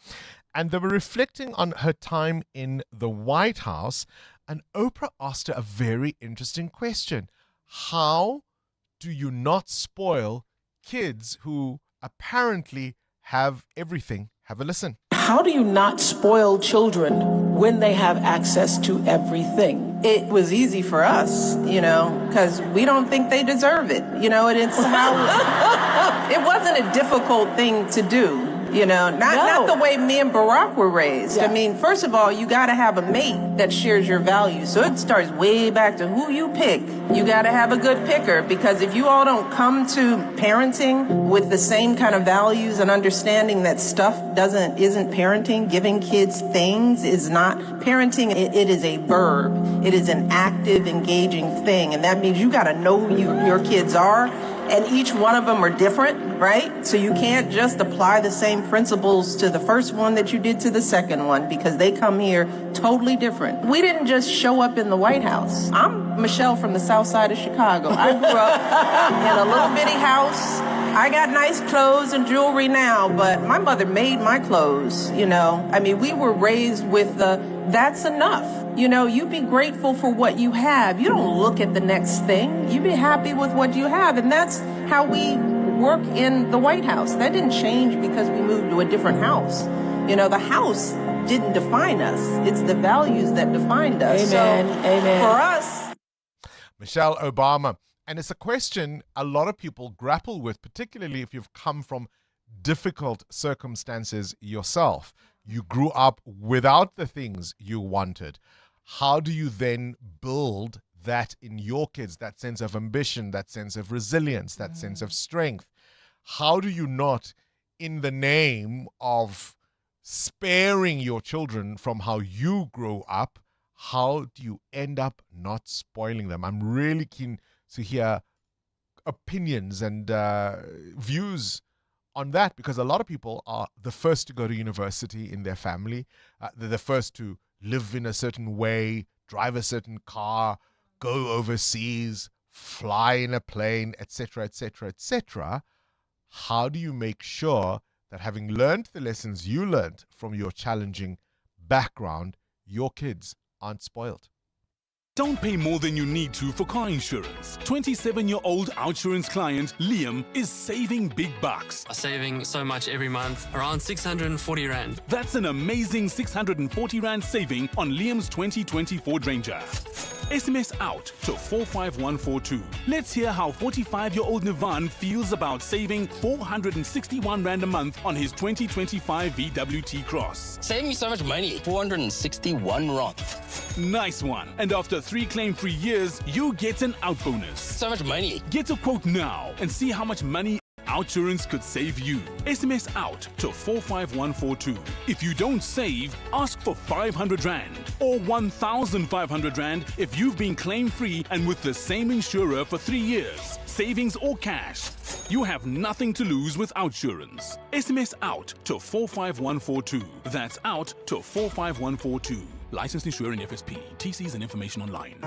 [SPEAKER 14] and they were reflecting on her time in the White House, and Oprah asked her a very interesting question. How do you not spoil kids who apparently have everything? Have a listen.
[SPEAKER 6] How do you not spoil children when they have access to everything? It was easy for us, because we don't think they deserve it, and it's how it wasn't a difficult thing to do. Not the way me and Barack were raised. Yeah. I mean, first of all, you got to have a mate that shares your values. So it starts way back to who you pick. You got to have a good picker, because if you all don't come to parenting with the same kind of values and understanding that stuff isn't parenting, giving kids things is not parenting. It is a verb. It is an active, engaging thing. And that means you got to know who your kids are. And each one of them are different, right? So you can't just apply the same principles to the first one that you did to the second one, because they come here totally different. We didn't just show up in the White House. I'm Michelle from the south side of Chicago. I grew up in a little bitty house. I got nice clothes and jewelry now, but my mother made my clothes, I mean, we were raised with that's enough. You be grateful for what you have. You don't look at the next thing. You be happy with what you have. And that's how we work in the White House. That didn't change because we moved to a different house. The house didn't define us. It's the values that defined us. Amen. So Amen. For us,
[SPEAKER 14] Michelle Obama. And it's a question a lot of people grapple with, particularly if you've come from difficult circumstances yourself. You grew up without the things you wanted. How do you then build that in your kids, that sense of ambition, that sense of resilience, that sense of strength? How do you not, in the name of sparing your children from how you grew up, how do you end up not spoiling them? I'm really keen to hear opinions and views on that, because a lot of people are the first to go to university in their family. They're the first to live in a certain way, drive a certain car, go overseas, fly in a plane, etc., etc., etc. How do you make sure that, having learned the lessons you learned from your challenging background, your kids aren't spoiled?
[SPEAKER 11] Don't pay more than you need to for car insurance. 27-year-old Outsurance client Liam is saving big bucks.
[SPEAKER 7] I'm saving so much every month, around 640 Rand.
[SPEAKER 11] That's an amazing 640 Rand saving on Liam's 2024 Ranger. SMS out to 45142. Let's hear how 45-year-old Nivan feels about saving 461 Rand a month on his 2025 VWT Cross.
[SPEAKER 18] Saving me so much money, 461 Rand.
[SPEAKER 11] Nice one. And after 3 claim-free years, you get an out bonus.
[SPEAKER 18] So much money.
[SPEAKER 11] Get a quote now and see how much money Outsurance could save you. SMS out to 45142. If you don't save, ask for 500 Rand or 1,500 Rand if you've been claim-free and with the same insurer for 3 years. Savings or cash. You have nothing to lose with Outsurance. SMS out to 45142. That's out to 45142. Licensed insurer in FSP. TCs and information online.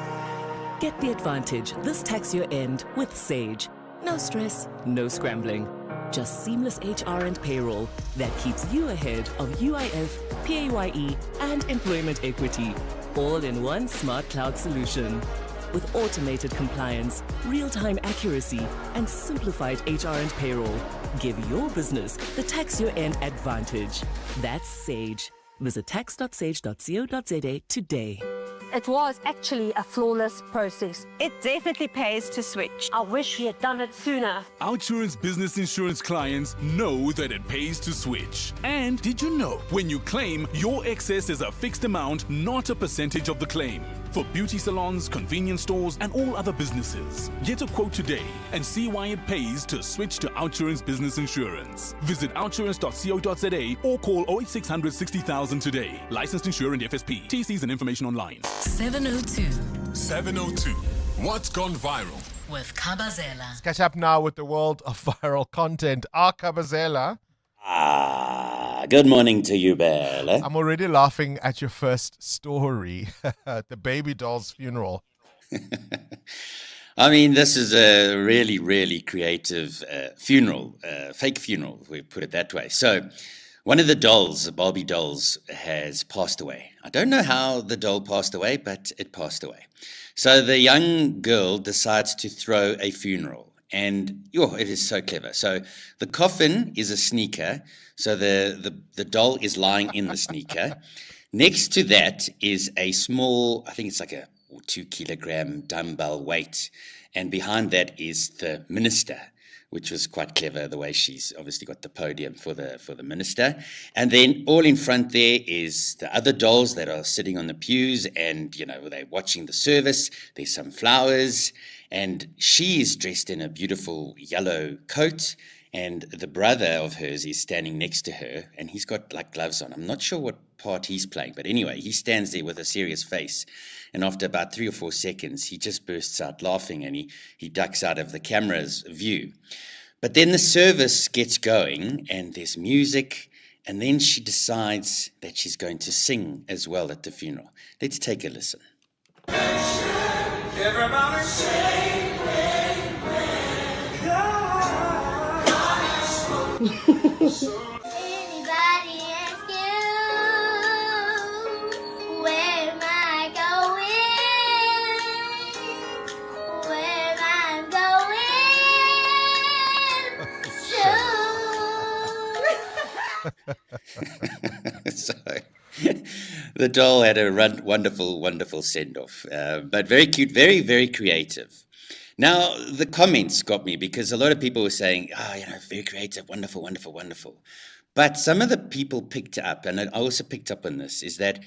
[SPEAKER 21] Get the advantage this tax year end with Sage. No stress, no scrambling. Just seamless HR and payroll that keeps you ahead of UIF, PAYE, and employment equity. All in one smart cloud solution. with automated compliance, real-time accuracy, and simplified HR and payroll. Give your business the tax year end advantage. That's Sage. Visit tax.sage.co.za today.
[SPEAKER 5] It was actually a flawless process. It definitely pays to switch. I wish we had done it sooner.
[SPEAKER 11] Outsurance business insurance clients know that it pays to switch. And did you know when you claim, your excess is a fixed amount, not a percentage of the claim? For beauty salons, convenience stores, and all other businesses. Get a quote today and see why it pays to switch to Outsurance business insurance. Visit outsurance.co.za or call 08600 60000 today. Licensed insurer and FSP. TCs and information online.
[SPEAKER 13] 702.
[SPEAKER 11] 702. What's gone viral?
[SPEAKER 13] With Kabazela.
[SPEAKER 14] Let's catch up now with the world of viral content. Kabazela.
[SPEAKER 8] Good morning to you, Bella.
[SPEAKER 14] I'm already laughing at your first story, the baby doll's funeral.
[SPEAKER 8] I mean, this is a really, really creative funeral, fake funeral, if we put it that way. So one of the dolls, the Barbie dolls, has passed away. I don't know how the doll passed away, but it passed away. So the young girl decides to throw a funeral. And it is so clever. So the coffin is a sneaker. So the doll is lying in the sneaker. Next to that is a small, I think it's like a 2 kilogram dumbbell weight. And behind that is the minister, which was quite clever, the way she's obviously got the podium for the minister. And then all in front there is the other dolls that are sitting on the pews and, they're watching the service. There's some flowers. And she is dressed in a beautiful yellow coat, and the brother of hers is standing next to her, and he's got like gloves on. I'm not sure what part he's playing, but anyway, he stands there with a serious face. And after about 3 or 4 seconds, he just bursts out laughing, and he ducks out of the camera's view. But then the service gets going, and there's music, and then she decides that she's going to sing as well at the funeral. Let's take a listen.
[SPEAKER 12] Everybody say, Anybody ask you, where am I going? Where am I going?
[SPEAKER 8] So the doll had a wonderful, wonderful send-off, but very cute, very, very creative. Now, the comments got me because a lot of people were saying, very creative, wonderful, wonderful, wonderful. But some of the people picked up, and I also picked up on this, is that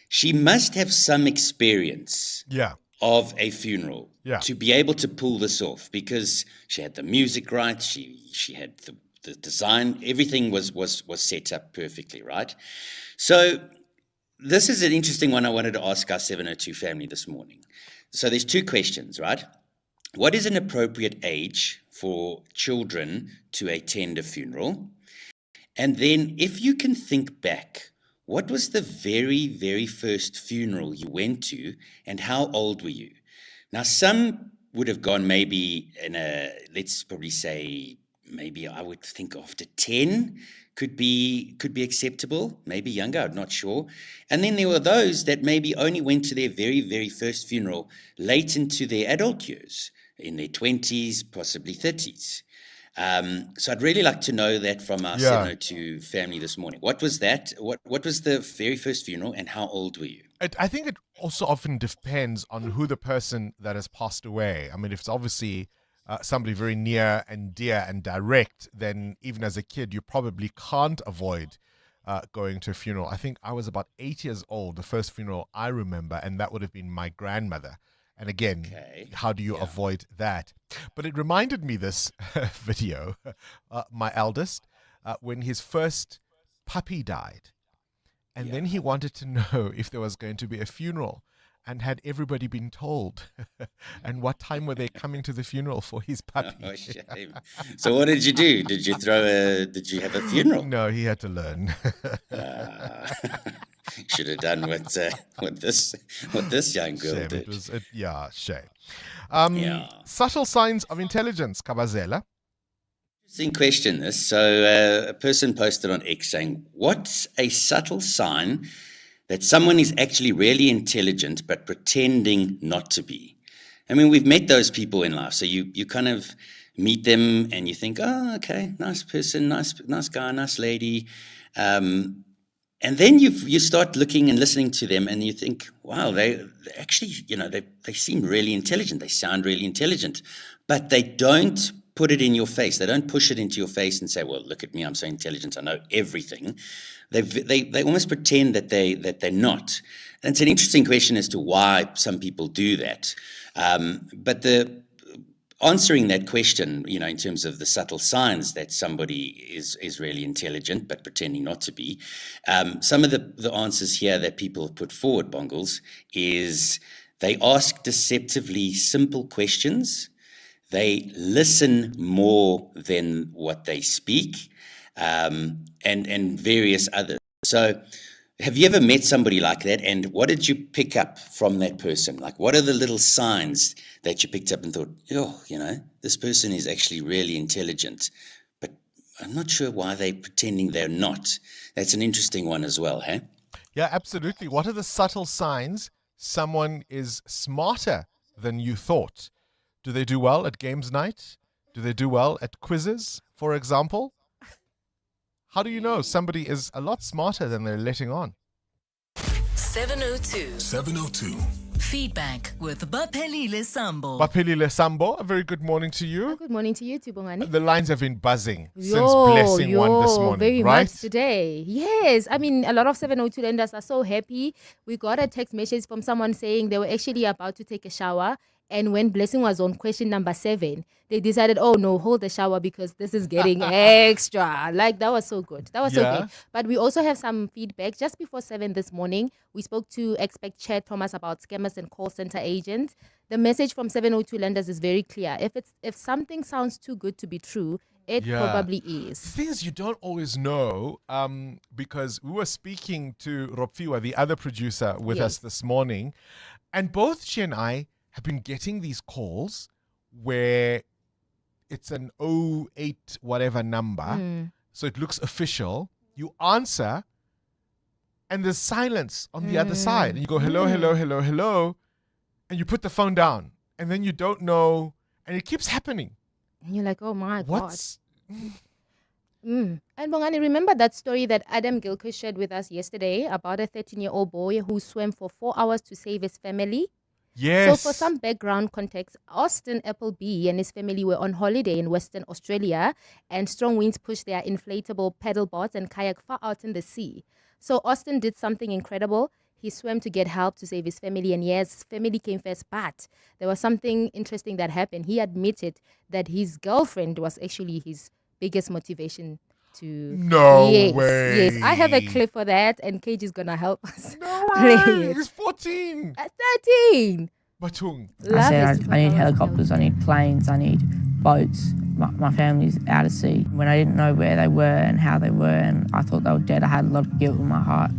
[SPEAKER 8] she must have some experience of a funeral to be able to pull this off, because she had the music right, she had the design, everything was set up perfectly, right? So this is an interesting one I wanted to ask our 702 family this morning. So there's 2 questions, right? What is an appropriate age for children to attend a funeral? And then if you can think back, what was the very, very first funeral you went to, and how old were you? Now, some would have gone maybe let's probably say, maybe I would think after 10 could be acceptable, maybe younger, I'm not sure. And then there were those that maybe only went to their very, very first funeral late into their adult years, in their 20s, possibly 30s. So I'd really like to know that from our 702 family this morning. What was that? What was the very first funeral, and how old were you?
[SPEAKER 14] I think it also often depends on who the person that has passed away. I mean, if it's obviously somebody very near and dear and direct, then even as a kid, you probably can't avoid going to a funeral. I think I was about 8 years old, the first funeral I remember, and that would have been my grandmother. And again, how do you avoid that? But it reminded me, this video, my eldest, when his first puppy died. And then he wanted to know if there was going to be a funeral. And had everybody been told? And what time were they coming to the funeral for his puppy?
[SPEAKER 8] Oh, shame. So what did you do? Did you have a funeral?
[SPEAKER 14] No, he had to learn.
[SPEAKER 8] Should have done what this young girl
[SPEAKER 14] shame.
[SPEAKER 8] did.
[SPEAKER 14] Shame. Subtle signs of intelligence, Kabazela.
[SPEAKER 8] Interesting question, this. So a person posted on X saying, what's a subtle sign that someone is actually really intelligent but pretending not to be? I mean, we've met those people in life. So you kind of meet them and you think, oh, okay, nice person, nice guy, nice lady. And then you start looking and listening to them and you think, wow, they actually, they seem really intelligent. They sound really intelligent, but they don't put it in your face. They don't push it into your face and say, well, look at me, I'm so intelligent, I know everything. They almost pretend that they're not. And it's an interesting question as to why some people do that. But answering that question, in terms of the subtle signs that somebody is really intelligent but pretending not to be, some of the answers here that people have put forward, Bongles, is they ask deceptively simple questions, they listen more than what they speak, and various others. So have you ever met somebody like that, and what did you pick up from that person? Like, what are the little signs that you picked up and thought, oh, this person is actually really intelligent, but I'm not sure why they're pretending they're not. That's an interesting one as well, hey?
[SPEAKER 14] Yeah, absolutely. What are the subtle signs someone is smarter than you thought? Do they do well at games night? Do they do well at quizzes, for example? How do you know somebody is a lot smarter than they're letting on?
[SPEAKER 13] 702. Feedback with Baphelile Sambo.
[SPEAKER 14] Baphelile Sambo, a very good morning to you.
[SPEAKER 1] Good morning to you too, Bongani.
[SPEAKER 14] The lines have been buzzing since Blessing one this morning,
[SPEAKER 1] very
[SPEAKER 14] right?
[SPEAKER 1] much today. Yes, I mean, a lot of 702 lenders are so happy. We got a text message from someone saying they were actually about to take a shower. And when Blessing was on question number 7, they decided, oh no, hold the shower because this is getting extra. Like, that was so good. That was so good. But we also have some feedback. Just before 7 this morning, we spoke to Expect Chair Thomas about scammers and call center agents. The message from 702 lenders is very clear. If something sounds too good to be true, it probably is.
[SPEAKER 14] Things you don't always know, because we were speaking to Ropfiwa, the other producer with us this morning, and both she and I have been getting these calls where it's an 08 whatever number, so it looks official. You answer, and there's silence on the other side. And you go, hello, hello, hello, hello, and you put the phone down. And then you don't know, and it keeps happening.
[SPEAKER 1] And you're like, oh my
[SPEAKER 14] What's...
[SPEAKER 1] God. And Bongani, remember that story that Adam Gilchrist shared with us yesterday about a 13-year-old boy who swam for 4 hours to save his family?
[SPEAKER 14] Yes.
[SPEAKER 1] So for some background context, Austin Appleby and his family were on holiday in Western Australia, and strong winds pushed their inflatable paddle boats and kayak far out in the sea. So Austin did something incredible. He swam to get help to save his family, and yes, family came first, but there was something interesting that happened. He admitted that his girlfriend was actually his biggest motivation to...
[SPEAKER 14] No way.
[SPEAKER 1] Yes, I have a clip for that, and Cage is going to help us.
[SPEAKER 14] No way. He's 14.
[SPEAKER 1] 13.
[SPEAKER 14] Batung.
[SPEAKER 15] I said I need helicopters, I need planes, I need boats. My family's out at sea. When I didn't know where they were and how they were, and I thought they were dead, I had a lot of guilt in my heart.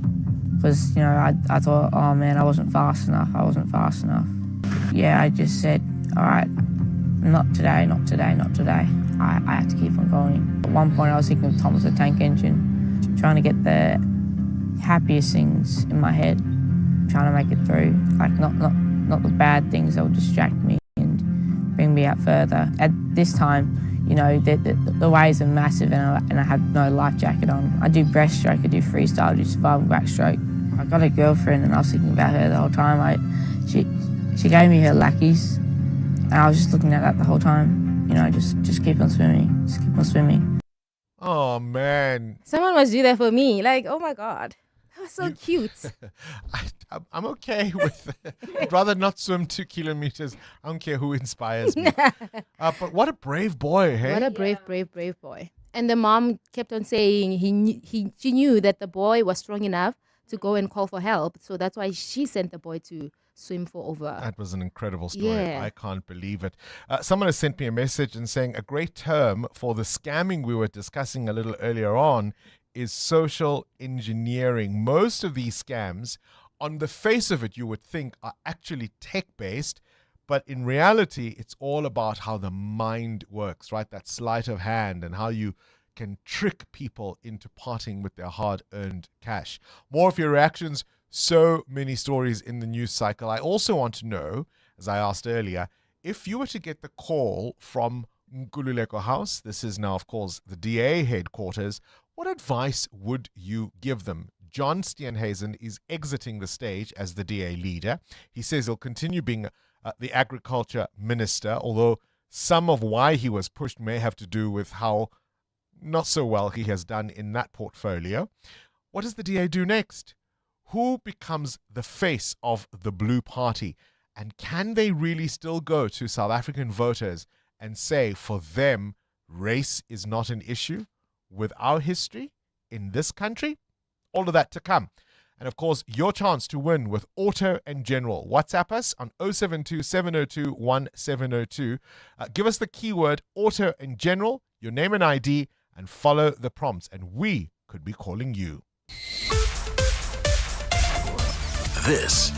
[SPEAKER 15] Because, I thought, oh man, I wasn't fast enough. Yeah, I just said, all right, not today. I have to keep on going. At one point I was thinking of Thomas the Tank Engine, trying to get the happiest things in my head, trying to make it through. Like not the bad things that will distract me and bring me out further. At this time, the waves are massive and I have no life jacket on. I do breaststroke, I do freestyle, I do survival backstroke. I got a girlfriend and I was thinking about her the whole time. She gave me her lackeys and I was just looking at that the whole time. Just keep on swimming.
[SPEAKER 14] Oh, man.
[SPEAKER 1] Someone must do that for me. Like, oh my God. That was so cute.
[SPEAKER 14] I'm okay with it. I'd rather not swim 2 kilometers. I don't care who inspires me. But what a brave boy, hey?
[SPEAKER 1] What a brave boy. And the mom kept on saying she knew that the boy was strong enough to go and call for help. So that's why she sent the boy to swim for over.
[SPEAKER 14] That was an incredible story.
[SPEAKER 1] Yeah.
[SPEAKER 14] I can't believe it. Someone has sent me a message and saying a great term for the scamming we were discussing a little earlier on is social engineering. Most of these scams, on the face of it, you would think are actually tech-based, but in reality, it's all about how the mind works, right? That sleight of hand and how you can trick people into parting with their hard-earned cash. More of your reactions. So many stories in the news cycle. I also want to know, as I asked earlier, if you were to get the call from Nkululeko House, this is now, of course, the DA headquarters, what advice would you give them? John Steenhuisen is exiting the stage as the DA leader. He says he'll continue being the agriculture minister, although some of why he was pushed may have to do with how not so well he has done in that portfolio. What does the DA do next? Who becomes the face of the Blue Party? And can they really still go to South African voters and say for them, race is not an issue with our history in this country? All of that to come. And of course, your chance to win with Auto and General. WhatsApp us on 072 702 1702. Give us the keyword Auto and General, your name and ID, and follow the prompts. And we could be calling you.
[SPEAKER 11] This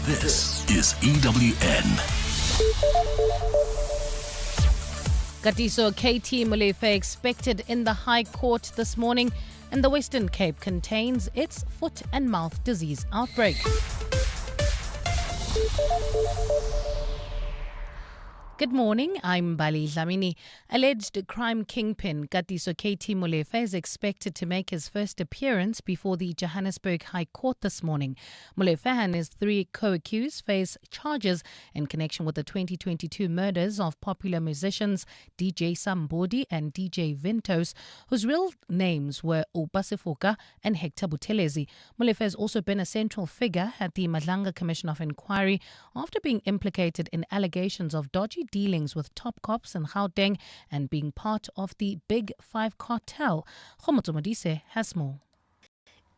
[SPEAKER 11] is EWN.
[SPEAKER 16] Katiso KT Molefe expected in the High Court this morning, and the Western Cape contains its foot and mouth disease outbreak. Good morning, I'm Bali Dlamini. Alleged crime kingpin Katiso KT Molefe is expected to make his first appearance before the Johannesburg High Court this morning. Molefe and his 3 co-accused face charges in connection with the 2022 murders of popular musicians DJ Sambodi and DJ Vintos, whose real names were Upasifoka and Hector Buthelezi. Molefe has also been a central figure at the Madlanga Commission of Inquiry after being implicated in allegations of dodgy dealings with top cops in Gauteng and being part of the Big Five cartel. Khomotso Modise has more.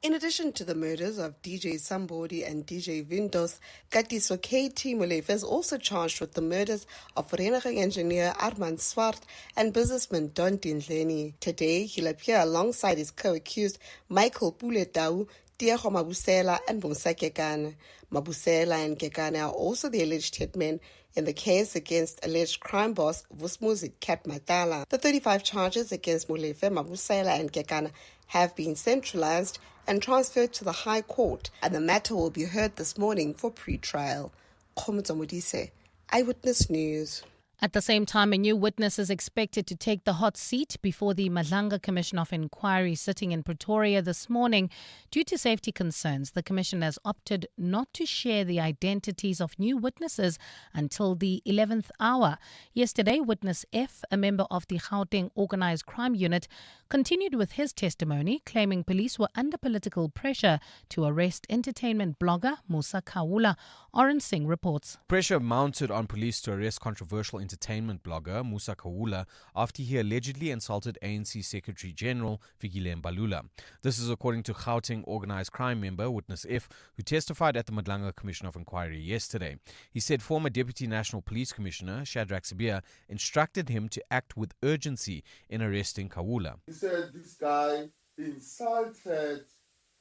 [SPEAKER 17] In addition to the murders of DJ Sambodi and DJ Vintos, Katiso KT Molefe is also charged with the murders of vereniging engineer Armand Swart and businessman Don Dindleni. Today, he'll appear alongside his co-accused Michael Puletau, Tiago Mabusela and Bonsa Kekane. Mabusela and Kekane are also the alleged hitmen in the case against alleged crime boss Vusmuzi Kat Matala. The 35 charges against Molefe, Mabusela and Kekane have been centralized and transferred to the High Court, and the matter will be heard this morning for pre-trial. Khomotso Modise, Eyewitness News.
[SPEAKER 16] At the same time, a new witness is expected to take the hot seat before the Madlanga Commission of Inquiry sitting in Pretoria this morning. Due to safety concerns, the Commission has opted not to share the identities of new witnesses until the 11th hour. Yesterday, Witness F, a member of the Gauteng Organised Crime Unit, continued with his testimony, claiming police were under political pressure to arrest entertainment blogger Musa Kaula. Oren Singh reports.
[SPEAKER 19] Pressure mounted on police to arrest controversial entertainment blogger Musa Kaula after he allegedly insulted ANC Secretary General Fikile Mbalula. This is according to Gauteng Organised Crime member Witness F, who testified at the Madlanga Commission of Inquiry yesterday. He said former Deputy National Police Commissioner Shadrack Sibia instructed him to act with urgency in arresting Kaula.
[SPEAKER 20] He said this guy insulted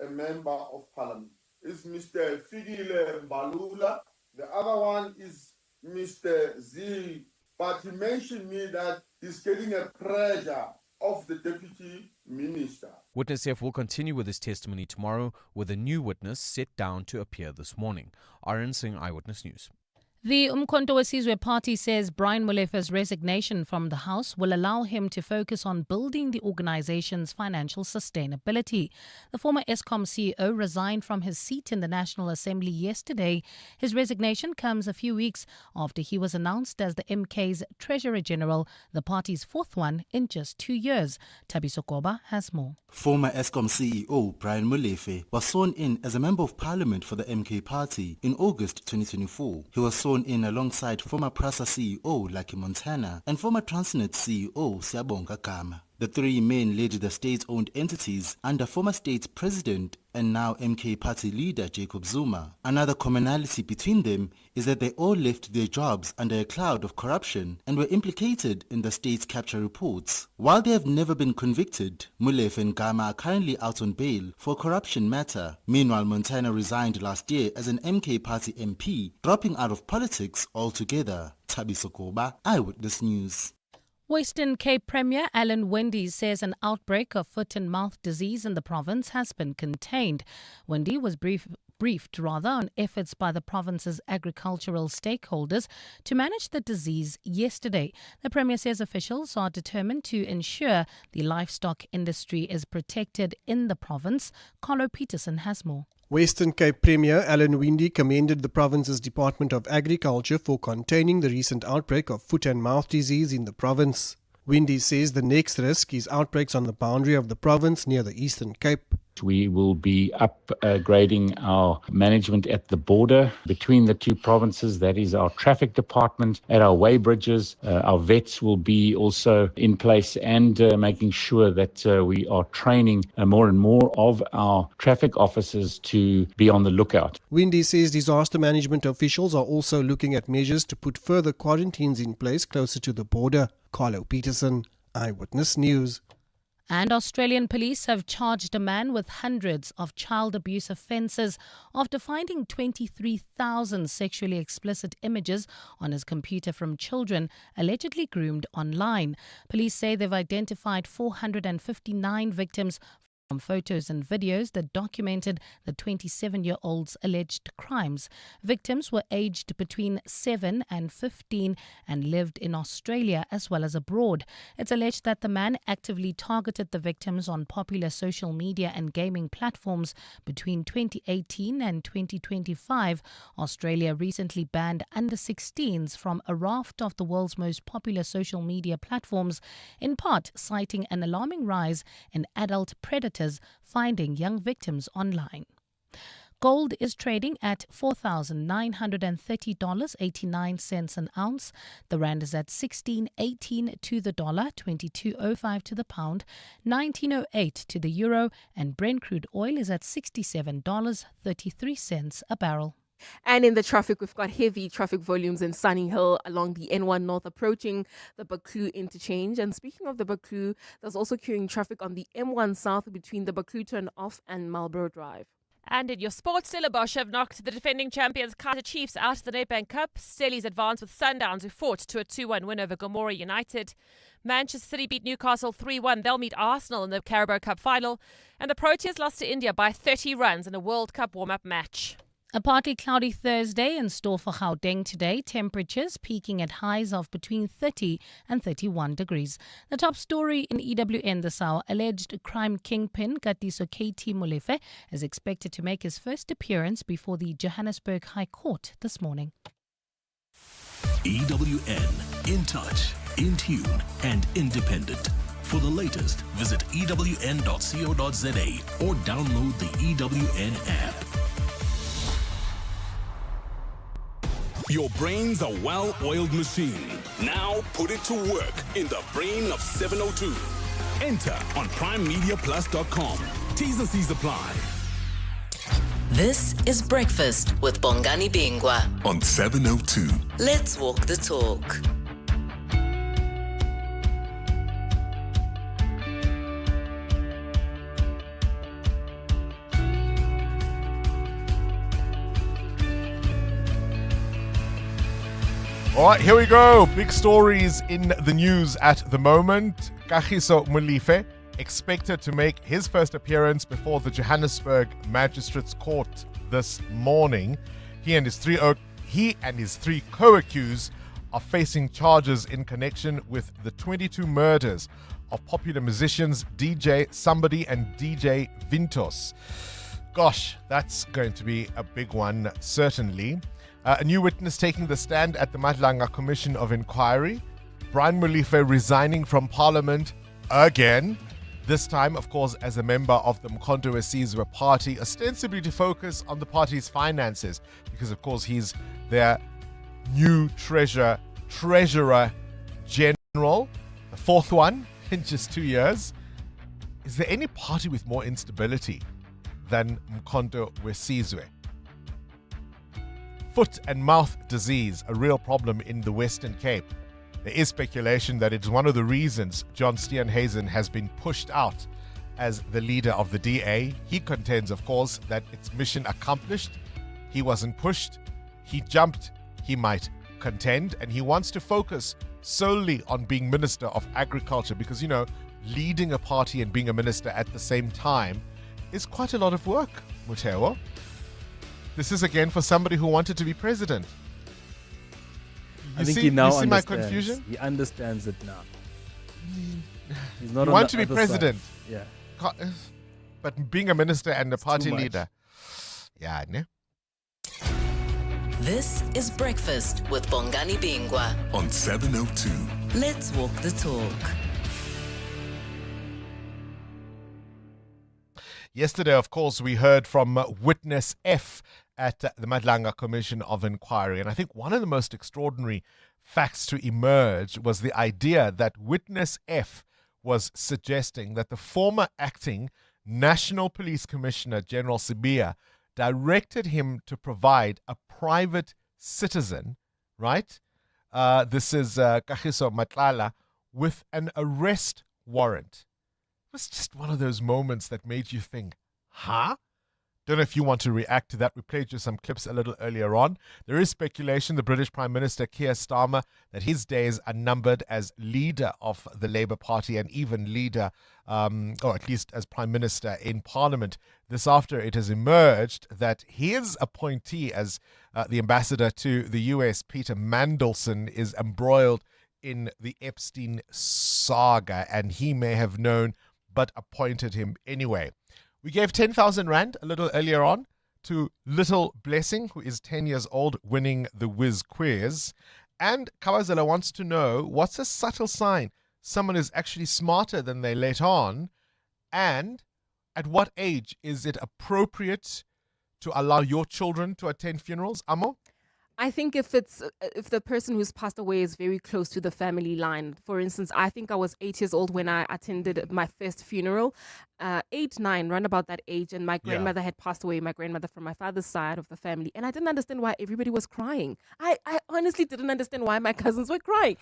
[SPEAKER 20] a member of parliament. It's Mr. Fikile Mbalula. The other one is Mr. Z, but he mentioned me that he's getting a pressure of the deputy minister.
[SPEAKER 19] Witness F will continue with his testimony tomorrow, with a new witness set down to appear this morning. Aaron Singh, Eyewitness News.
[SPEAKER 16] The Umkhonto weSizwe party says Brian Molefe's resignation from the House will allow him to focus on building the organization's financial sustainability. The former Eskom CEO resigned from his seat in the National Assembly yesterday. His resignation comes a few weeks after he was announced as the MK's Treasurer General, the party's fourth one in just 2 years. Thabiso Koba has more.
[SPEAKER 24] Former Eskom CEO Brian Molefe was sworn in as a Member of Parliament for the MK party in August 2024. He was sworn in alongside former PRASA CEO Lucky Montana and former Transnet CEO Siyabonga Gama. The three men led the state-owned entities under former state president and now MK party leader Jacob Zuma. Another commonality between them is that they all left their jobs under a cloud of corruption and were implicated in the state's capture reports. While they have never been convicted, Molefe and Gama are currently out on bail for a corruption matter. Meanwhile, Montana resigned last year as an MK party MP, dropping out of politics altogether. Thabiso Koba, Eyewitness News.
[SPEAKER 16] Western Cape Premier Alan Wendy says an outbreak of foot and mouth disease in the province has been contained. Wendy was briefed briefed on efforts by the province's agricultural stakeholders to manage the disease yesterday. The Premier says officials are determined to ensure the livestock industry is protected in the province. Carlo Peterson has more.
[SPEAKER 2] Western Cape Premier Alan Winde commended the province's Department of Agriculture for containing the recent outbreak of foot and mouth disease in the province. Winde says the next risk is outbreaks on the boundary of the province near the Eastern Cape.
[SPEAKER 3] We will be upgrading our management at the border between the two provinces. That is our traffic department at our weigh bridges. Our vets will be also in place and making sure that we are training more and more of our traffic officers to be on the lookout.
[SPEAKER 2] Winde says disaster management officials are also looking at measures to put further quarantines in place closer to the border. Carlo Peterson, Eyewitness News.
[SPEAKER 16] And Australian police have charged a man with hundreds of child abuse offences after finding 23,000 sexually explicit images on his computer from children allegedly groomed online. Police say they've identified 459 victims from photos and videos that documented the 27-year-old's alleged crimes. Victims were aged between 7 and 15 and lived in Australia as well as abroad. It's alleged that the man actively targeted the victims on popular social media and gaming platforms between 2018 and 2025. Australia recently banned under-16s from a raft of the world's most popular social media platforms, in part citing an alarming rise in adult predators finding young victims online. Gold is trading at $4,930.89 an ounce. The rand is at 16.18 to the dollar, 22.05 to the pound, 19.08 to the euro, and Brent crude oil is at $67.33 a barrel.
[SPEAKER 9] And in the traffic, we've got heavy traffic volumes in Sunny Hill along the N1 North approaching the Baklu interchange. And speaking of the Baklu, there's also queuing traffic on the M1 South between the Baklu turn-off and Marlborough Drive.
[SPEAKER 22] And in your sports, Stellenbosch have knocked the defending champions Kaizer Chiefs out of the Nedbank Cup. Stellies advanced with Sundowns, who fought to a 2-1 win over Gomora United. Manchester City beat Newcastle 3-1. They'll meet Arsenal in the Carabao Cup final. And the Proteas lost to India by 30 runs in a World Cup warm-up match.
[SPEAKER 16] A partly cloudy Thursday in store for Gauteng today. Temperatures peaking at highs of between 30 and 31 degrees. The top story in EWN this hour: alleged crime kingpin Katiso KT Molefe is expected to make his first appearance before the Johannesburg High Court this morning.
[SPEAKER 11] EWN, in touch, in tune, and independent. For the latest, visit ewn.co.za or download the EWN app. Your brain's a well-oiled machine. Now put it to work in the brain of 702. Enter on primemediaplus.com. T's and C's apply.
[SPEAKER 13] This is Breakfast with Bongani Bingwa
[SPEAKER 11] on 702.
[SPEAKER 13] Let's walk the talk.
[SPEAKER 14] All right, here we go. Big stories in the news at the moment. Kagiso Molefe expected to make his first appearance before the Johannesburg Magistrates Court this morning. He and his three co-accused are facing charges in connection with the 22 murders of popular musicians DJ Somebody and DJ Vintos. Gosh, that's going to be a big one, certainly. A new witness taking the stand at the Madlanga Commission of Inquiry. Brian Molefe resigning from Parliament again. This time, of course, as a member of the Mkhonto Wesizwe party, ostensibly to focus on the party's finances, because, of course, he's their new treasurer general, the fourth one in just 2 years. Is there any party with more instability than Mkhonto Wesizwe? Foot and mouth disease, a real problem in the Western Cape. There is speculation that it's one of the reasons John Steenhuisen has been pushed out as the leader of the DA. He contends, of course, that it's mission accomplished. He wasn't pushed. He jumped. He might contend, and he wants to focus solely on being Minister of Agriculture because, you know, leading a party and being a minister at the same time is quite a lot of work, Mutewa. This is again for somebody who wanted to be president.
[SPEAKER 4] I think he now
[SPEAKER 14] you see my
[SPEAKER 4] understands.
[SPEAKER 14] confusion?
[SPEAKER 4] He understands it now. He's not
[SPEAKER 14] You
[SPEAKER 4] on
[SPEAKER 14] want
[SPEAKER 4] the
[SPEAKER 14] to be
[SPEAKER 4] other
[SPEAKER 14] president.
[SPEAKER 4] side. Yeah.
[SPEAKER 14] But being a minister and a party
[SPEAKER 4] too much.
[SPEAKER 14] leader. Yeah, ne?
[SPEAKER 13] This is Breakfast with Bongani Bingwa
[SPEAKER 11] on 702.
[SPEAKER 13] Let's walk the talk.
[SPEAKER 14] Yesterday, of course, we heard from Witness F at the Madlanga Commission of Inquiry. And I think one of the most extraordinary facts to emerge was the idea that Witness F was suggesting that the former acting National Police Commissioner, General Sibiya, directed him to provide a private citizen, right? This is Kagiso Matlala, with an arrest warrant. It was just one of those moments that made you think, huh? Don't know if you want to react to that. We played you some clips a little earlier on. There is speculation, the British Prime Minister Keir Starmer, that his days are numbered as leader of the Labour Party and even leader, or at least as Prime Minister in Parliament. This after it has emerged that his appointee as the ambassador to the US, Peter Mandelson, is embroiled in the Epstein saga, and he may have known but appointed him anyway. We gave 10,000 Rand a little earlier on to Little Blessing, who is 10 years old, winning the Whiz Quiz. And Kawazela wants to know, what's a subtle sign someone is actually smarter than they let on? And at what age is it appropriate to allow your children to attend funerals? Amo?
[SPEAKER 9] I think if the person who's passed away is very close to the family line. For instance, I think I was 8 years old when I attended my first funeral, 8, 9, round about that age, and my grandmother had passed away, my grandmother from my father's side of the family, and I didn't understand why everybody was crying. I honestly didn't understand why my cousins were crying.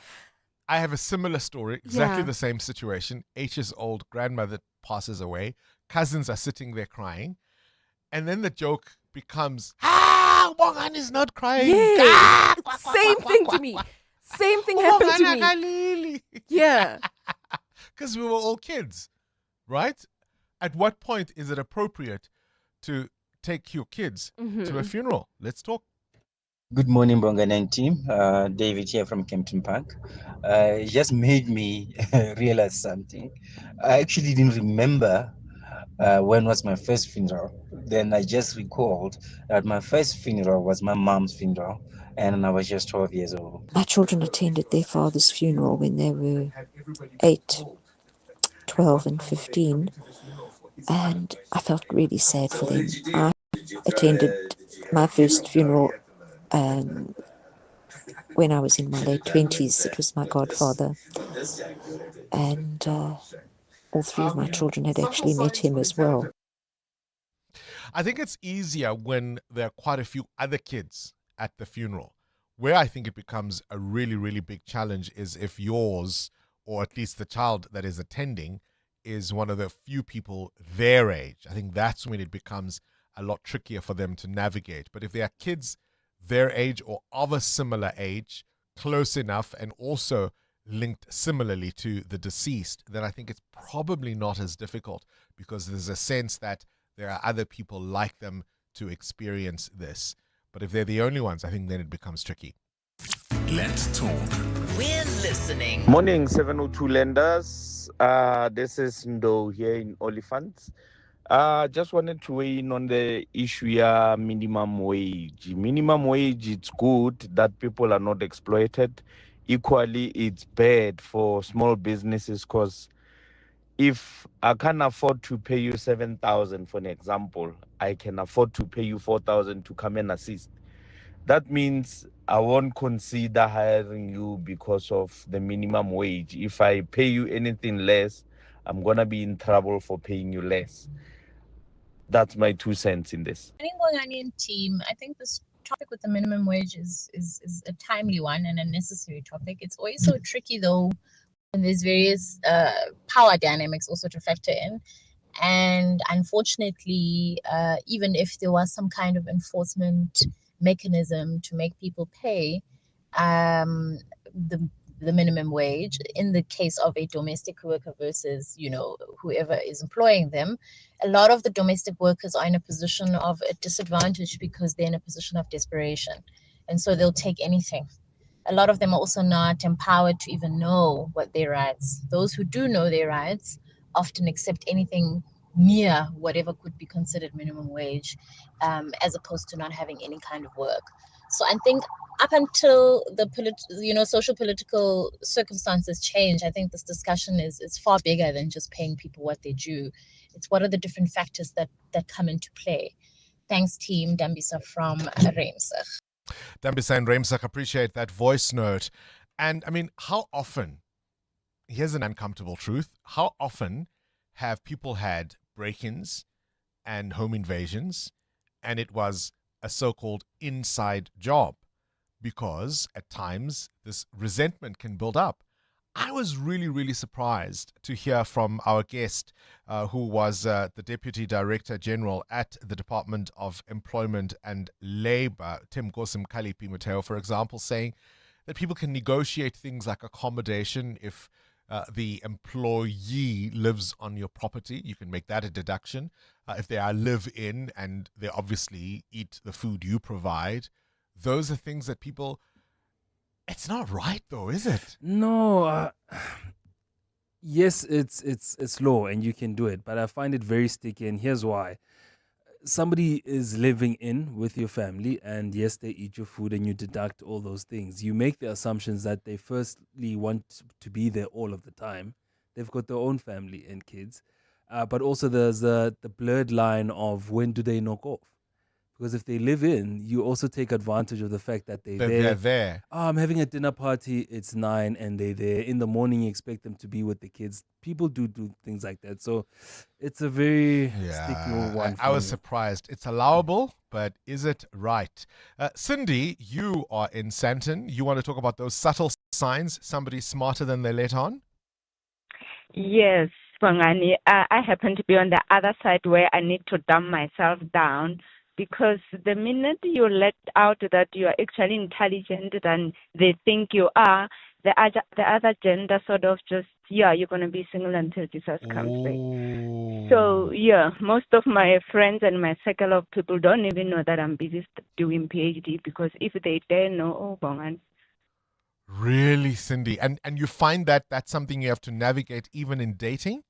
[SPEAKER 14] I have a similar story, exactly
[SPEAKER 9] Yeah.
[SPEAKER 14] the same situation. 8 years old, grandmother passes away, cousins are sitting there crying, and then the joke becomes, Bongani is not crying.
[SPEAKER 9] Yes, same thing to me. Same thing happened to me. Yeah.
[SPEAKER 14] Because we were all kids, right? At what point is it appropriate to take your kids to a funeral? Let's talk.
[SPEAKER 6] Good morning, Bongani and team. David here from Kempton Park. It just made me realize something. I actually didn't remember when was my first funeral. Then I just recalled that my first funeral was my mom's funeral, and I was just 12 years old.
[SPEAKER 10] My children attended their father's funeral when they were 8, 12 and 15, and I felt really sad for them. I attended my first funeral when I was in my late 20s. It was my godfather, and all three of my children had actually met him as well.
[SPEAKER 14] I think it's easier when there are quite a few other kids at the funeral. Where I think it becomes a really, really big challenge is if yours, or at least the child that is attending, is one of the few people their age. I think that's when it becomes a lot trickier for them to navigate. But if there are kids their age or of a similar age, close enough, and also linked similarly to the deceased, then I think it's probably not as difficult, because there's a sense that there are other people like them to experience this. But if they're the only ones, I think then it becomes tricky.
[SPEAKER 11] Let's talk.
[SPEAKER 13] We're listening.
[SPEAKER 23] Morning, 702 lenders. This is Ndo here in Oliphants. Just wanted to weigh in on the issue of minimum wage. Minimum wage, it's good that people are not exploited. Equally, it's bad for small businesses, because if I can't afford to pay you 7,000, for an example, I can afford to pay you 4,000 to come and assist. That means I won't consider hiring you because of the minimum wage. If I pay you anything less, I'm going to be in trouble for paying you less. That's my 2 cents in this.
[SPEAKER 25] Bongani team, I think this topic with the minimum wage is a timely one and a necessary topic. It's always so tricky, though, when there's various power dynamics also to factor in. And unfortunately, even if there was some kind of enforcement mechanism to make people pay, the the minimum wage in the case of a domestic worker versus, whoever is employing them. A lot of the domestic workers are in a position of a disadvantage because they're in a position of desperation. And so they'll take anything. A lot of them are also not empowered to even know what their rights. Those who do know their rights often accept anything near whatever could be considered minimum wage, as opposed to not having any kind of work. So I think up until the social political circumstances change, I think this discussion is far bigger than just paying people what they due. It's what are the different factors that come into play. Thanks, team. Dambisa from Reimsig.
[SPEAKER 14] Dambisa and Reimsig, appreciate that voice note. And I mean, how often, here's an uncomfortable truth, how often have people had break-ins and home invasions, and it was a so-called inside job? Because at times this resentment can build up. I was really, really surprised to hear from our guest, who was the Deputy Director General at the Department of Employment and Labour, Tim Gosim Kalipi Mateo, for example, saying that people can negotiate things like accommodation if the employee lives on your property. You can make that a deduction. If they are live-in and they obviously eat the food you provide, those are things that people... It's not right, though, is it?
[SPEAKER 5] No. Yes, it's law and you can do it, but I find it very sticky, and here's why. Somebody is living in with your family, and yes, they eat your food and you deduct all those things. You make the assumptions that they firstly want to be there all of the time. They've got their own family and kids. But also there's the blurred line of when do they knock off? Because if they live in, you also take advantage of the fact that they're
[SPEAKER 14] there.
[SPEAKER 5] Oh, I'm having a dinner party. It's 9 and they're there. In the morning, you expect them to be with the kids. People do things like that. So it's a very sticky one.
[SPEAKER 14] I was surprised. It's allowable, but is it right? Cindy, you are in Sandton. You want to talk about those subtle signs, somebody smarter than they let on?
[SPEAKER 7] Yes, Bongani. I happen to be on the other side where I need to dumb myself down. Because the minute you let out that you are actually intelligent than they think you are, the other gender sort of just, you're going to be single until Jesus comes back. So, most of my friends and my circle of people don't even know that I'm busy doing PhD, because if they dare know, Bongan.
[SPEAKER 14] Really, Cindy? And you find that that's something you have to navigate even in dating?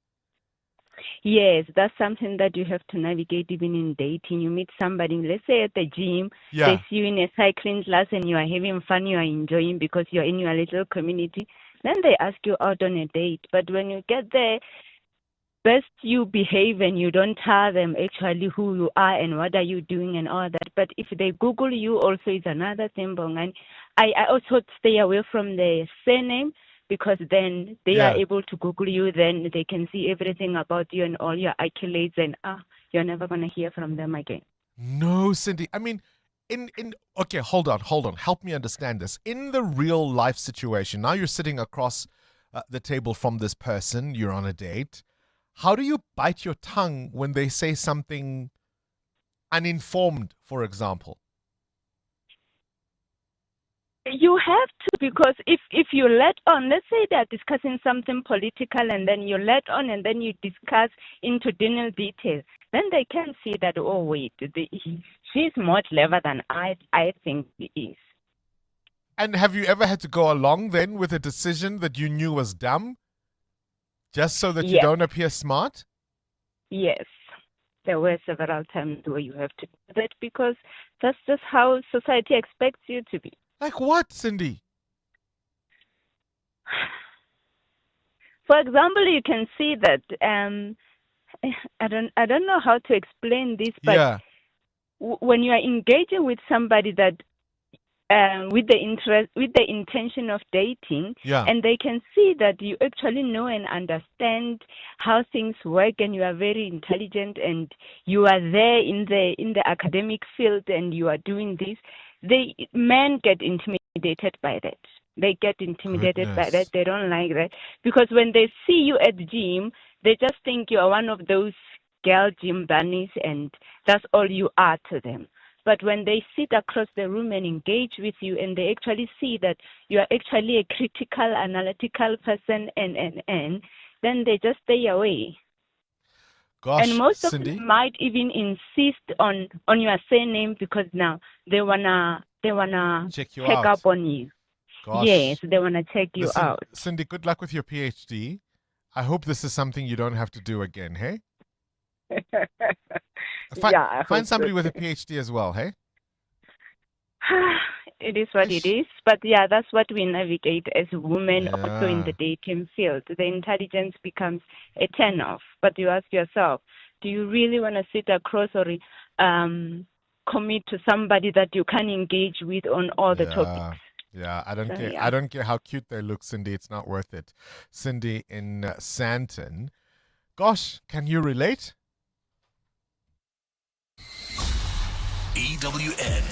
[SPEAKER 7] Yes, that's something that you have to navigate even in dating. You meet somebody, let's say at the gym, they see you in a cycling class and you are having fun, you are enjoying because you're in your little community. Then they ask you out on a date. But when you get there, best you behave and you don't tell them actually who you are and what are you doing and all that. But if they Google you also is another thing, Bongani. I also stay away from the surname, because then they are able to Google you, then they can see everything about you and all your accolades, and you're never going to hear from them again.
[SPEAKER 14] No, Cindy. I mean, okay, hold on. Help me understand this. In the real life situation, now you're sitting across the table from this person, you're on a date. How do you bite your tongue when they say something uninformed, for example?
[SPEAKER 7] You have to, because if you let on, let's say they're discussing something political and then you let on and then you discuss into details, then they can see that, oh, wait, she's more clever than I think she is.
[SPEAKER 14] And have you ever had to go along then with a decision that you knew was dumb, just so that you don't appear smart?
[SPEAKER 7] Yes. There were several times where you have to do that because that's just how society expects you to be.
[SPEAKER 14] Like what, Cindy?
[SPEAKER 7] For example, you can see that I don't know how to explain this, but when you are engaging with somebody that with the intention of dating, and they can see that you actually know and understand how things work, and you are very intelligent, and you are there in the academic field, and you are doing this. Men get intimidated by that. They get intimidated by that. They don't like that. Because when they see you at the gym, they just think you are one of those girl gym bunnies and that's all you are to them. But when they sit across the room and engage with you, and they actually see that you are actually a critical, analytical person, and then they just stay away.
[SPEAKER 14] Gosh,
[SPEAKER 7] And most of
[SPEAKER 14] Cindy.
[SPEAKER 7] them might even insist on your surname because now they wanna
[SPEAKER 14] Check you
[SPEAKER 7] check
[SPEAKER 14] out.
[SPEAKER 7] up on you.
[SPEAKER 14] Gosh.
[SPEAKER 7] Yes, they wanna check you
[SPEAKER 14] Listen,
[SPEAKER 7] out.
[SPEAKER 14] Cindy, good luck with your PhD. I hope this is something you don't have to do again, hey?
[SPEAKER 7] I
[SPEAKER 14] Find
[SPEAKER 7] hope
[SPEAKER 14] somebody
[SPEAKER 7] so.
[SPEAKER 14] with a PhD as well, hey?
[SPEAKER 7] It is what it is. But yeah, that's what we navigate as women also in the dating field. The intelligence becomes a turn-off. But you ask yourself, do you really want to sit across or commit to somebody that you can engage with on all the topics?
[SPEAKER 14] Yeah, I don't
[SPEAKER 7] So,
[SPEAKER 14] care.
[SPEAKER 7] yeah.
[SPEAKER 14] I don't care how cute they look, Cindy. It's not worth it. Cindy in Sandton. Gosh, can you relate?
[SPEAKER 11] EWN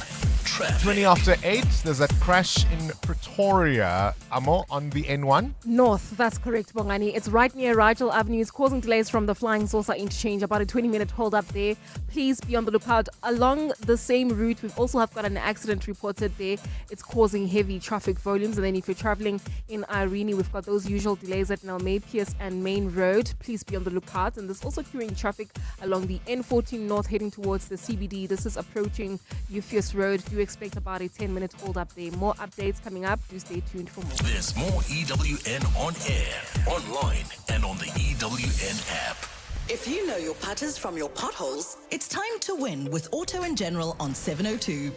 [SPEAKER 11] traffic.
[SPEAKER 14] 20 after 8, there's that crash in Pretoria, Amo, on the N1.
[SPEAKER 9] North, that's correct, Bongani. It's right near Rigel Avenue. It's causing delays from the Flying Saucer interchange. About a 20-minute hold up there. Please be on the lookout. Along the same route, we've also got an accident reported there. It's causing heavy traffic volumes. And then if you're traveling in Irene, we've got those usual delays at Nelmay, Pierce and Main Road. Please be on the lookout. And there's also queuing traffic along the N14 North heading towards the CBD. This is approaching Euphus Road. Do expect about a 10-minute hold up there. More updates coming up. Do stay tuned for more.
[SPEAKER 11] There's more EWN on air, online, and on the EWN app.
[SPEAKER 13] If you know your putters from your potholes, it's time to win with Auto and General on 702.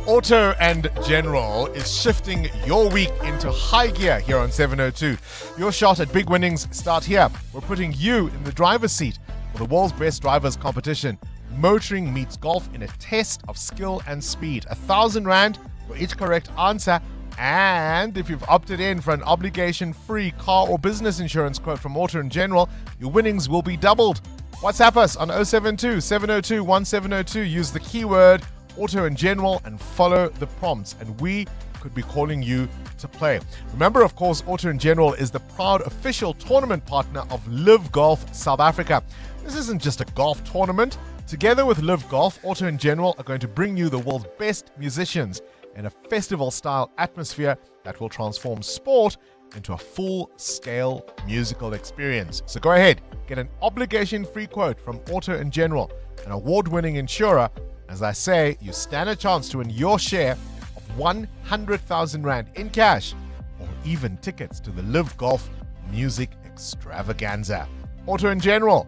[SPEAKER 14] Auto and General is shifting your week into high gear here on 702. Your shot at big winnings start here. We're putting you in the driver's seat for the world's best drivers competition. Motoring meets golf in a test of skill and speed. 1,000 Rand for each correct answer. And if you've opted in for an obligation-free car or business insurance quote from Auto and General, your winnings will be doubled. WhatsApp us on 072 702 1702. Use the keyword Auto and General and follow the prompts, and we could be calling you to play. Remember, of course, Auto and General is the proud official tournament partner of Live Golf South Africa. This isn't just a golf tournament. Together with Live Golf, Auto and General are going to bring you the world's best musicians in a festival-style atmosphere that will transform sport into a full-scale musical experience. So go ahead, get an obligation-free quote from Auto and General, an award-winning insurer. As I say, you stand a chance to win your share of 100,000 Rand in cash or even tickets to the Live Golf Music Extravaganza. Auto and General,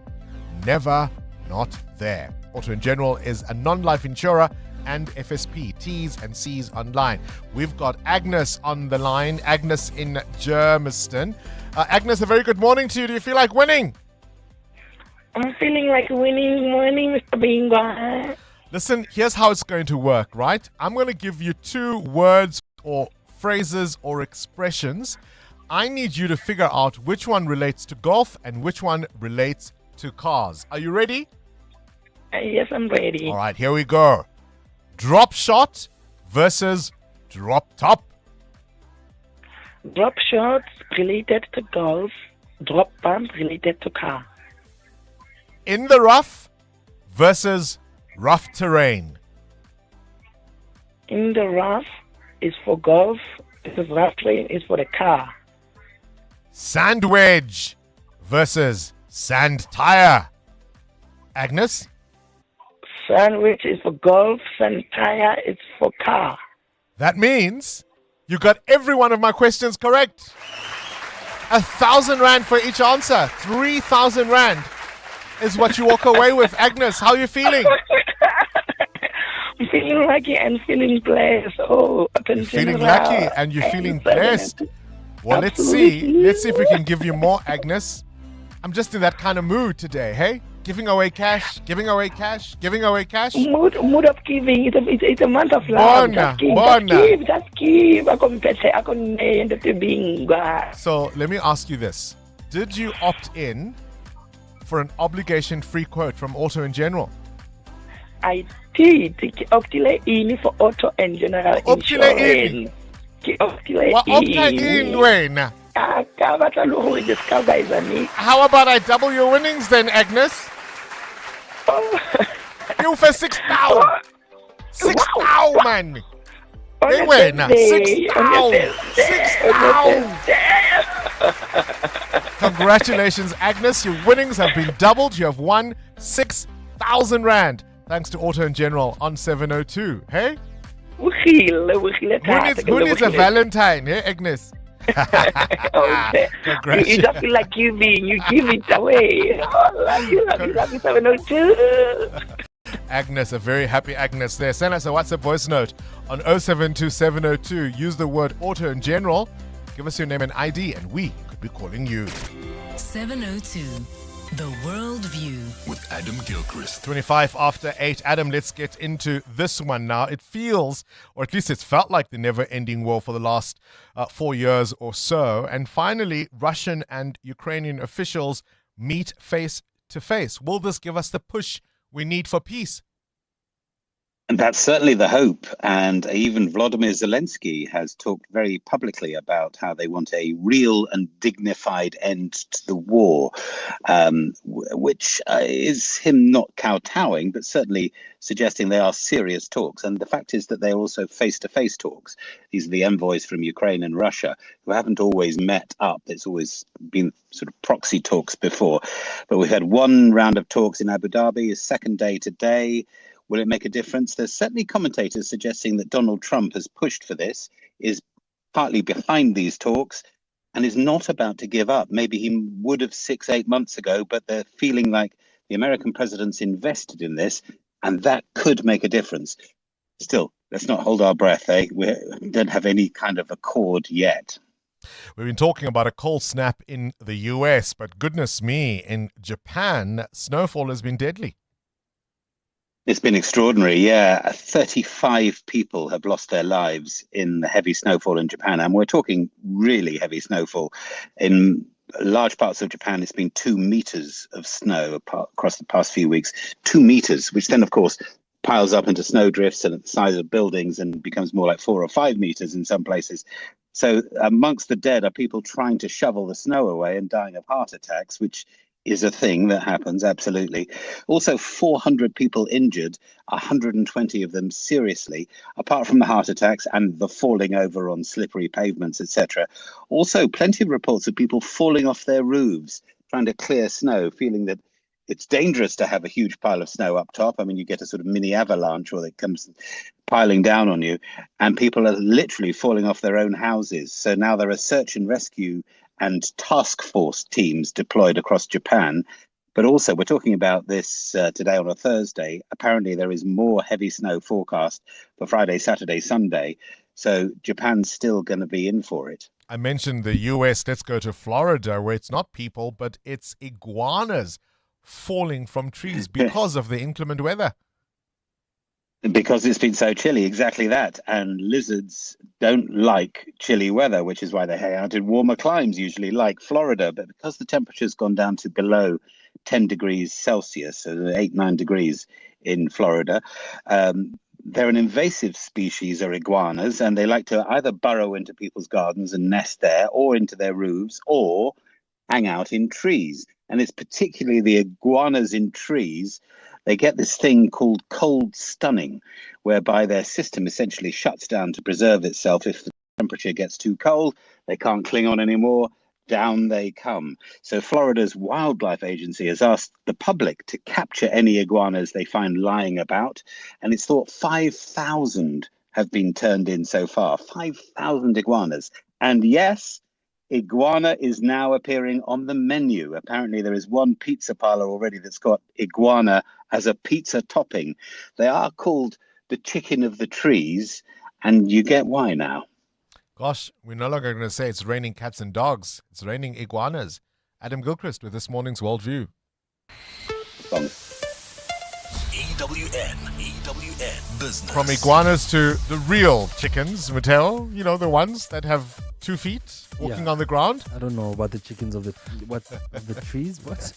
[SPEAKER 14] never not there. Auto and General is a non-life insurer and FSP, T's and C's online. We've got Agnes on the line, Agnes in Germiston. Agnes, a very good morning to you. Do you feel like winning?
[SPEAKER 8] I'm feeling like winning. Morning, Mr. Bingwa.
[SPEAKER 14] Listen, here's how it's going to work, right? I'm going to give you 2 words or phrases or expressions. I need you to figure out which one relates to golf and which one relates to cars. Are you ready?
[SPEAKER 8] Yes, I'm ready.
[SPEAKER 14] All right, here we go. Drop shot versus drop top.
[SPEAKER 8] Drop shots related to golf. Drop bump related to car.
[SPEAKER 14] In the rough versus rough terrain.
[SPEAKER 8] In the rough is for golf. Because rough terrain is for the car.
[SPEAKER 14] Sand wedge versus sand tire. Agnes?
[SPEAKER 8] Sandwich is for golf. Sand tire is for car.
[SPEAKER 14] That means you got every one of my questions correct. 1,000 Rand for each answer. 3,000 Rand is what you walk away with. Agnes, how are you feeling?
[SPEAKER 8] I'm feeling lucky and feeling blessed. Oh,
[SPEAKER 14] You're feeling lucky and you're feeling blessed. Well, let's see if we can give you more, Agnes. I'm just in that kind of mood today, hey? Giving away cash, giving away cash, giving away cash.
[SPEAKER 8] Mood of giving. It's a month of love. Just give.
[SPEAKER 14] So let me ask you this. Did you opt in for an obligation-free quote from Auto and General?
[SPEAKER 8] I did. Optile in for Auto and General Insurance.
[SPEAKER 14] Optile in, Wayne. How about I double your winnings then, Agnes? You for 6,000. 6,000, man. They win. 6,000. 6,000. Congratulations, Agnes. Your winnings have been doubled. You have won 6,000 Rand. Thanks to Auto and General on 702. Hey? Who needs a Valentine, hey, Agnes?
[SPEAKER 8] You just feel like giving. You give it away. Lucky 702.
[SPEAKER 14] Agnes, a very happy Agnes there. Send us a WhatsApp voice note on 072702. Use the word Auto and General. Give us your name and ID, and we could be calling you.
[SPEAKER 13] 702, The World View.
[SPEAKER 11] With Adam Gilchrist.
[SPEAKER 14] 25 after 8. Adam, let's get into this one now. It feels, or at least it's felt like the never-ending war for the last 4 years or so. And finally, Russian and Ukrainian officials meet face to face. Will this give us the push we need for peace?
[SPEAKER 1] And that's certainly the hope. And even Volodymyr Zelensky has talked very publicly about how they want a real and dignified end to the war, which is him not kowtowing, but certainly suggesting they are serious talks. And the fact is that they're also face-to-face talks. These are the envoys from Ukraine and Russia who haven't always met up. It's always been sort of proxy talks before. But we've had one round of talks in Abu Dhabi, a second day today. Will it make a difference? There's certainly commentators suggesting that Donald Trump has pushed for this, is partly behind these talks, and is not about to give up. Maybe he would have 6-8 months ago, but they're feeling like the American president's invested in this, and that could make a difference. Still, let's not hold our breath, eh? We don't have any kind of accord yet.
[SPEAKER 14] We've been talking about a cold snap in the US, but goodness me, in Japan, snowfall has been deadly.
[SPEAKER 1] It's been extraordinary, yeah. 35 people have lost their lives in the heavy snowfall in Japan. And we're talking really heavy snowfall. In large parts of Japan, it's been 2 meters of snow across the past few weeks. 2 meters, which then, of course, piles up into snowdrifts and at the size of buildings and becomes more like 4 or 5 meters in some places. So amongst the dead are people trying to shovel the snow away and dying of heart attacks, which is a thing that happens, absolutely. Also, 400 people injured, 120 of them seriously, apart from the heart attacks and the falling over on slippery pavements, etc. Also, plenty of reports of people falling off their roofs, trying to clear snow, feeling that it's dangerous to have a huge pile of snow up top. I mean, you get a sort of mini avalanche or it comes piling down on you, and people are literally falling off their own houses. So now there are search and rescue and task force teams deployed across Japan. But also, we're talking about this today on a Thursday. Apparently, there is more heavy snow forecast for Friday, Saturday, Sunday. So Japan's still going to be in for it.
[SPEAKER 14] I mentioned the US. Let's go to Florida, where it's not people, but it's iguanas falling from trees because of the inclement weather.
[SPEAKER 1] Because it's been so chilly, exactly that. And lizards don't like chilly weather, which is why they hang out in warmer climes, usually like Florida. But because the temperature's gone down to below 10 degrees Celsius, so 8-9 degrees in Florida, they're an invasive species, are iguanas, and they like to either burrow into people's gardens and nest there, or into their roofs, or hang out in trees. And it's particularly the iguanas in trees. They get this thing called cold stunning, whereby their system essentially shuts down to preserve itself. If the temperature gets too cold, they can't cling on anymore. Down they come. So Florida's wildlife agency has asked the public to capture any iguanas they find lying about. And it's thought 5,000 have been turned in so far. 5,000 iguanas. And yes, iguana is now appearing on the menu. Apparently there is one pizza parlor already that's got iguana as a pizza topping. They are called the chicken of the trees, and you get why now.
[SPEAKER 14] Gosh, we're no longer going to say it's raining cats and dogs. It's raining iguanas. Adam Gilchrist with this morning's Worldview.
[SPEAKER 11] EWN Business.
[SPEAKER 14] From iguanas to the real chickens, Mattel, you know, the ones that have 2 feet walking on the ground.
[SPEAKER 5] I don't know about the chickens of the trees. What?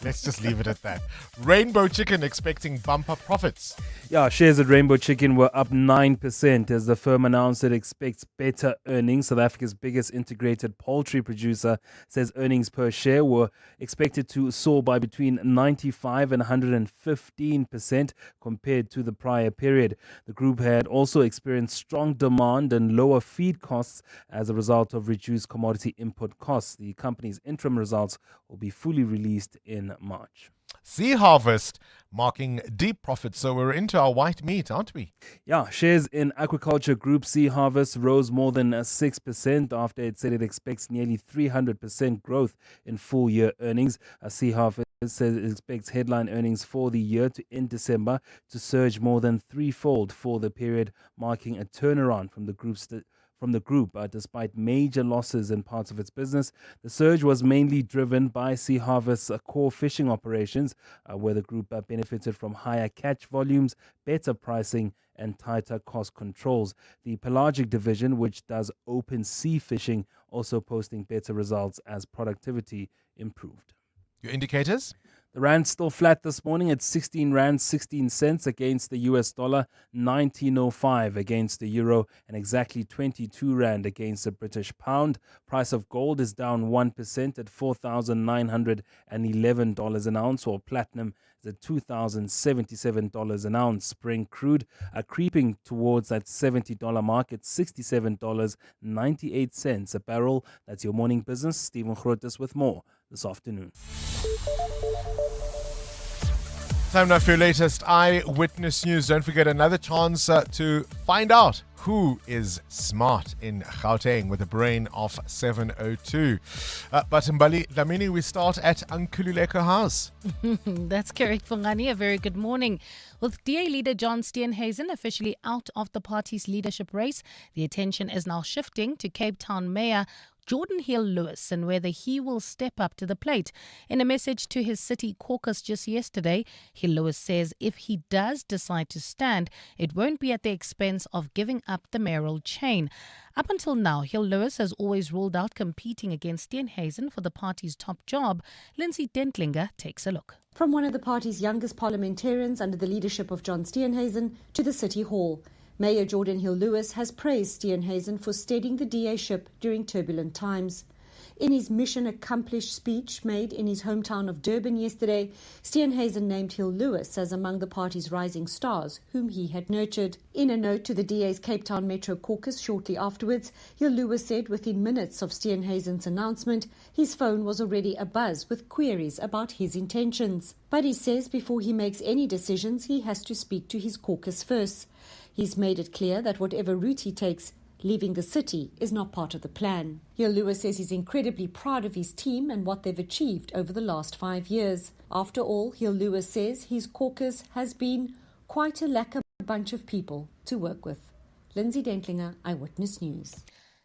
[SPEAKER 14] Let's just leave it at that. Rainbow Chicken expecting bumper profits.
[SPEAKER 5] Yeah, shares at Rainbow Chicken were up 9% as the firm announced it expects better earnings. South Africa's biggest integrated poultry producer says earnings per share were expected to soar by between 95 and 115% compared to the prior period. The group had also experienced strong demand and lower feed costs as a result of reduced commodity input costs. The company's interim results will be fully released in March.
[SPEAKER 14] Sea Harvest marking deep profits. So we're into our white meat, aren't we?
[SPEAKER 5] Yeah, shares in aquaculture group Sea Harvest rose more than 6% after it said it expects nearly 300% growth in full year earnings. Sea Harvest says it expects headline earnings for the year to end December to surge more than threefold for the period, marking a turnaround from the group. Despite major losses in parts of its business. The surge was mainly driven by Sea Harvest's core fishing operations, where the group benefited from higher catch volumes, better pricing, and tighter cost controls. The pelagic division, which does open sea fishing, also posting better results as productivity improved.
[SPEAKER 14] Your indicators?
[SPEAKER 5] The rand still flat this morning at 16 rand 16 cents against the US dollar, 19.05 against the euro, and exactly 22 rand against the British pound. Price of gold is down 1% at $4,911 an ounce, while platinum is at $2,077 an ounce. Spring crude creeping towards that $70 mark at $67.98 a barrel. That's your morning business. Stephen Grotes with more this afternoon.
[SPEAKER 14] Time now for your latest Eyewitness News. Don't forget another chance to find out who is smart in Gauteng with a brain of 702. But in Mbali Dlamini, we start at Nkululeko House.
[SPEAKER 16] That's correct, Bongani. A very good morning. With DA leader John Steenhuisen officially out of the party's leadership race, the attention is now shifting to Cape Town Mayor Jordan Hill-Lewis and whether he will step up to the plate. In a message to his city caucus just yesterday, Hill-Lewis says if he does decide to stand, it won't be at the expense of giving up the mayoral chain. Up until now, Hill-Lewis has always ruled out competing against Steenhuisen for the party's top job. Lindsay Dentlinger takes a look.
[SPEAKER 12] From one of the party's youngest parliamentarians under the leadership of John Steenhuisen to the City Hall, Mayor Jordan Hill-Lewis has praised Steenhuisen for steadying the DA ship during turbulent times. In his mission accomplished speech made in his hometown of Durban yesterday, Steenhuisen named Hill-Lewis as among the party's rising stars, whom he had nurtured. In a note to the DA's Cape Town Metro caucus shortly afterwards, Hill-Lewis said within minutes of Steenhuisen's announcement, his phone was already abuzz with queries about his intentions. But he says before he makes any decisions, he has to speak to his caucus first. He's made it clear that whatever route he takes, leaving the city is not part of the plan. Hill-Lewis says he's incredibly proud of his team and what they've achieved over the last 5 years. After all, Hill-Lewis says his caucus has been quite a lacquer bunch of people to work with. Lindsay Dentlinger, Eyewitness News.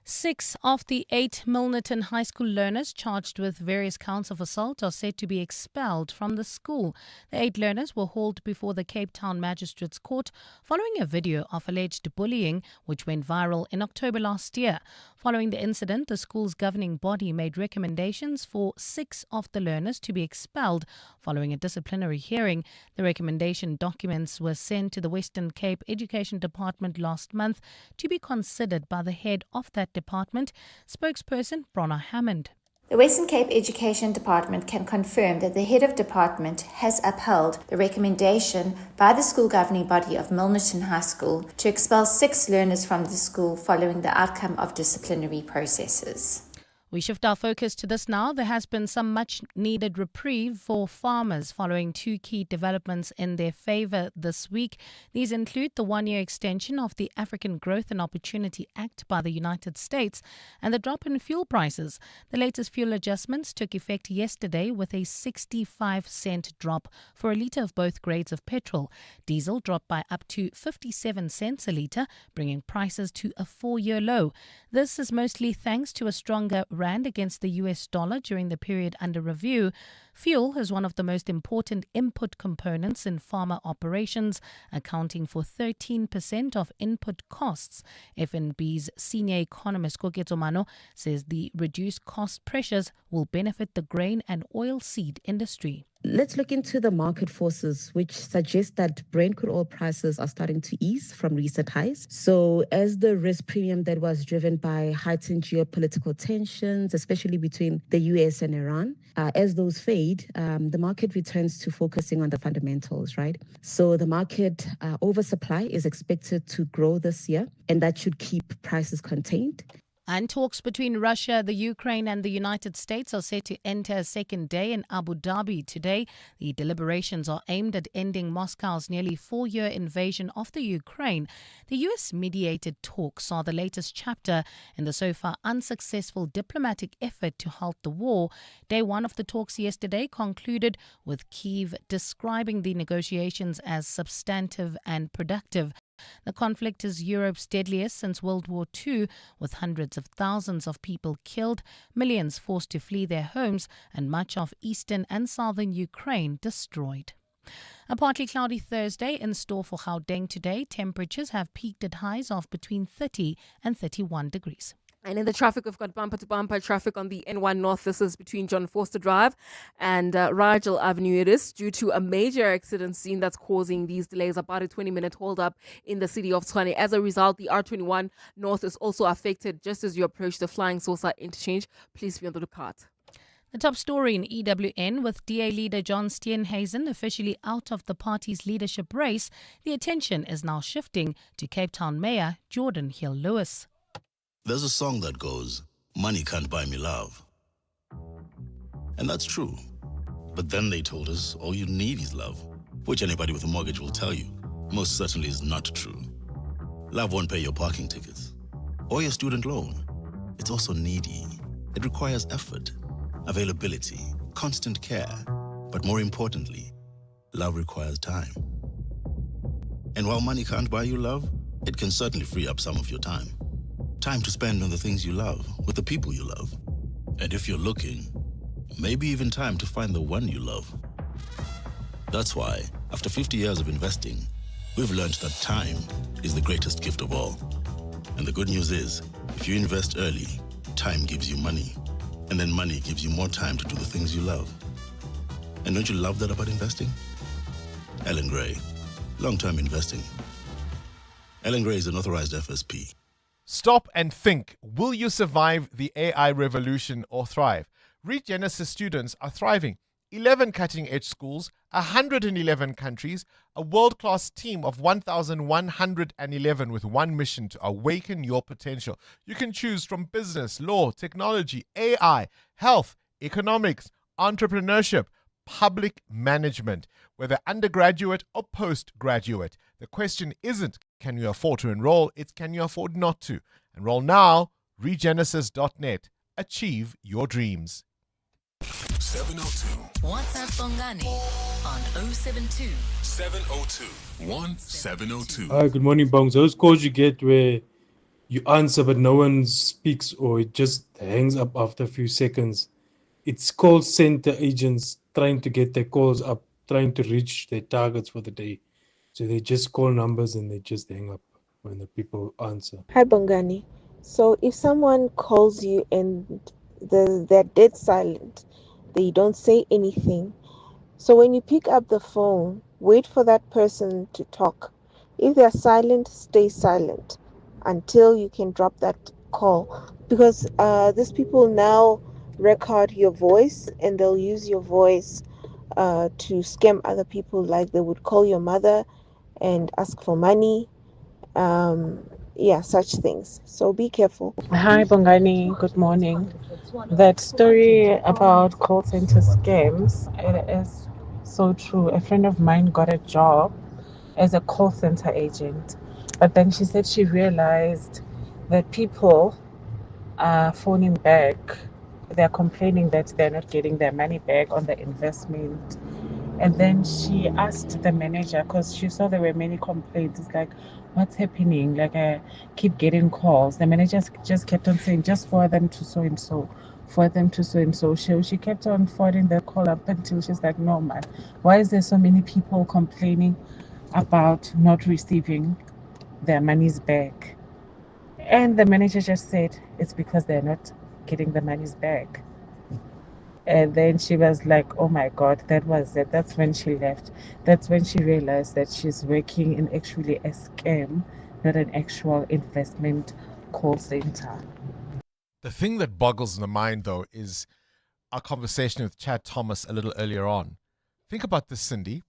[SPEAKER 16] 6 of the 8 Milnerton High School learners charged with various counts of assault are said to be expelled from the school. The 8 learners were hauled before the Cape Town Magistrates Court following a video of alleged bullying which went viral in October last year. Following the incident, the school's governing body made recommendations for 6 of the learners to be expelled following a disciplinary hearing. The recommendation documents were sent to the Western Cape Education Department last month to be considered by the head of that department. Spokesperson Bronner Hammond.
[SPEAKER 15] The Western Cape Education Department can confirm that the head of department has upheld the recommendation by the school governing body of Milnerton High School to expel 6 learners from the school following the outcome of disciplinary processes.
[SPEAKER 16] We shift our focus to this now. There has been some much-needed reprieve for farmers following 2 key developments in their favour this week. These include the 1-year extension of the African Growth and Opportunity Act by the United States and the drop in fuel prices. The latest fuel adjustments took effect yesterday with a 65-cent drop for a litre of both grades of petrol. Diesel dropped by up to 57 cents a litre, bringing prices to a 4-year low. This is mostly thanks to a stronger rand against the US dollar during the period under review. Fuel is one of the most important input components in farmer operations, accounting for 13% of input costs. FNB's senior economist Koketso Mano says the reduced cost pressures will benefit the grain and oilseed industry.
[SPEAKER 17] Let's look into the market forces, which suggest that Brent crude oil prices are starting to ease from recent highs. So as the risk premium that was driven by heightened geopolitical tensions, especially between the US and Iran, as those fade, the market returns to focusing on the fundamentals, right? So the market oversupply is expected to grow this year, and that should keep prices contained.
[SPEAKER 16] And talks between Russia, the Ukraine and the United States are set to enter a second day in Abu Dhabi today. The deliberations are aimed at ending Moscow's nearly 4-year invasion of the Ukraine. The US-mediated talks saw the latest chapter in the so far unsuccessful diplomatic effort to halt the war. Day one of the talks yesterday concluded with Kyiv describing the negotiations as substantive and productive. The conflict is Europe's deadliest since World War II, with hundreds of thousands of people killed, millions forced to flee their homes, and much of eastern and southern Ukraine destroyed. A partly cloudy Thursday in store for Gauteng today. Temperatures have peaked at highs of between 30 and 31 degrees.
[SPEAKER 9] And in the traffic, we've got bumper-to-bumper traffic on the N1 North. This is between John Forster Drive and Rigel Avenue. It is due to a major accident scene that's causing these delays, about a 20-minute hold-up in the city of Tshwane. As a result, the R21 North is also affected just as you approach the Flying Saucer interchange. Please be on the lookout.
[SPEAKER 16] The top story in EWN, with DA leader John Steenhuisen officially out of the party's leadership race, the attention is now shifting to Cape Town Mayor Jordan Hill-Lewis.
[SPEAKER 18] There's a song that goes, "Money can't buy me love." And that's true. But then they told us all you need is love, which anybody with a mortgage will tell you most certainly is not true. Love won't pay your parking tickets or your student loan. It's also needy. It requires effort, availability, constant care. But more importantly, love requires time. And while money can't buy you love, it can certainly free up some of your time. Time to spend on the things you love, with the people you love. And if you're looking, maybe even time to find the one you love. That's why, after 50 years of investing, we've learned that time is the greatest gift of all. And the good news is, if you invest early, time gives you money. And then money gives you more time to do the things you love. And don't you love that about investing? Ellen Gray, long-term investing. Ellen Gray is an authorized FSP.
[SPEAKER 14] Stop and think. Will you survive the AI revolution or thrive? Regenesis students are thriving. 11 cutting-edge schools, 111 countries, a world-class team of 1,111 with one mission: to awaken your potential. You can choose from business, law, technology, AI, health, economics, entrepreneurship, public management, whether undergraduate or postgraduate. The question isn't, can you afford to enroll? It's, can you afford not to? Enroll now, regenesis.net. Achieve your dreams.
[SPEAKER 11] 702.
[SPEAKER 13] WhatsApp Bongani on 072
[SPEAKER 11] 702 1702.
[SPEAKER 19] Hi, good morning, Bongs. Those calls you get where you answer but no one speaks, or it just hangs up after a few seconds. It's call center agents trying to get their calls up, trying to reach their targets for the day. So they just call numbers and they just hang up when the people answer.
[SPEAKER 20] Hi, Bongani. So if someone calls you and they're dead silent, they don't say anything. So when you pick up the phone, wait for that person to talk. If they're silent, stay silent until you can drop that call. Because these people now record your voice and they'll use your voice to scam other people. Like they would call your mother and ask for money. Such things. So be careful.
[SPEAKER 21] Hi, Bongani. Good morning. That story about call center scams, it is so true. A friend of mine got a job as a call center agent, but then she said she realized that people are phoning back. They're complaining that they're not getting their money back on the investment. And then she asked the manager, because she saw there were many complaints. It's like, what's happening? Like, I keep getting calls. The manager just kept on saying, just forward them to so-and-so. for them to so and so. She kept on forwarding the call up until she's like, no man, why is there so many people complaining about not receiving their monies back? And the manager just said it's because they're not getting the monies back. And then she was like, oh my God, that was it. That's when she left. That's when she realized that she's working in actually a scam, not an actual investment call center.
[SPEAKER 14] The thing that boggles the mind, though, is our conversation with Chad Thomas a little earlier on. Think about this, Cindy.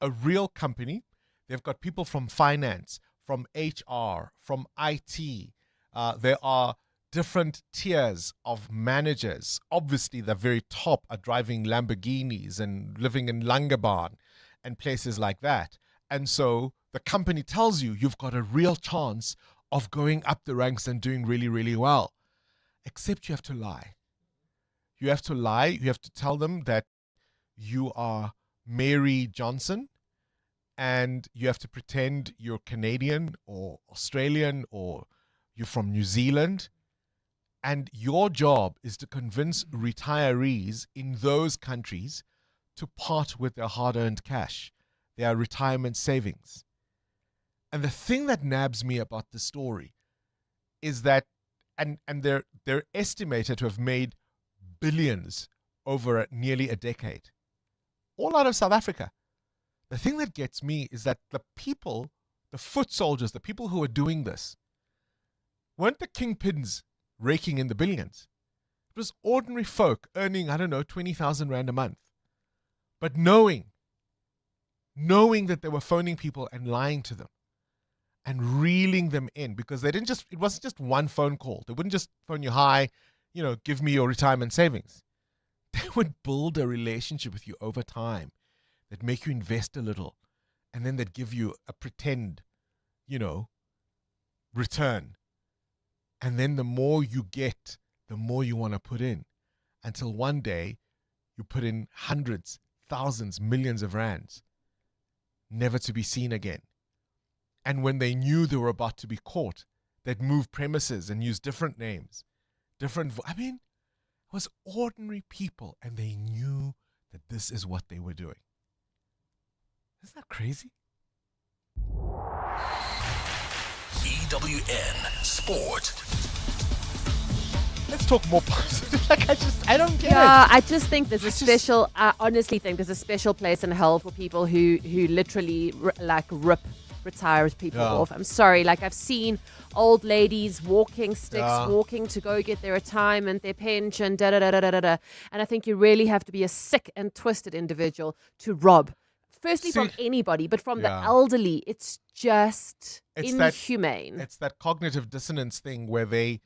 [SPEAKER 14] A real company. They've got people from finance, from HR, from IT. There are different tiers of managers. Obviously, the very top are driving Lamborghinis and living in Langebaan and places like that. And so the company tells you you've got a real chance of going up the ranks and doing really, really well. Except you have to lie. You have to lie. You have to tell them that you are Mary Johnson, and you have to pretend you're Canadian or Australian or you're from New Zealand. And your job is to convince retirees in those countries to part with their hard-earned cash, their retirement savings. And the thing that nabs me about the story is that, and they're estimated to have made billions over nearly a decade, all out of South Africa. The thing that gets me is that the people, the foot soldiers, the people who are doing this, weren't the kingpins raking in the billions. It was ordinary folk earning, 20,000 Rand a month. But knowing that they were phoning people and lying to them and reeling them in, because it wasn't just one phone call. They wouldn't just phone you, hi, give me your retirement savings. They would build a relationship with you over time that make you invest a little, and then they'd give you a pretend, return. And then the more you get, the more you want to put in, until one day you put in hundreds, thousands, millions of rands, never to be seen again. And when they knew they were about to be caught, they'd move premises and use different names, it was ordinary people, and they knew that this is what they were doing. Isn't that crazy?
[SPEAKER 11] EWN Sport.
[SPEAKER 14] Let's talk more positive. I don't get it.
[SPEAKER 2] Yeah, I just think there's I honestly think there's a special place in hell for people who literally rip retired people off. I'm sorry, I've seen old ladies walking sticks, walking to go get their retirement, their pension, da-da-da-da-da-da. And I think you really have to be a sick and twisted individual to rob. Firstly, from anybody, but from the elderly, it's just inhumane.
[SPEAKER 14] It's that cognitive dissonance thing where they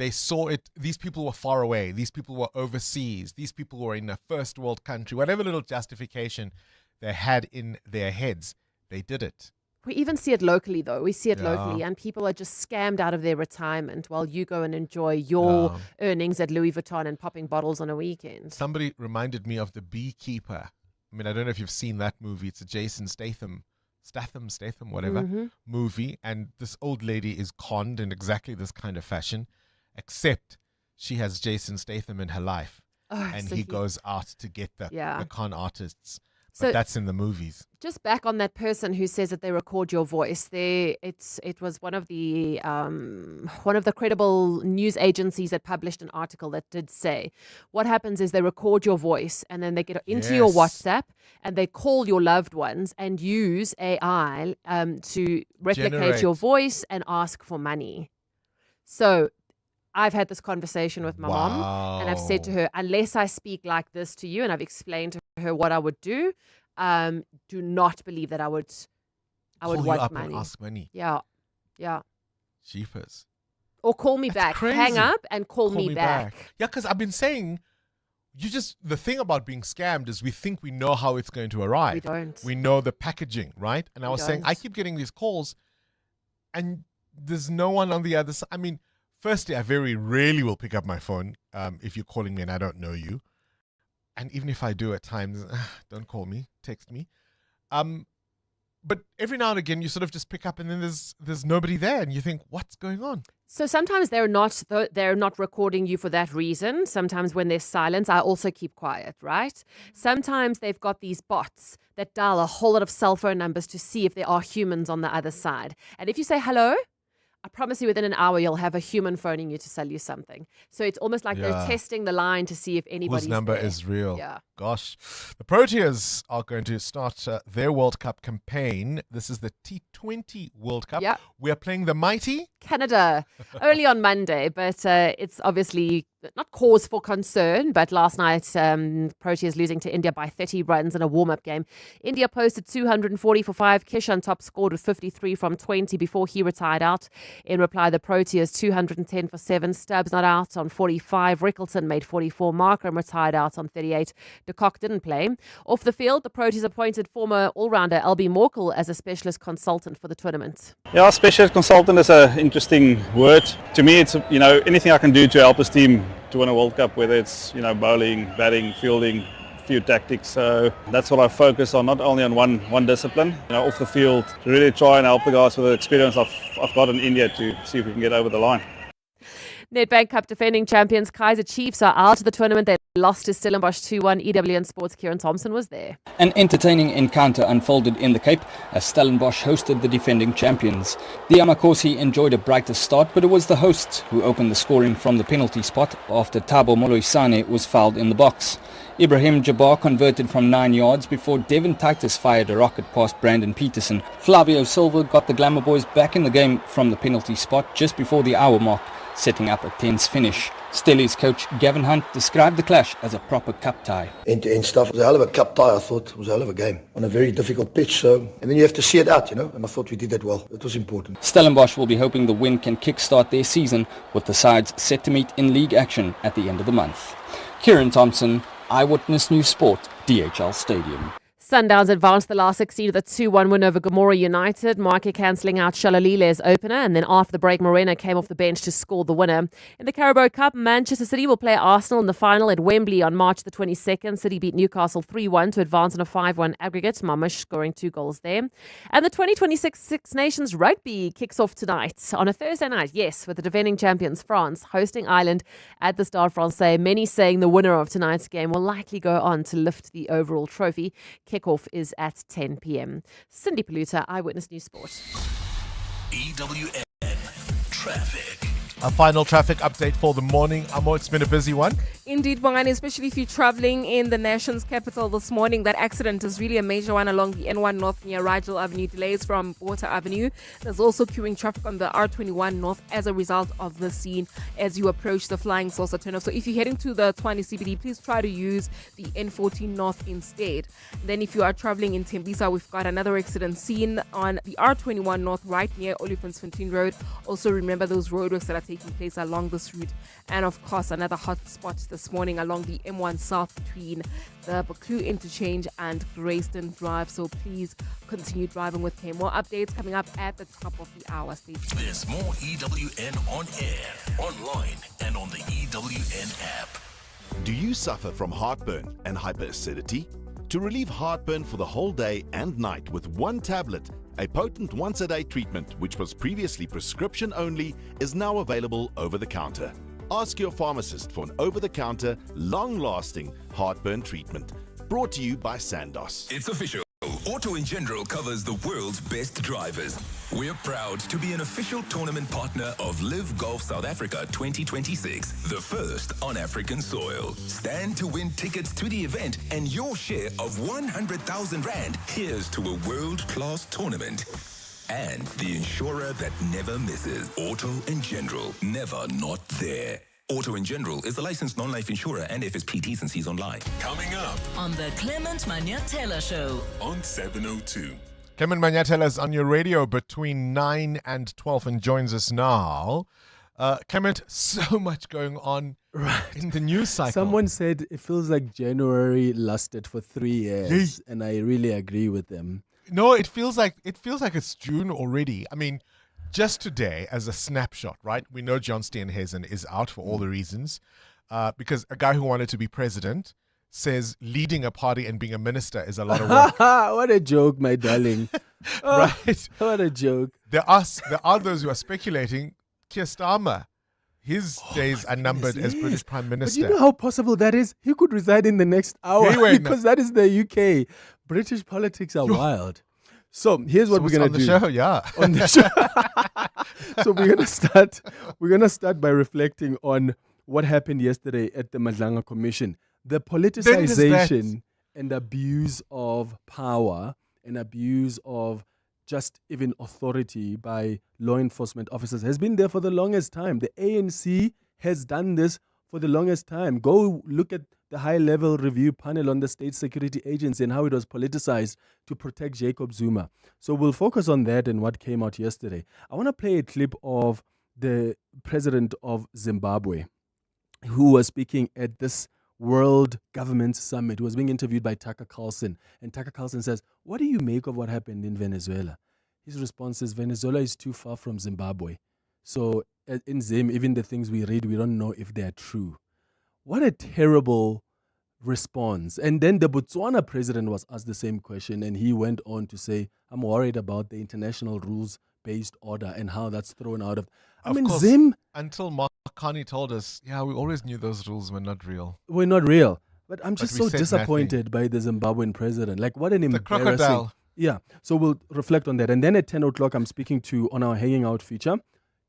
[SPEAKER 14] saw it. These people were far away. These people were overseas. These people were in a first world country. Whatever little justification they had in their heads, they did it.
[SPEAKER 2] We even see it locally, though. We see it locally, and people are just scammed out of their retirement while you go and enjoy your earnings at Louis Vuitton and popping bottles on a weekend.
[SPEAKER 14] Somebody reminded me of The Beekeeper. I don't know if you've seen that movie. It's a Jason Statham, whatever, movie. And this old lady is conned in exactly this kind of fashion, except she has Jason Statham in her life. And so he goes out to get the con artists. But that's in the movies.
[SPEAKER 2] Just back on that person who says that they record your voice. It was one of the credible news agencies that published an article that did say what happens is they record your voice and then they get into your WhatsApp and they call your loved ones and use AI to replicate your voice and ask for money. So I've had this conversation with my mom, and I've said to her, unless I speak like this to you, and I've explained to her what I would do, do not believe that I would
[SPEAKER 14] want
[SPEAKER 2] money.
[SPEAKER 14] And ask money.
[SPEAKER 2] Yeah.
[SPEAKER 14] Jeepers.
[SPEAKER 2] Or call me back.
[SPEAKER 14] Crazy.
[SPEAKER 2] Hang up and call me back.
[SPEAKER 14] Yeah, because I've been saying, the thing about being scammed is we think we know how it's going to arrive.
[SPEAKER 2] We don't.
[SPEAKER 14] We know the packaging, right? And I was saying, I keep getting these calls, and there's no one on the other side. Firstly, I very rarely will pick up my phone if you're calling me and I don't know you. And even if I do at times, don't call me, text me. But every now and again, you sort of just pick up, and then there's nobody there, and you think, what's going on?
[SPEAKER 2] So sometimes they're not recording you for that reason. Sometimes when there's silence, I also keep quiet, right? Sometimes they've got these bots that dial a whole lot of cell phone numbers to see if there are humans on the other side. And if you say hello, I promise you within an hour you'll have a human phoning you to sell you something. So it's almost like they're testing the line to see if anybody's
[SPEAKER 14] Whose number
[SPEAKER 2] there.
[SPEAKER 14] is real.
[SPEAKER 2] Yeah.
[SPEAKER 14] Gosh. The Proteas are going to start their World Cup campaign. This is the T20 World Cup.
[SPEAKER 2] Yeah.
[SPEAKER 14] We are playing the mighty
[SPEAKER 2] Canada, only on Monday, but it's obviously not cause for concern. But last night, Proteas losing to India by 30 runs in a warm-up game. India posted 240 for 5. Kishan top scored with 53 from 20 before he retired out. In reply, the Proteas 210 for 7. Stubbs not out on 45. Rickleton made 44. Markram retired out on 38. De Kock didn't play. Off the field, the Proteas appointed former all-rounder Albie Morkel as a specialist consultant for the tournament.
[SPEAKER 3] Yeah, specialist consultant is an interesting word. To me, it's anything I can do to help this team to win a World Cup, whether it's bowling, batting, fielding, a few tactics. So that's what I focus on, not only on one discipline. Off the field, to really try and help the guys with the experience I've got in India to see if we can get over the line.
[SPEAKER 2] Nedbank Cup defending champions Kaizer Chiefs are out of the tournament. They lost to Stellenbosch 2-1. EWN Sports' Kieran Thompson was there.
[SPEAKER 4] An entertaining encounter unfolded in the Cape as Stellenbosch hosted the defending champions. The Amakosi enjoyed a brighter start, but it was the hosts who opened the scoring from the penalty spot after Thabo Moloisane was fouled in the box. Ibrahim Jabbar converted from 9 yards before Devin Titus fired a rocket past Brandon Peterson. Flavio Silva got the Glamour Boys back in the game from the penalty spot just before the hour mark, setting up a tense finish. Stelli's coach Gavin Hunt described the clash as a proper cup tie.
[SPEAKER 6] End-to-end stuff. It was a hell of a cup tie, I thought. It was a hell of a game on a very difficult pitch. And then you have to see it out, and I thought we did that well. It was important.
[SPEAKER 4] Stellenbosch will be hoping the win can kickstart their season, with the sides set to meet in league action at the end of the month. Kieran Thompson, Eyewitness News Sport, DHL Stadium.
[SPEAKER 2] Sundowns advanced the last 16 with a 2-1 win over Gomora United. Marke cancelling out Shalalile's opener, and then after the break, Morena came off the bench to score the winner. In the Carabao Cup, Manchester City will play Arsenal in the final at Wembley on March the 22nd. City beat Newcastle 3-1 to advance on a 5-1 aggregate. Mamush scoring 2 goals there. And the 2026 Six Nations Rugby kicks off tonight on a Thursday night, yes, with the defending champions France hosting Ireland at the Stade Francais. Many saying the winner of tonight's game will likely go on to lift the overall trophy. Kickoff is at 10 p.m. Cindy Paluta, Eyewitness News Sport.
[SPEAKER 11] EWN Traffic.
[SPEAKER 14] A final traffic update for the morning. Amo, it's been a busy one.
[SPEAKER 9] Indeed, Bongani, especially if you're traveling in the nation's capital this morning. That accident is really a major one along the N1 North near Rigel Avenue. Delays from Water Avenue. There's also queuing traffic on the R21 North as a result of the scene as you approach the Flying Saucer turnoff. So if you're heading to the Tshwane CBD, please try to use the N14 North instead. Then if you are traveling in Tembisa, we've got another accident seen on the R21 North right near Olifantsfontein Road. Also remember those roadworks that are taking place along this route. And of course, another hot spot this morning along the M1 South between the Buccleuch Interchange and Bryanston Drive. So please continue driving with care. More updates coming up at the top of the hour. Stay tuned.
[SPEAKER 11] There's more EWN on air, online, and on the EWN app.
[SPEAKER 22] Do you suffer from heartburn and hyperacidity? To relieve heartburn for the whole day and night with one tablet, a potent once-a-day treatment which was previously prescription only is now available over the counter. Ask your pharmacist for an over-the-counter, long-lasting heartburn treatment. Brought to you by Sandoz.
[SPEAKER 24] It's official. Auto in General covers the world's best drivers. We're proud to be an official tournament partner of Live Golf South Africa 2026, the first on African soil. Stand to win tickets to the event and your share of 100,000 Rand. Here's to a world-class tournament. And the insurer that never misses. Auto in General, never not there. Auto in General is the licensed non-life insurer and FSP T's online.
[SPEAKER 11] Coming up
[SPEAKER 13] on the Clement Manyatela Show
[SPEAKER 11] on 702.
[SPEAKER 14] Clement Manyatela is on your radio between 9 and 12 and joins us now. Clement, so much going on in the news cycle.
[SPEAKER 26] Someone said it feels like January lasted for 3 years, and I really agree with them.
[SPEAKER 14] No, it feels like it's June already. I mean, just today, as a snapshot, right? We know John Steenhuisen is out for all the reasons, because a guy who wanted to be president says leading a party and being a minister is a lot of work.
[SPEAKER 26] What a joke, my darling.
[SPEAKER 14] Right?
[SPEAKER 26] What a joke.
[SPEAKER 14] There are those who are speculating Keir Starmer, his days are numbered as British Prime
[SPEAKER 26] But
[SPEAKER 14] Minister.
[SPEAKER 26] you know how possible that is? He could reside in the next hour
[SPEAKER 14] Anyway,
[SPEAKER 26] because that is the UK. British politics are wild. So here's what we're
[SPEAKER 14] it's
[SPEAKER 26] gonna
[SPEAKER 14] on the
[SPEAKER 26] do.
[SPEAKER 14] show, yeah.
[SPEAKER 26] On the show. So we're gonna start by reflecting on what happened yesterday at the Madlanga Commission. The politicization and abuse of power and abuse of just even authority by law enforcement officers has been there for the longest time. The ANC has done this for the longest time. Go look at the high-level review panel on the State Security Agency and how it was politicized to protect Jacob Zuma. So we'll focus on that and what came out yesterday. I want to play a clip of the president of Zimbabwe who was speaking at this World Government Summit, who was being interviewed by Tucker Carlson. And Tucker Carlson says, what do you make of what happened in Venezuela? His response is, Venezuela is too far from Zimbabwe. So in Zim, even the things we read, we don't know if they're true. What a terrible response. And then the Botswana president was asked the same question, and he went on to say, I'm worried about the international rules-based order and how that's thrown out of...
[SPEAKER 14] Of course,
[SPEAKER 26] Zim...
[SPEAKER 14] Until Mark Carney told us, yeah, we always knew those rules were not real.
[SPEAKER 26] Were not real. But I'm just
[SPEAKER 14] we
[SPEAKER 26] so
[SPEAKER 14] said
[SPEAKER 26] disappointed by the Zimbabwean president. Like, what an embarrassing...
[SPEAKER 14] crocodile.
[SPEAKER 26] Yeah. So we'll reflect on that. And then at 10 o'clock, I'm speaking to, on our Hanging Out feature,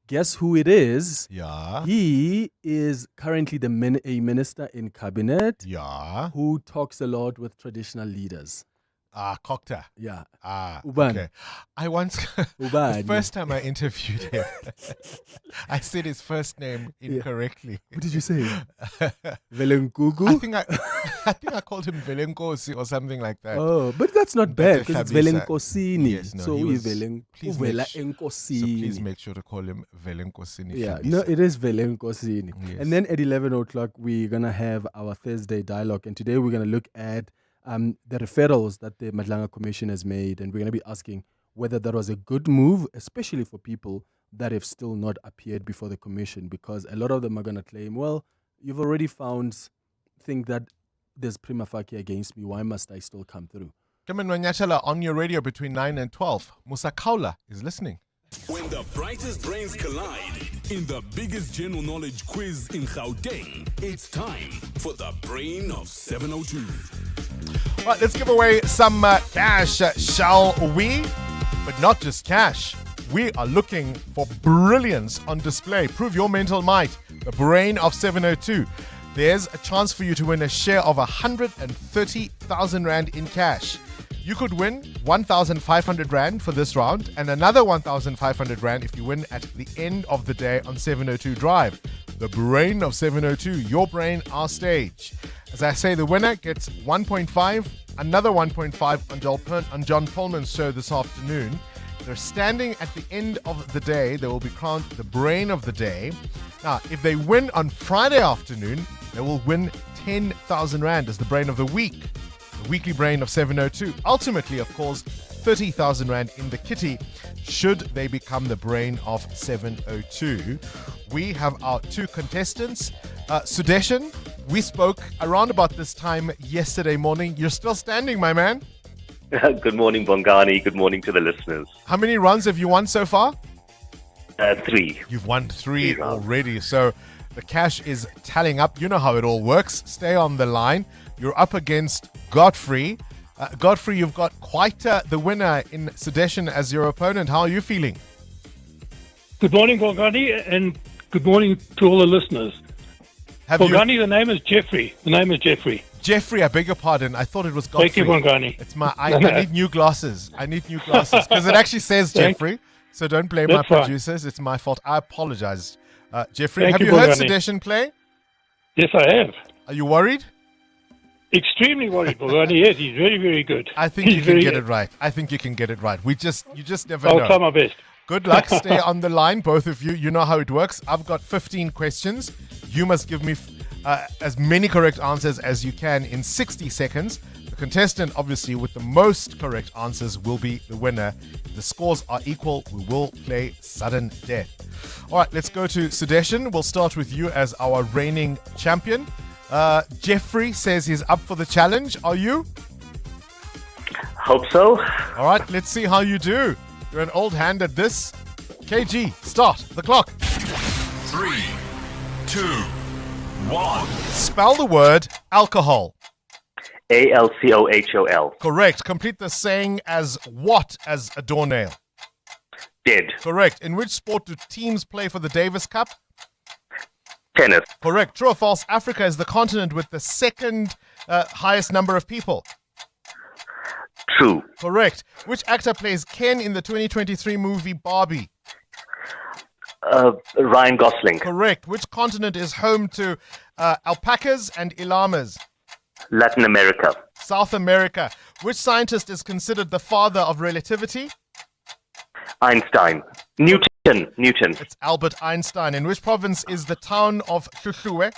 [SPEAKER 26] guess who it is?
[SPEAKER 14] Yeah.
[SPEAKER 26] He is currently a minister in cabinet.
[SPEAKER 14] Yeah.
[SPEAKER 26] Who talks a lot with traditional leaders.
[SPEAKER 14] Kokta.
[SPEAKER 26] Yeah.
[SPEAKER 14] Uban. Okay. I once, the first time I interviewed him, I said his first name incorrectly.
[SPEAKER 26] What did you say? Velenkugu?
[SPEAKER 14] I think I called him Velenkosi or something like that.
[SPEAKER 26] Oh, but that's not bad because it's Velenkosini.
[SPEAKER 14] Yes, no,
[SPEAKER 26] so
[SPEAKER 14] please make sure to call him Velenkosini.
[SPEAKER 26] Yeah, no, it is Velenkosini. Yes. And then at 11 o'clock, we're going to have our Thursday dialogue. And today we're going to look at the referrals that the Madlanga Commission has made, and we're going to be asking whether that was a good move, especially for people that have still not appeared before the commission, because a lot of them are going to claim, well, you've already think that there's prima facie against me, why must I still come through?
[SPEAKER 14] Clement Manyachala on your radio between 9 and 12. Musa Kaula is listening.
[SPEAKER 11] When the brightest brains collide in the biggest general knowledge quiz in Gauteng, it's time for the Brain of 702.
[SPEAKER 14] Right, let's give away some cash, shall we? But not just cash. We are looking for brilliance on display. Prove your mental might. The Brain of 702. There's a chance for you to win a share of 130,000 Rand in cash. You could win 1,500 Rand for this round and another 1,500 Rand if you win at the end of the day on 702 Drive. The Brain of 702, your brain, our stage. As I say, the winner gets 1.5, another 1.5 on John Pullman's show this afternoon. They're standing at the end of the day. They will be crowned the Brain of the Day. Now, if they win on Friday afternoon, they will win 10,000 Rand as the Brain of the Week. The weekly Brain of 702. Ultimately, of course, 30,000 Rand in the kitty should they become the Brain of 702. We have our two contestants. Sudeshan, we spoke around about this time yesterday morning. You're still standing, my man.
[SPEAKER 1] Good morning, Bongani. Good morning to the listeners.
[SPEAKER 14] How many runs have you won so far?
[SPEAKER 1] 3.
[SPEAKER 14] You've won three already. So the cash is tallying up. You know how it all works. Stay on the line. You're up against Godfrey. Godfrey, you've got quite the winner in Sudeshan as your opponent. How are you feeling?
[SPEAKER 7] Good morning, Bongani, and good morning to all the listeners. Bongani, the name is Jeffrey.
[SPEAKER 14] Jeffrey, I beg your pardon. I thought it was Godfrey.
[SPEAKER 7] Thank you, Bongani.
[SPEAKER 14] It's I need new glasses. Because it actually says Jeffrey. So don't blame my producers. It's my fault. I apologize. Jeffrey, have you heard Sudeshan play?
[SPEAKER 7] Yes, I have.
[SPEAKER 14] Are you worried?
[SPEAKER 7] Extremely worried, Bongani. Yes, he's very, very good.
[SPEAKER 14] I think you can get it right. You just never know.
[SPEAKER 7] I'll try my best.
[SPEAKER 14] Good luck. Stay on the line, both of you. You know how it works. I've got 15 questions. You must give me as many correct answers as you can in 60 seconds. The contestant, obviously, with the most correct answers will be the winner. If the scores are equal, we will play sudden death. All right, let's go to Sudeshan. We'll start with you as our reigning champion. Jeffrey says he's up for the challenge. Are you?
[SPEAKER 1] Hope so.
[SPEAKER 14] All right, let's see how you do. You're an old hand at this. KG, start the clock.
[SPEAKER 24] 3, 2, 1.
[SPEAKER 14] Spell the word alcohol.
[SPEAKER 1] ALCOHOL.
[SPEAKER 14] Correct. Complete the saying as what as a doornail?
[SPEAKER 1] Dead.
[SPEAKER 14] Correct. In which sport do teams play for the Davis Cup?
[SPEAKER 1] Tennis.
[SPEAKER 14] Correct. True or false? Africa is the continent with the second highest number of people.
[SPEAKER 1] True.
[SPEAKER 14] Correct. Which actor plays Ken in the 2023 movie Barbie?
[SPEAKER 1] Ryan Gosling.
[SPEAKER 14] Correct. Which continent is home to alpacas and llamas?
[SPEAKER 1] Latin America.
[SPEAKER 14] South America. Which scientist is considered the father of relativity?
[SPEAKER 1] Einstein. Newton.
[SPEAKER 14] It's Albert Einstein. In which province is the town of Hluhluwe?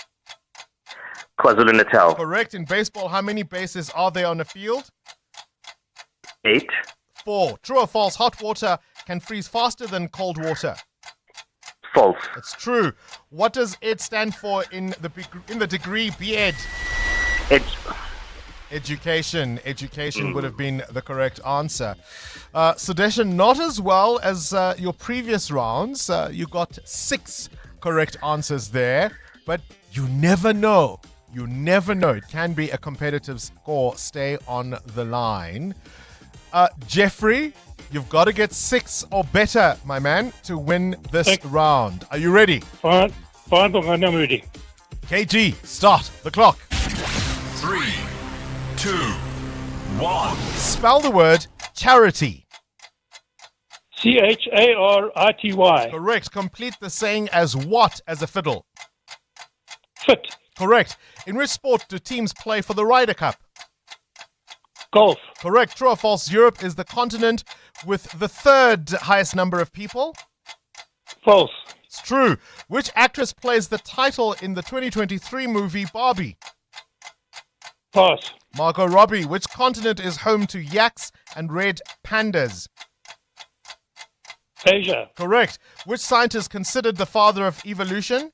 [SPEAKER 1] KwaZulu-Natal.
[SPEAKER 14] Correct. In baseball, how many bases are there on a field?
[SPEAKER 1] 8.
[SPEAKER 14] 4. True or false? Hot water can freeze faster than cold water.
[SPEAKER 1] False.
[SPEAKER 14] It's true. What does ED stand for in the degree BEd? Education. Education would have been the correct answer. Sudeshan, not as well as your previous rounds. You got 6 correct answers there, but you never know. You never know. It can be a competitive score. Stay on the line. Jeffrey, you've got to get 6 or better, my man, to win this round. Are you ready?
[SPEAKER 7] Fine, I'm ready.
[SPEAKER 14] KG, start the clock.
[SPEAKER 24] 3, 2, 1.
[SPEAKER 14] Spell the word charity.
[SPEAKER 7] CHARITY.
[SPEAKER 14] Correct. Complete the saying as what as a fiddle?
[SPEAKER 7] Fit.
[SPEAKER 14] Correct. In which sport do teams play for the Ryder Cup?
[SPEAKER 7] Golf.
[SPEAKER 14] Correct. True or false? Europe is the continent with the third highest number of people?
[SPEAKER 7] False.
[SPEAKER 14] It's true. Which actress plays the title in the 2023 movie Barbie?
[SPEAKER 7] Pass.
[SPEAKER 14] Margot Robbie. Which continent is home to yaks and red pandas?
[SPEAKER 7] Asia.
[SPEAKER 14] Correct. Which scientist considered the father of evolution?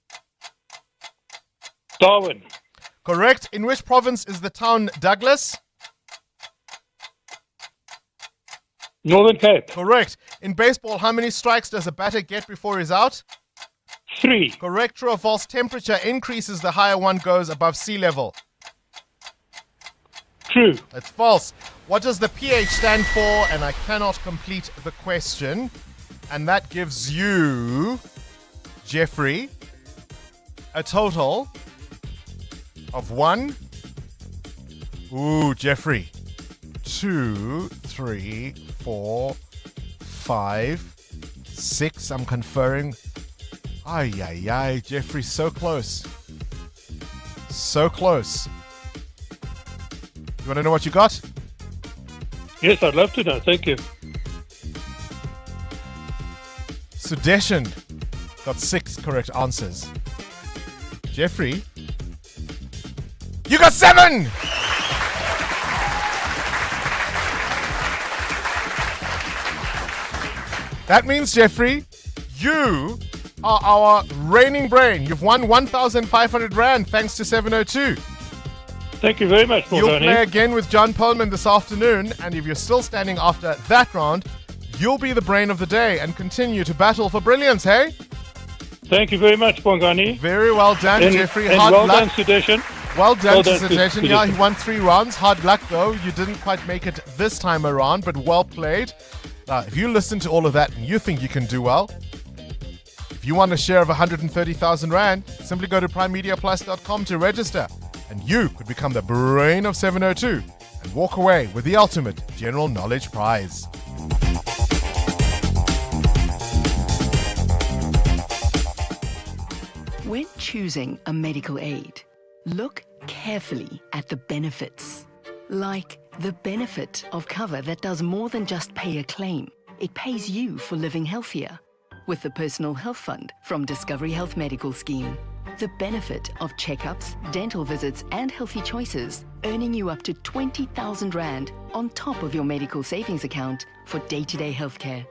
[SPEAKER 7] Darwin.
[SPEAKER 14] Correct. In which province is the town Douglas?
[SPEAKER 7] Northern Cape.
[SPEAKER 14] Correct. In baseball, how many strikes does a batter get before he's out?
[SPEAKER 7] 3.
[SPEAKER 14] Correct. True or false? Temperature increases the higher one goes above sea level.
[SPEAKER 7] True.
[SPEAKER 14] It's false. What does the pH stand for? And I cannot complete the question. And that gives you, Jeffrey, a total of 1. Ooh, Jeffrey. 2, 3, 4, 5, 6. I'm conferring. Ay, Jeffrey, so close. So close. You want to know what you got?
[SPEAKER 7] Yes, I'd love to know. Thank you.
[SPEAKER 14] Sudeshan got 6 correct answers. Jeffrey, you got 7! That means, Jeffrey, you are our reigning brain. You've won 1,500 Rand thanks to 702.
[SPEAKER 7] Thank you very much, Bongani.
[SPEAKER 14] You'll play again with John Perlman this afternoon, and if you're still standing after that round, you'll be the brain of the day and continue to battle for brilliance, hey?
[SPEAKER 7] Thank you very much, Bongani.
[SPEAKER 14] Very well done, Jeffrey.
[SPEAKER 7] And
[SPEAKER 14] Hard
[SPEAKER 7] well
[SPEAKER 14] luck.
[SPEAKER 7] done, Sudeshan.
[SPEAKER 14] Well done, to
[SPEAKER 7] Sudeshan.
[SPEAKER 14] Sudeshan. Yeah, he won 3 rounds. Hard luck, though. You didn't quite make it this time around, but well played. If you listen to all of that and you think you can do well, if you want a share of 130,000 Rand, simply go to primemediaplus.com to register, and you could become the brain of 702 and walk away with the ultimate general knowledge prize.
[SPEAKER 5] When choosing a medical aid, look carefully at the benefits. Like the benefit of cover that does more than just pay a claim. It pays you for living healthier. With the Personal Health Fund from Discovery Health Medical Scheme. The benefit of checkups, dental visits and healthy choices, earning you up to 20,000 Rand on top of your medical savings account for day-to-day healthcare.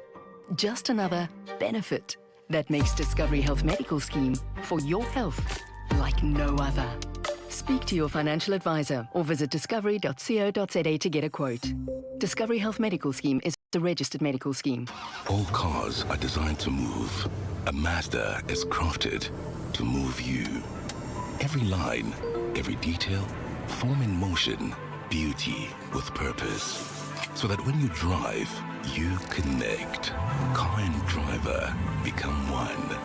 [SPEAKER 5] Just another benefit that makes Discovery Health Medical Scheme for your health like no other. Speak to your financial advisor or visit discovery.co.za to get a quote. Discovery Health Medical Scheme is a registered medical scheme.
[SPEAKER 11] All cars are designed to move. A Mazda is crafted to move you. Every line, every detail, form in motion, beauty with purpose. So that when you drive, you connect. Car and driver become one.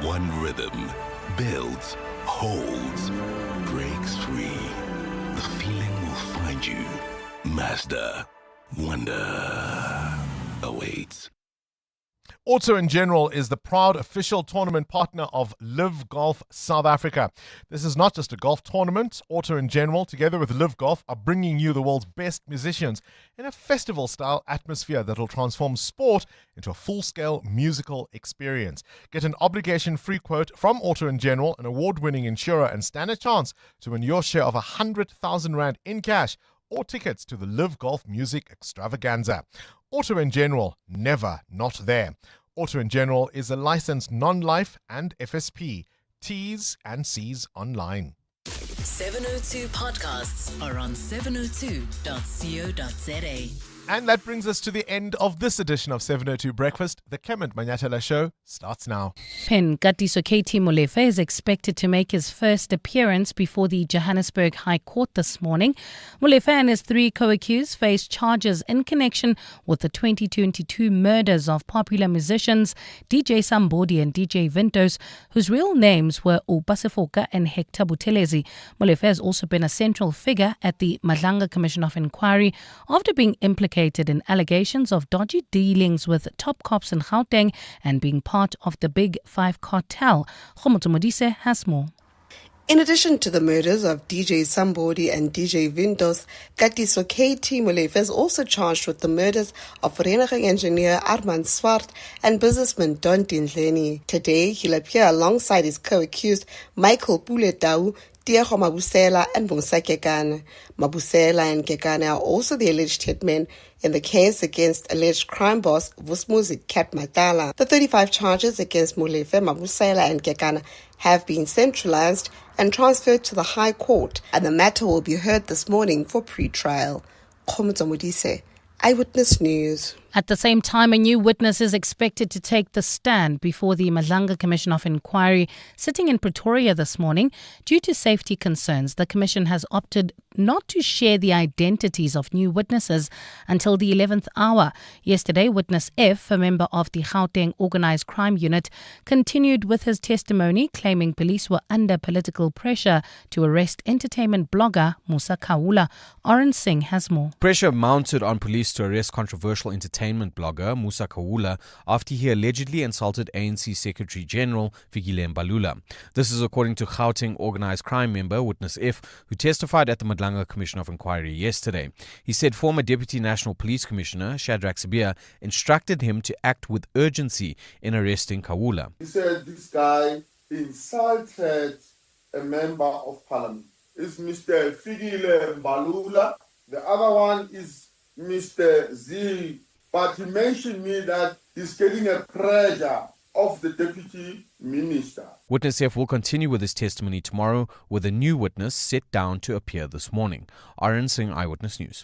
[SPEAKER 11] One rhythm. Builds, holds, breaks free. The feeling will find you. Mazda. Wonder awaits.
[SPEAKER 14] Auto in General is the proud official tournament partner of Live Golf South Africa. This is not just a golf tournament. Auto in General, together with Live Golf, are bringing you the world's best musicians in a festival-style atmosphere that will transform sport into a full-scale musical experience. Get an obligation-free quote from Auto in General, an award-winning insurer, and stand a chance to win your share of 100,000 Rand in cash or tickets to the Live Golf Music Extravaganza. Auto in General, never not there. Auto in General is a licensed non-life and FSP. T's and C's online.
[SPEAKER 13] 702 podcasts are on 702.co.za.
[SPEAKER 14] And that brings us to the end of this edition of 702 Breakfast. The Clement Manyatela Show starts now.
[SPEAKER 16] Pen Katiso KT Molefe is expected to make his first appearance before the Johannesburg High Court this morning. Molefe and his 3 co-accused face charges in connection with the 2022 murders of popular musicians DJ Sambodi and DJ Vintos, whose real names were Upasifoka and Hector Buthelezi. Molefe has also been a central figure at the Madlanga Commission of Inquiry after being implicated in allegations of dodgy dealings with top cops in Gauteng and being part of the Big Five cartel. Khomoto Modise has more.
[SPEAKER 8] In addition to the murders of DJ Sambodi and DJ Vintos, Katiso KT Molefe is also charged with the murders of vereniging engineer Armand Swart and businessman Don Tindleni. Today, he'll appear alongside his co-accused Michael Puletau, Tiago Mabusela and Bonsa Kekane. Mabusela and Kekane are also the alleged hitmen in the case against alleged crime boss Vusmuzi Kat Matala. The 35 charges against Molefe, Mabusela and Kekane have been centralized and transferred to the High Court, and the matter will be heard this morning for pre-trial. Khomoto Modise, Eyewitness News.
[SPEAKER 16] At the same time, a new witness is expected to take the stand before the Madlanga Commission of Inquiry sitting in Pretoria this morning. Due to safety concerns, the Commission has opted not to share the identities of new witnesses until the 11th hour. Yesterday, Witness F, a member of the Gauteng Organised Crime Unit, continued with his testimony, claiming police were under political pressure to arrest entertainment blogger Musa Kaula. Oren Singh has more.
[SPEAKER 10] Pressure mounted on police to arrest controversial entertainment blogger Musa Kaula after he allegedly insulted ANC Secretary General Fikile Mbalula. This is according to Gauteng Organised Crime member Witness F, who testified at the Madlanga Commission of Inquiry yesterday. He said former Deputy National Police Commissioner Shadrack Sibia instructed him to act with urgency in arresting Kaula.
[SPEAKER 12] He said this guy insulted a member of parliament. It's Mr. Fikile Mbalula. The other one is Mr. Z. But he mentioned me that he's getting a pressure of the deputy minister.
[SPEAKER 10] Witness F will continue with his testimony tomorrow, with a new witness set down to appear this morning. Arun Singh, Eyewitness News.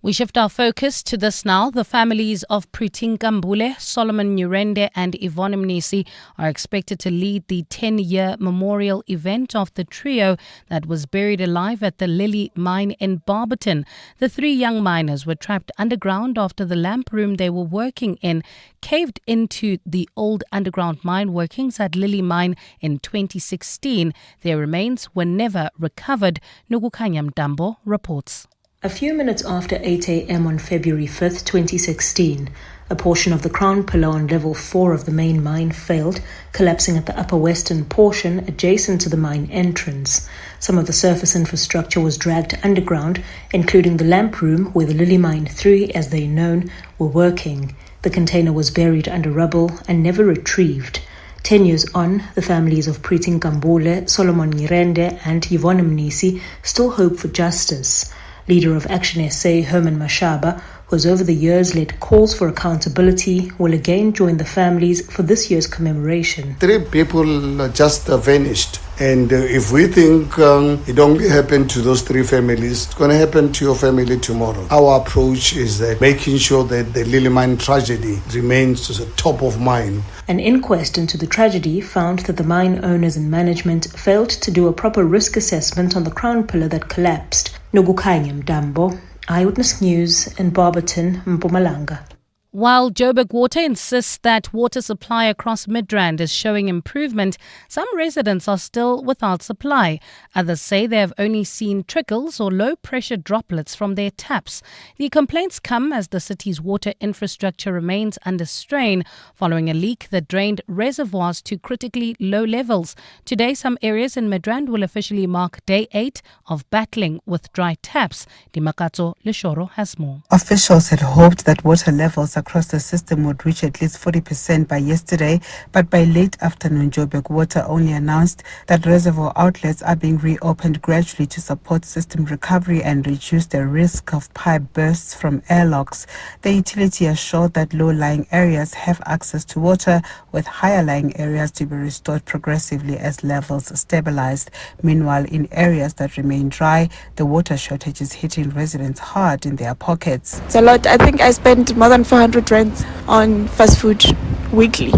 [SPEAKER 16] We shift our focus to this now. The families of Pritin Kambule, Solomon Nyirende and Yvonne Mnisi are expected to lead the 10-year memorial event of the trio that was buried alive at the Lily mine in Barberton. The 3 young miners were trapped underground after the lamp room they were working in caved into the old underground mine workings at Lily mine in 2016. Their remains were never recovered. Nugukanya Mdambo reports.
[SPEAKER 15] A few minutes after 8 a.m. on February 5th, 2016, a portion of the crown pillar on level 4 of the main mine failed, collapsing at the upper western portion adjacent to the mine entrance. Some of the surface infrastructure was dragged underground, including the lamp room where the Lily Mine 3, as they're known, were working. The container was buried under rubble and never retrieved. 10 years on, the families of Pritin Kambule, Solomon Nyirende and Yvonne Mnisi still hope for justice. Leader of Action SA, Herman Mashaba, who has over the years led calls for accountability, will again join the families for this year's commemoration.
[SPEAKER 23] 3 people just vanished
[SPEAKER 6] And if we think it only happened to those 3 families, it's going to happen to your family tomorrow. Our approach is that making sure that the Lily Mine tragedy remains to the top of mind.
[SPEAKER 15] An inquest into the tragedy found that the mine owners and management failed to do a proper risk assessment on the crown pillar that collapsed. Nogukhanya Mdambo, Eyewitness News in Barberton, Mpumalanga.
[SPEAKER 16] While Joburg Water insists that water supply across Midrand is showing improvement, some residents are still without supply. Others say they have only seen trickles or low-pressure droplets from their taps. The complaints come as the city's water infrastructure remains under strain following a leak that drained reservoirs to critically low levels. Today, some areas in Midrand will officially mark day 8 of battling with dry taps. Dimakatso Leshoro has more.
[SPEAKER 17] Officials had hoped that water levels across the system would reach at least 40% by yesterday, but by late afternoon, Joburg Water only announced that reservoir outlets are being reopened gradually to support system recovery and reduce the risk of pipe bursts from airlocks. The utility assured that low-lying areas have access to water, with higher-lying areas to be restored progressively as levels stabilized. Meanwhile, in areas that remain dry, the water shortage is hitting residents hard in their pockets.
[SPEAKER 18] It's a lot. I think I spent more than 400 rand on fast food weekly.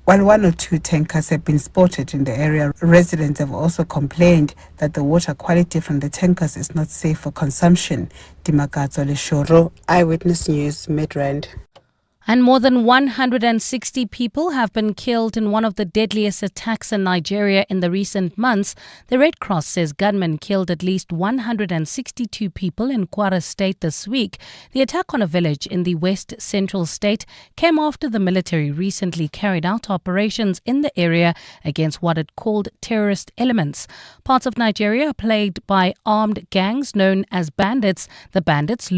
[SPEAKER 17] While 1 or 2 tankers have been spotted in the area, residents have also complained that the water quality from the tankers is not safe for consumption. Dimakatso Leshoro, Eyewitness News, Midrand.
[SPEAKER 16] And more than 160 people have been killed in one of the deadliest attacks in Nigeria in the recent months. The Red Cross says gunmen killed at least 162 people in Kwara State this week. The attack on a village in the west central state came after the military recently carried out operations in the area against what it called terrorist elements. Parts of Nigeria are plagued by armed gangs known as bandits. The bandits